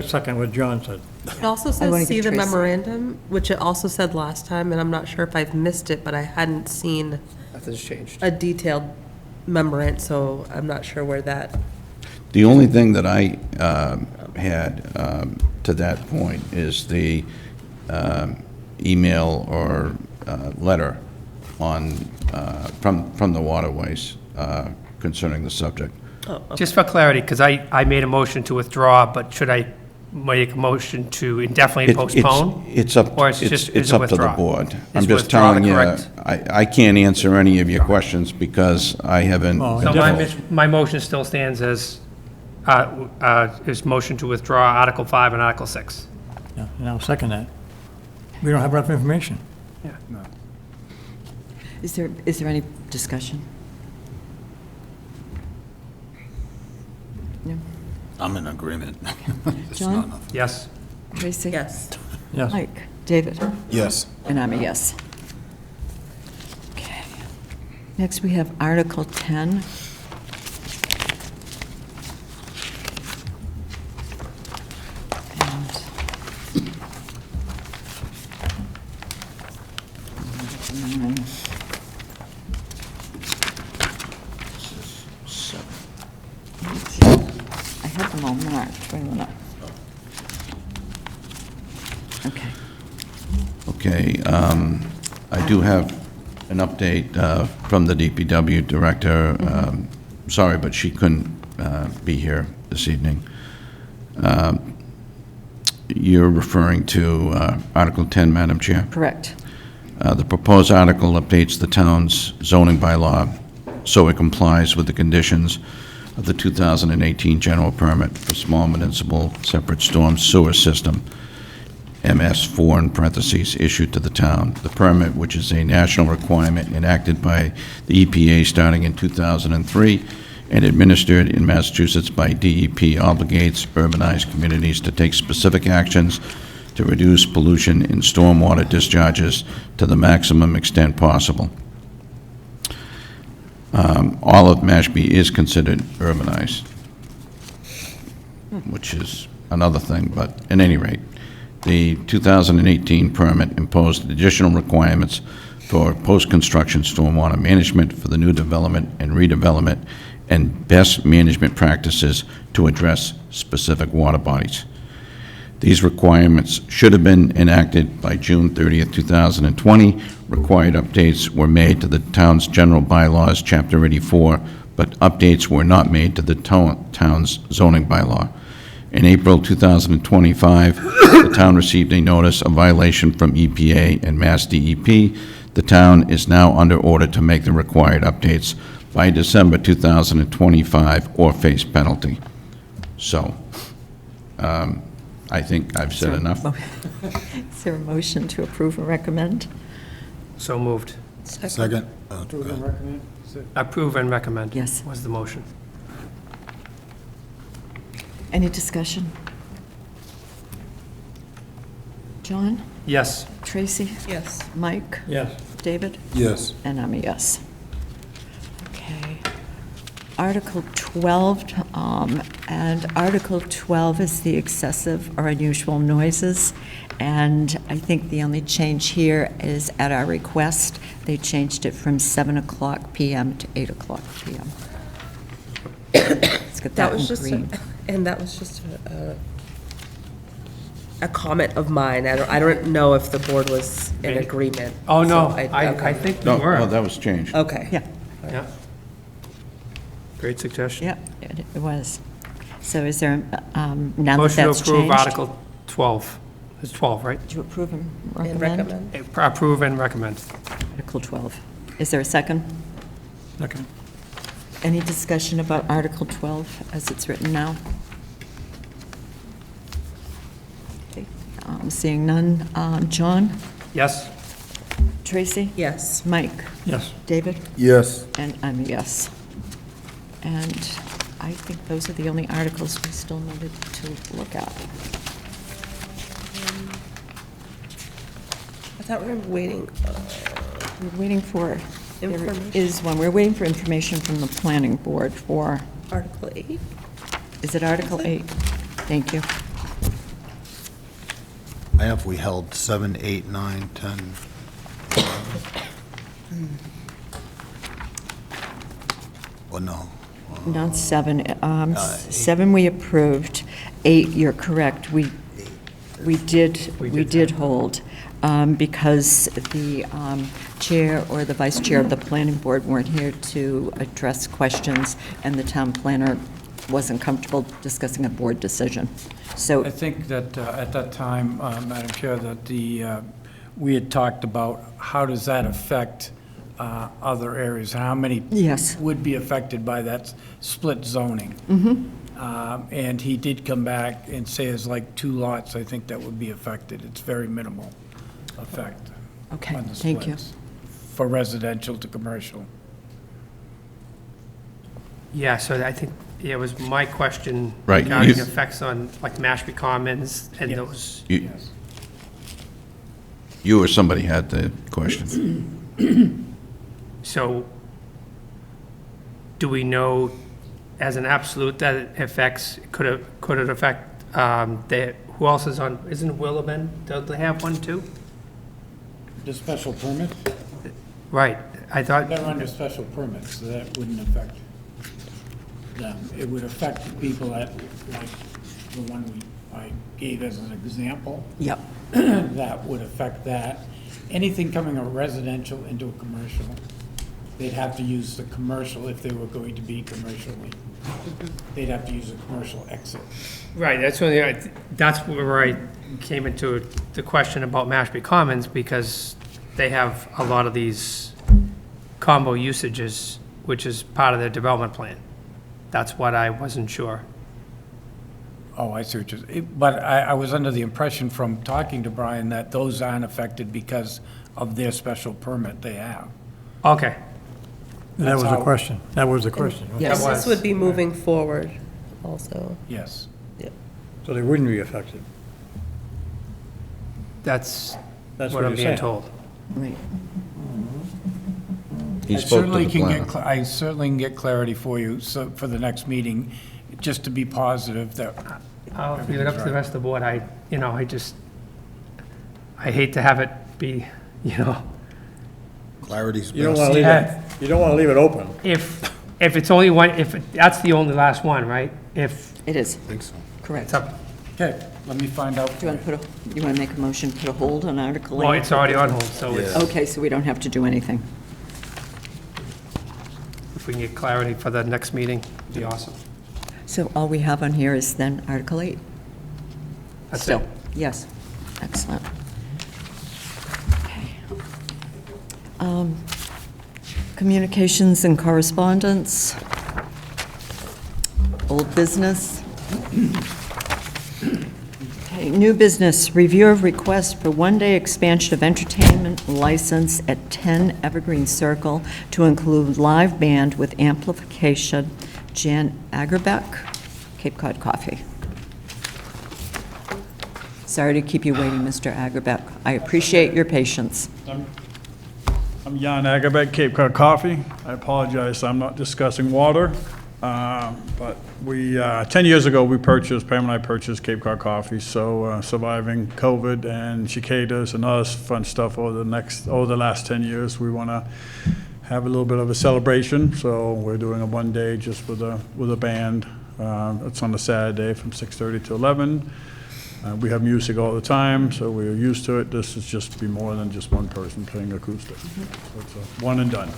Speaker 9: second what John said.
Speaker 11: It also
Speaker 1: I wanna
Speaker 11: says, see
Speaker 1: get
Speaker 11: the
Speaker 1: Tracy.
Speaker 11: memorandum, which it also said last time, and I'm not sure if I've missed it, but I hadn't seen
Speaker 4: nothing's changed.
Speaker 11: a detailed memorandum, so I'm not sure where that.
Speaker 5: the only thing that I had to that point is the email or letter on, from the waterways concerning the subject.
Speaker 11: Oh, okay.
Speaker 4: Just for clarity, because I made a motion to withdraw, but should I make a motion to indefinitely postpone?
Speaker 5: It's up,
Speaker 4: Or it's just-
Speaker 5: it's
Speaker 4: is it
Speaker 5: up to the
Speaker 4: withdraw?
Speaker 5: board. I'm
Speaker 4: Is
Speaker 5: just
Speaker 4: withdraw the
Speaker 5: telling you,
Speaker 4: correct-
Speaker 5: I can't answer any of your questions because I haven't.
Speaker 9: Well,
Speaker 4: So
Speaker 9: Definitely.
Speaker 4: my motion still stands as, is motion to withdraw Article 5 and Article 6.
Speaker 9: Yeah, and I'll second that. We don't have enough information.
Speaker 1: Is there any discussion? No?
Speaker 3: I'm in agreement. It's
Speaker 1: John?
Speaker 3: not enough.
Speaker 4: Yes?
Speaker 1: Tracy?
Speaker 11: Yes.
Speaker 9: Yes.
Speaker 1: Mike? David?
Speaker 3: Yes.
Speaker 1: And I'm a yes. Okay. Next, we have Article 10. And I have them all marked, wait a minute.
Speaker 5: Okay, I do have an update from the DPW director. Sorry, but she couldn't be here this evening. You're referring to Article 10, Madam Chair?
Speaker 1: Correct.
Speaker 5: The proposed article updates the town's zoning bylaw so it complies with the conditions of the 2018 general permit for small municipal separate storm sewer system, MS4 in parentheses, issued to the town. The permit, which is a national requirement enacted by the EPA starting in 2003 and administered in Massachusetts by DEP, obligates urbanized communities to take specific actions to reduce pollution in stormwater discharges to the maximum extent possible. All of Mashpee is considered urbanized, which is another thing, but at any rate, the 2018 permit imposed additional requirements for post-construction stormwater management for the new development and redevelopment and best management practices to address specific water bodies. These requirements should have been enacted by June 30th, 2020. Required updates were made to the town's general bylaws, Chapter 84, but updates were not made to the town's zoning bylaw. In April 2025, the town received a notice of violation from EPA and Mass DEP. The town is now under order to make the required updates by December 2025 or face penalty. So, I think I've said enough.
Speaker 1: Is there a motion to approve and recommend?
Speaker 4: So moved.
Speaker 3: Second.
Speaker 4: Approve and recommend.
Speaker 1: Yes.
Speaker 4: Was the motion.
Speaker 1: Any discussion? John?
Speaker 4: Yes.
Speaker 1: Tracy?
Speaker 11: Yes.
Speaker 1: Mike?
Speaker 9: Yes.
Speaker 1: David?
Speaker 23: Yes.
Speaker 1: And I'm a yes. Okay. Article 12, and Article 12 is the excessive or unusual noises. And I think the only change here is at our request, they changed it from 7:00 PM to 8:00 PM. Let's get that
Speaker 11: was
Speaker 1: in
Speaker 11: just,
Speaker 1: green.
Speaker 11: and that was just a comment of mine. I don't know if the board was in agreement.
Speaker 4: Oh, no,
Speaker 11: So
Speaker 4: I think we
Speaker 5: No,
Speaker 4: were.
Speaker 5: no, that was changed.
Speaker 11: Okay.
Speaker 1: Yeah,
Speaker 4: Yeah. Great suggestion.
Speaker 1: yeah, it was. So is there, now that
Speaker 4: Motion to
Speaker 1: that's
Speaker 4: approve
Speaker 1: changed?
Speaker 4: Article 12. It's 12, right?
Speaker 1: To approve and
Speaker 11: And
Speaker 1: recommend?
Speaker 11: recommend.
Speaker 4: Approve and recommend.
Speaker 1: Article 12. Is there a second?
Speaker 9: Second.
Speaker 1: Any discussion about Article 12 as it's written now? Okay, seeing none. John?
Speaker 4: Yes.
Speaker 1: Tracy?
Speaker 11: Yes.
Speaker 1: Mike?
Speaker 9: Yes.
Speaker 1: David?
Speaker 23: Yes.
Speaker 1: And I'm a yes. And I think those are the only articles we still needed to look at.
Speaker 11: I thought we were waiting.
Speaker 1: We're waiting for, there
Speaker 11: Information.
Speaker 1: is one, we're waiting for information from the planning board for,
Speaker 11: Article 8?
Speaker 1: is it Article 8? Thank you.
Speaker 3: I have, we held 7, 8, 9, 10. Well, no.
Speaker 1: Not 7. 7 we approved. 8, you're correct. We did hold, because the chair or the vice chair of the planning board weren't here to address questions, and the town planner wasn't comfortable discussing a board decision. So,
Speaker 2: I think that at that time, Madam Chair, that we had talked about how does that affect other areas, and how many
Speaker 1: yes.
Speaker 2: would be affected by that split zoning. And he did come back and say it's like 2 lots, I think, that would be affected. It's very minimal effect
Speaker 1: Okay,
Speaker 2: on the
Speaker 1: thank you.
Speaker 2: splits for residential to commercial.
Speaker 4: Yeah, so I think it was my question
Speaker 5: Right,
Speaker 4: regarding
Speaker 5: you-
Speaker 4: effects on like Mashpee Commons and those.
Speaker 5: You or somebody had the question.
Speaker 4: So do we know as an absolute that it affects, could it affect, who else is on, isn't Willowben, don't they have one too?
Speaker 2: The special permit?
Speaker 4: Right, I thought,
Speaker 2: They're under special permits, so that wouldn't affect them. It would affect the people at, like, the one I gave as an example.
Speaker 1: Yep.
Speaker 2: That would affect that. Anything coming a residential into a commercial, they'd have to use the commercial if they were going to be commercially. They'd have to use a commercial exit.
Speaker 4: Right, that's where I came into the question about Mashpee Commons, because they have a lot of these combo usages, which is part of their development plan. That's what I wasn't sure.
Speaker 2: Oh, I see what you're saying. But I was under the impression from talking to Brian that those aren't affected because of their special permit they have.
Speaker 4: Okay.
Speaker 9: That was
Speaker 2: That's
Speaker 9: the
Speaker 2: how-
Speaker 9: question. That was the question.
Speaker 11: Yes,
Speaker 4: That
Speaker 11: this
Speaker 4: was-
Speaker 11: would be moving forward also.
Speaker 2: Yes.
Speaker 9: So they wouldn't be affected.
Speaker 4: That's
Speaker 9: That's
Speaker 4: what
Speaker 9: what
Speaker 4: I'm
Speaker 9: you're
Speaker 4: being
Speaker 9: saying.
Speaker 4: told.
Speaker 1: Right.
Speaker 5: He
Speaker 2: I
Speaker 5: spoke to
Speaker 2: certainly
Speaker 5: the
Speaker 2: can
Speaker 5: planner.
Speaker 2: I certainly can get clarity for you, so, for the next meeting, just to be positive that.
Speaker 4: I'll leave it up to the rest of the board. I hate to have it be,
Speaker 3: Clarity's
Speaker 9: You don't
Speaker 3: best.
Speaker 9: want to leave it, you don't want to leave it open.
Speaker 4: if it's only one, that's the only last one, right? If
Speaker 1: It is,
Speaker 3: I think so.
Speaker 1: correct.
Speaker 4: it's up,
Speaker 2: Okay, let me find out.
Speaker 1: Do you want to you want to make a motion, put a hold on Article 8?
Speaker 4: well, it's already on hold, so it's,
Speaker 1: Okay, so we don't have to do anything.
Speaker 4: if we can get clarity for the next meeting, it'd be awesome.
Speaker 1: So all we have on here is then Article 8?
Speaker 4: That's
Speaker 1: Still,
Speaker 4: it.
Speaker 1: yes, excellent. Okay. Communications and correspondence. Old business. Okay, new business, review of request for one-day expansion of entertainment license at 10 Evergreen Circle to include live band with amplification. Jan Agerbeck, Cape Cod Coffee. Sorry to keep you waiting, Mr. Agerbeck. I appreciate your patience.
Speaker 12: I'm Jan Agerbeck, Cape Cod Coffee. I apologize, I'm not discussing water, but we, 10 years ago, Pam and I purchased Cape Cod Coffee, so surviving COVID and cicadas and other fun stuff over the last 10 years, we want to have a little bit of a celebration, so we're doing a one day just with a band. It's on a Saturday from 6:30 to 11. We have music all the time, so we're used to it. This is just to be more than just one person playing acoustic. So it's a one and done.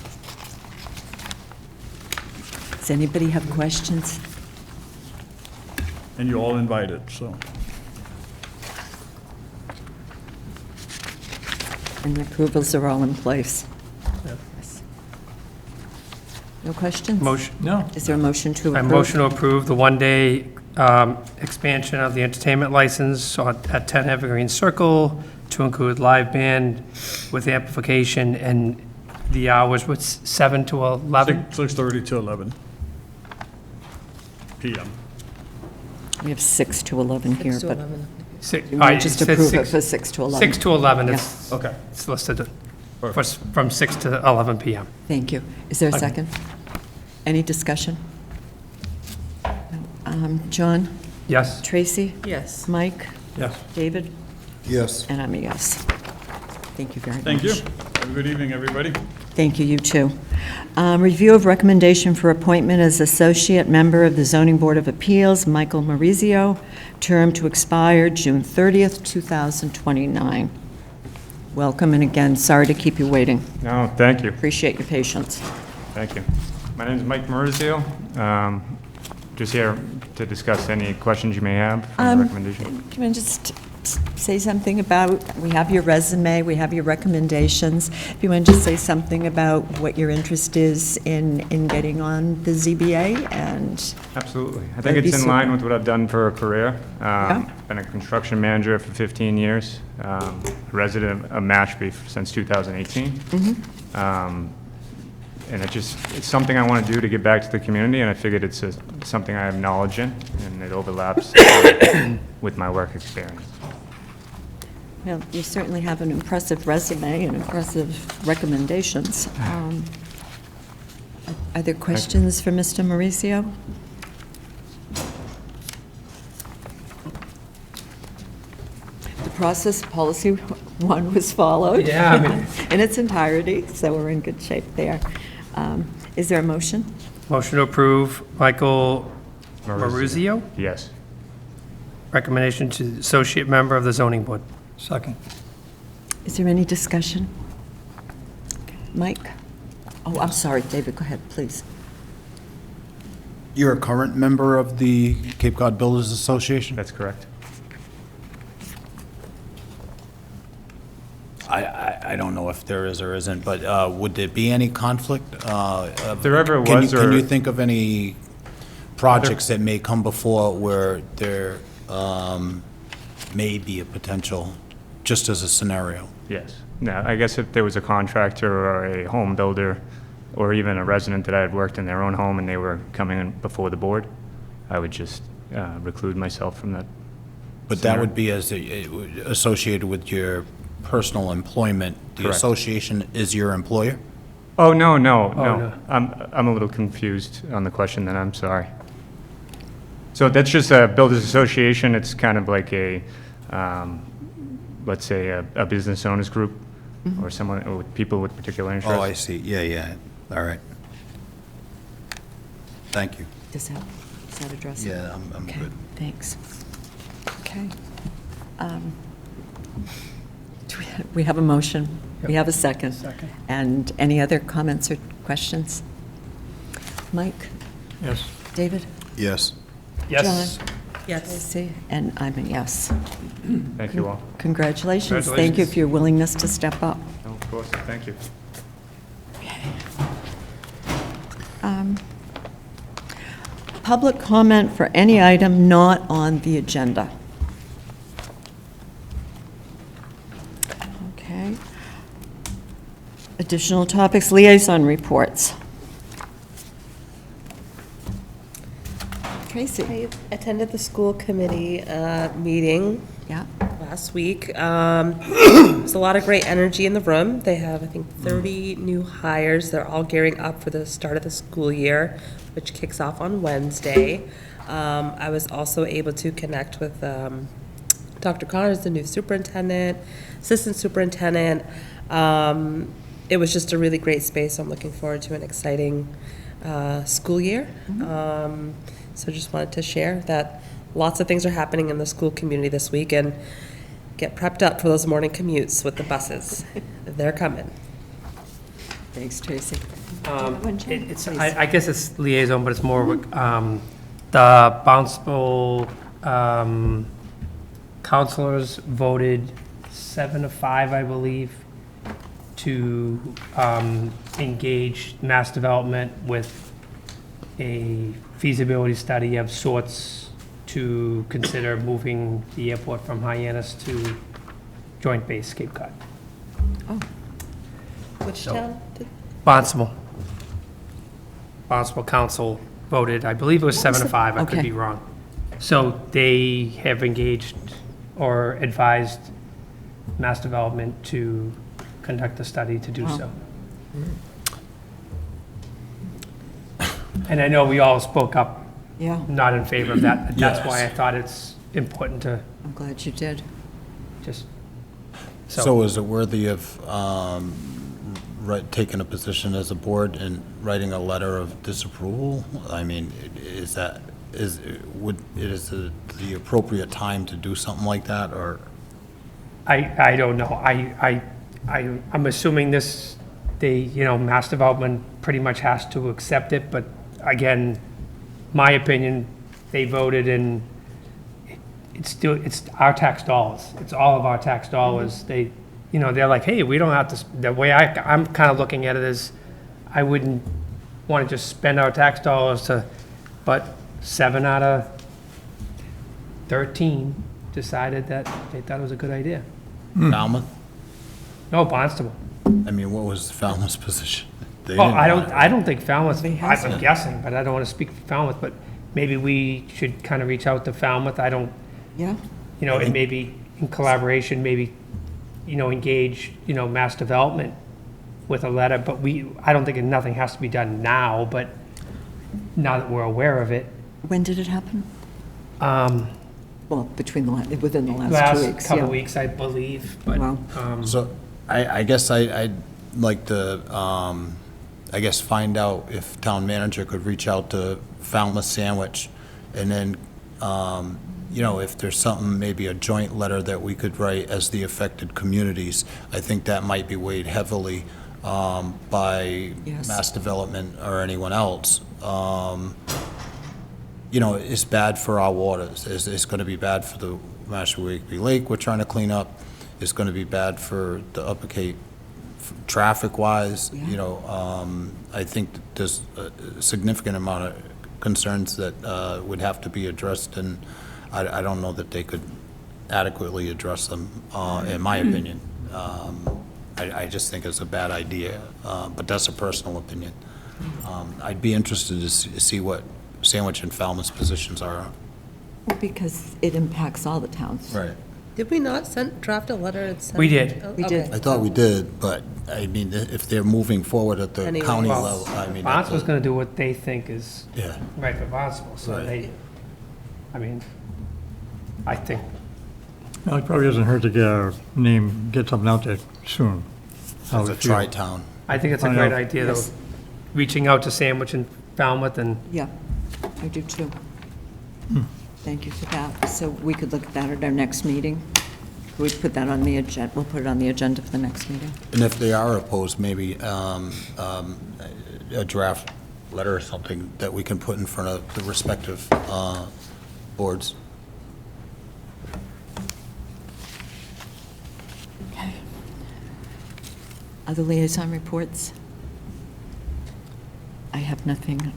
Speaker 1: Does anybody have questions?
Speaker 12: And you're all invited, so.
Speaker 1: And the approvals are all in place? Yes. No questions?
Speaker 4: Motion.
Speaker 9: No.
Speaker 1: Is there a motion to
Speaker 4: I
Speaker 1: approve?
Speaker 4: motion to approve the one-day expansion of the entertainment license at 10 Evergreen Circle to include live band with amplification, and the hours was 7 to 11?
Speaker 12: 6:30 to 11 PM.
Speaker 1: We have 6 to 11 here, but you
Speaker 4: I
Speaker 1: might just approve it for 6 to 11.
Speaker 4: 6 to 11,
Speaker 1: Yeah.
Speaker 12: Okay.
Speaker 4: it's listed from 6 to 11 PM.
Speaker 1: Thank you. Is there a second? Any discussion? John?
Speaker 4: Yes.
Speaker 1: Tracy?
Speaker 11: Yes.
Speaker 1: Mike?
Speaker 9: Yes.
Speaker 1: David?
Speaker 3: Yes.
Speaker 1: And I'm a yes. Thank you very much.
Speaker 12: Thank you. Have a good evening, everybody.
Speaker 1: Thank you, you too. Review of recommendation for appointment as associate member of the Zoning Board of Appeals, Michael Maurizio, term to expire June 30th, 2029. Welcome, and again, sorry to keep you waiting.
Speaker 13: No, thank you.
Speaker 1: Appreciate your patience.
Speaker 13: Thank you. My name is Mike Maurizio. Just here to discuss any questions you may have from the recommendation.
Speaker 1: Can I just say something about, we have your resume, we have your recommendations. If you want to just say something about what your interest is in getting on the ZBA and...
Speaker 13: Absolutely. I think
Speaker 1: That'd
Speaker 13: it's
Speaker 1: be
Speaker 13: in line
Speaker 1: super.
Speaker 13: with what I've done for a career.
Speaker 1: Yeah.
Speaker 13: Been a construction manager for 15 years, resident of Mashpee since 2018. And it's something I want to do to give back to the community, and I figured it's something I have knowledge in, and it overlaps with my work experience.
Speaker 1: Well, you certainly have an impressive resume and impressive recommendations. Are there questions for Mr. Mauricio? The process, policy one was followed.
Speaker 4: Yeah, I mean-
Speaker 1: In its entirety, so we're in good shape there. Is there a motion?
Speaker 4: Motion to approve Michael Maurizio?
Speaker 13: Yes.
Speaker 4: recommendation to the associate member of the zoning board.
Speaker 9: Second.
Speaker 1: Is there any discussion? Mike? Oh, I'm sorry, David, go ahead, please.
Speaker 3: You're a current member of the Cape Cod Builders Association?
Speaker 13: That's correct.
Speaker 3: I don't know if there is or isn't, but would there be any conflict?
Speaker 13: If there ever
Speaker 3: Can
Speaker 13: was,
Speaker 3: you- Can
Speaker 13: or-
Speaker 3: you think of any projects that may come before where there may be a potential, just as a scenario?
Speaker 13: Yes. No, I guess if there was a contractor or a home builder, or even a resident that I had worked in their own home and they were coming in before the board, I would just reclude myself from that.
Speaker 3: But that would be associated with your personal employment. The
Speaker 13: Correct.
Speaker 3: association is your employer?
Speaker 13: Oh, no, no,
Speaker 4: Oh,
Speaker 13: no.
Speaker 4: no.
Speaker 13: I'm a little confused on the question then, I'm sorry. So that's just a builders association, it's kind of like a, let's say, a business owners group, or someone, or with people with particular interests.
Speaker 3: Oh, I see. Yeah. All right. Thank you.
Speaker 1: Does that address it?
Speaker 3: Yeah, I'm
Speaker 1: Okay,
Speaker 3: good.
Speaker 1: thanks. Okay. We have a motion. We have a second.
Speaker 9: Second.
Speaker 1: And any other comments or questions? Mike?
Speaker 9: Yes.
Speaker 1: David?
Speaker 3: Yes.
Speaker 4: Yes.
Speaker 1: John?
Speaker 11: Yes.
Speaker 1: Tracy? And I'm a yes.
Speaker 13: Thank you all.
Speaker 1: Congratulations. Thank you
Speaker 4: Congratulations.
Speaker 1: for your willingness to step up.
Speaker 13: No, of course, thank you.
Speaker 1: Public comment for any item not on the agenda. Okay. Additional topics, liaison reports. Tracy?
Speaker 11: I attended the school committee meeting
Speaker 1: Yeah.
Speaker 11: last week. There's a lot of great energy in the room. They have, I think, 30 new hires. They're all gearing up for the start of the school year, which kicks off on Wednesday. I was also able to connect with Dr. Connors, the new superintendent, assistant superintendent. It was just a really great space. I'm looking forward to an exciting school year. So just wanted to share that lots of things are happening in the school community this week, and get prepped up for those morning commutes with the buses. They're coming.
Speaker 1: Thanks, Tracy.
Speaker 4: I guess it's liaison, but it's more, the Bountiful counselors voted 7-5, I believe, to engage Mass Development with a feasibility study of sorts to consider moving the airport from Hyannis to Joint Base Cape Cod.
Speaker 11: Which town?
Speaker 4: Barnstable. Barnstable Council voted, I believe it was 7-5, I could
Speaker 1: Okay.
Speaker 4: be wrong. So they have engaged or advised Mass Development to conduct a study to do
Speaker 1: Wow.
Speaker 4: so. And I know we all spoke up
Speaker 1: Yeah,
Speaker 4: not in favor of that. That's why I
Speaker 3: Yes.
Speaker 4: thought it's important to
Speaker 1: I'm glad you did.
Speaker 4: just,
Speaker 3: So is it worthy of taking a position as a board and writing a letter of disapproval? I mean, is it the appropriate time to do something like that, or?
Speaker 4: I don't know. I'm assuming this, Mass Development pretty much has to accept it, but again, my opinion, they voted and it's our tax dollars. It's all of our tax dollars. They're like, hey, we don't have to, the way I'm kind of looking at it is, I wouldn't want to just spend our tax dollars but 7 out of 13 decided that they thought it was a good idea.
Speaker 3: Falmouth?
Speaker 4: No, Barnstable.
Speaker 3: I mean, what was Falmouth's position? They
Speaker 4: Oh,
Speaker 3: didn't
Speaker 4: I
Speaker 3: want
Speaker 4: don't think Falmouth, I'm
Speaker 3: hasn't.
Speaker 4: guessing, but I don't want to speak for Falmouth, but maybe we should kind of reach out to Falmouth. I don't,
Speaker 1: Yeah,
Speaker 4: and maybe in collaboration, maybe, engage, Mass Development with a letter, but I don't think nothing has to be done now, but now that we're aware of it.
Speaker 1: when did it happen?
Speaker 4: Um,
Speaker 1: Well, within the last 2 weeks,
Speaker 4: couple
Speaker 1: yeah.
Speaker 4: weeks, I believe, but,
Speaker 1: Wow.
Speaker 3: So I guess I'd like to, find out if town manager could reach out to Falmouth Sandwich and then if there's something, maybe a joint letter that we could write as the affected communities, I think that might be weighed heavily by
Speaker 1: Yes.
Speaker 3: Mass Development or anyone else. It's bad for our waters. It's going to be bad for the Mashpee Lake we're trying to clean up. It's going to be bad for the Upper Cape traffic-wise. I think that there's a significant amount of concerns that would have to be addressed, and I don't know that they could adequately address them, in my opinion. I just think it's a bad idea, but that's a personal opinion. I'd be interested to see what Sandwich and Falmouth's positions are.
Speaker 1: Because it impacts all the towns.
Speaker 3: Right.
Speaker 11: Did we not draft a letter and send?
Speaker 4: We did.
Speaker 11: Oh,
Speaker 1: We did.
Speaker 3: I thought we did, but, I mean, if they're moving forward at the
Speaker 11: Anyways.
Speaker 3: county
Speaker 11: Well,
Speaker 3: level, I mean.
Speaker 4: Barnstable's going to do what they think is
Speaker 3: Yeah.
Speaker 4: right for Barnstable, so
Speaker 3: Right.
Speaker 4: I think,
Speaker 9: Well, it probably doesn't hurt to get something out there soon. How
Speaker 3: It's a
Speaker 9: we feel.
Speaker 3: tri-town.
Speaker 4: I think it's a
Speaker 9: I
Speaker 4: great
Speaker 9: know.
Speaker 4: idea, though,
Speaker 1: Yes.
Speaker 4: reaching out to Sandwich and Falmouth, and
Speaker 1: Yeah, I do too. Thank you for that. So we could look at that at our next meeting. We put that on the agenda, we'll put it on the agenda for the next meeting.
Speaker 3: And if they are opposed, maybe a draft letter or something that we can put in front of the respective boards.
Speaker 1: Okay. Other liaison reports? I have nothing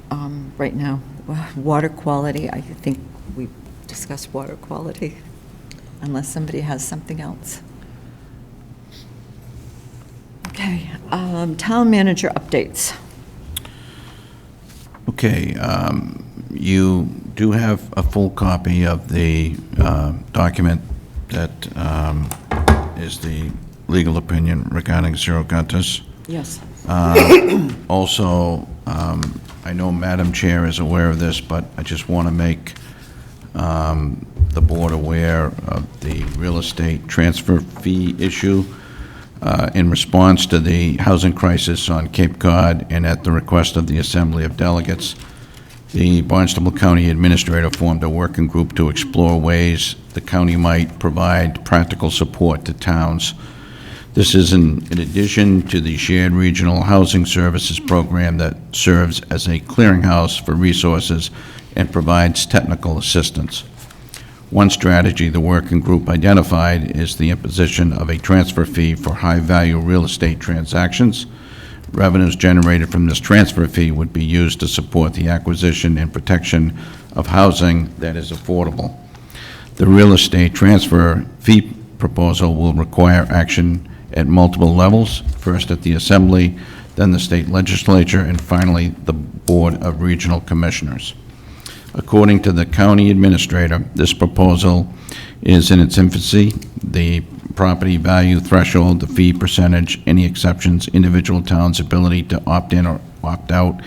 Speaker 1: right now. Water quality, I think we discussed water quality, unless somebody has something else. Okay, town manager updates.
Speaker 5: Okay, you do have a full copy of the document that is the legal opinion regarding Zero Guntus.
Speaker 1: Yes.
Speaker 5: Also, I know Madam Chair is aware of this, but I just want to make the board aware of the real estate transfer fee issue. In response to the housing crisis on Cape Cod and at the request of the Assembly of Delegates, the Barnstable County Administrator formed a working group to explore ways the county might provide practical support to towns. This is in addition to the Shared Regional Housing Services Program that serves as a clearinghouse for resources and provides technical assistance. One strategy the working group identified is the imposition of a transfer fee for high-value real estate transactions. Revenues generated from this transfer fee would be used to support the acquisition and protection of housing that is affordable. The real estate transfer fee proposal will require action at multiple levels, first at the Assembly, then the state legislature, and finally the Board of Regional Commissioners. According to the county administrator, this proposal is in its infancy. The property value threshold, the fee percentage, any exceptions, individual towns' ability to opt in or opt out,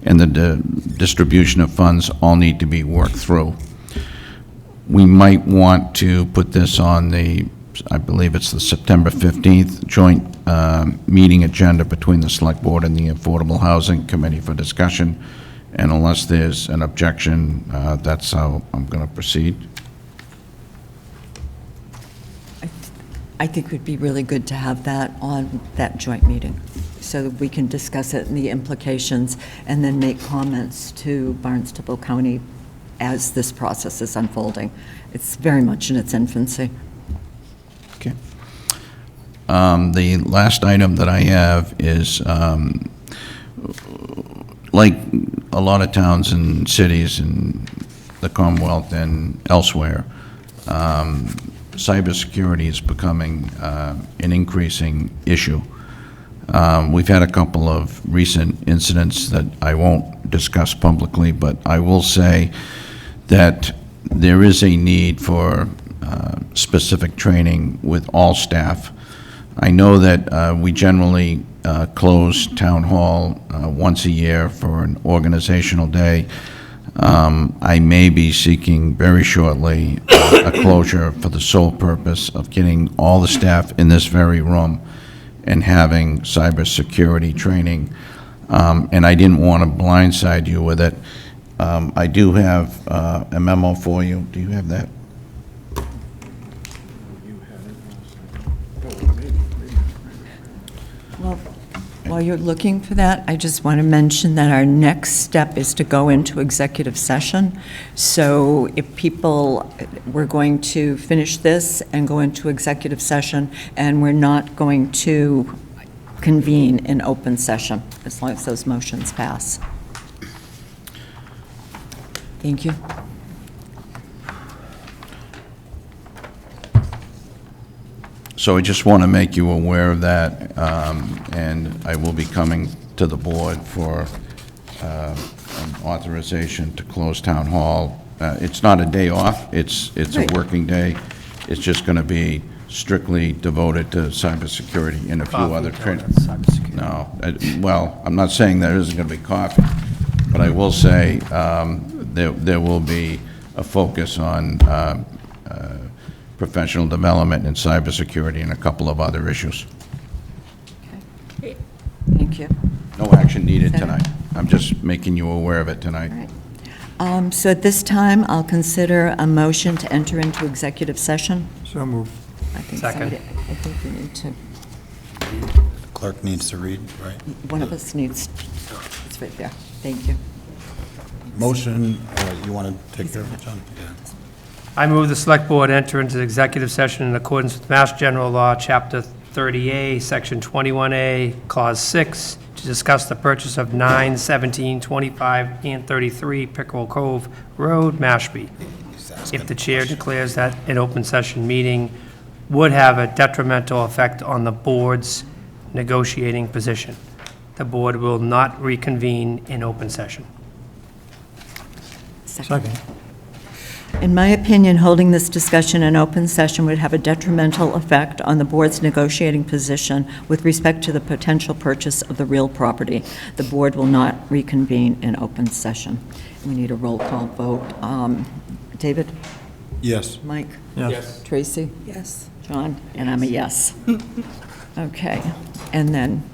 Speaker 5: and the distribution of funds all need to be worked through. We might want to put this on I believe it's the September 15th joint meeting agenda between the Select Board and the Affordable Housing Committee for discussion. And unless there's an objection, that's how I'm going to proceed.
Speaker 1: I think it would be really good to have that on that joint meeting, so that we can discuss it and the implications, and then make comments to Barnstable County as this process is unfolding. It's very much in its infancy.
Speaker 5: Okay. The last item that I have is, like a lot of towns and cities in the Commonwealth and elsewhere, cybersecurity is becoming an increasing issue. We've had a couple of recent incidents that I won't discuss publicly, but I will say that there is a need for specific training with all staff. I know that we generally close Town Hall once a year for an organizational day. I may be seeking very shortly a closure for the sole purpose of getting all the staff in this very room and having cybersecurity training. And I didn't want to blindside you with it. I do have a memo for you. Do you have that?
Speaker 1: While you're looking for that, I just want to mention that our next step is to go into executive session. So if people, we're going to finish this and go into executive session, and we're not going to convene in open session, as long as those motions pass. Thank you.
Speaker 5: So I just want to make you aware of that, and I will be coming to the board for an authorization to close town hall. It's not a day off, it's a
Speaker 1: Right.
Speaker 5: working day. It's just going to be strictly devoted to cybersecurity and a few other training. No, well, I'm not saying there isn't going to be coffee, but I will say there will be a focus on professional development and cybersecurity and a couple of other issues.
Speaker 1: Thank you.
Speaker 5: No action needed
Speaker 1: Senator?
Speaker 5: tonight. I'm just making you aware of it tonight.
Speaker 1: All right. So at this time, I'll consider a motion to enter into executive session.
Speaker 9: So moved.
Speaker 1: I think
Speaker 4: Second.
Speaker 1: I think we need to,
Speaker 3: Clerk needs to read, right?
Speaker 1: one of us needs, it's right there. Thank you.
Speaker 3: Motion, you want to take care of it, John? Yeah.
Speaker 4: I move the Select Board enter into executive session in accordance with Mass General Law, Chapter 30A, Section 21A, Clause 6, to discuss the purchase of 9, 17, 25, and 33 Pickerel Cove Road, Mashpee. If the chair declares that an open session meeting would have a detrimental effect on the board's negotiating position, the board will not reconvene in open session.
Speaker 9: Second.
Speaker 1: In my opinion, holding this discussion in open session would have a detrimental effect on the board's negotiating position with respect to the potential purchase of the real property. The board will not reconvene in open session. We need a roll call vote. David?
Speaker 3: Yes.
Speaker 1: Mike?
Speaker 9: Yes.
Speaker 1: Tracy?
Speaker 11: Yes.
Speaker 1: John? And I'm a yes. Okay. And then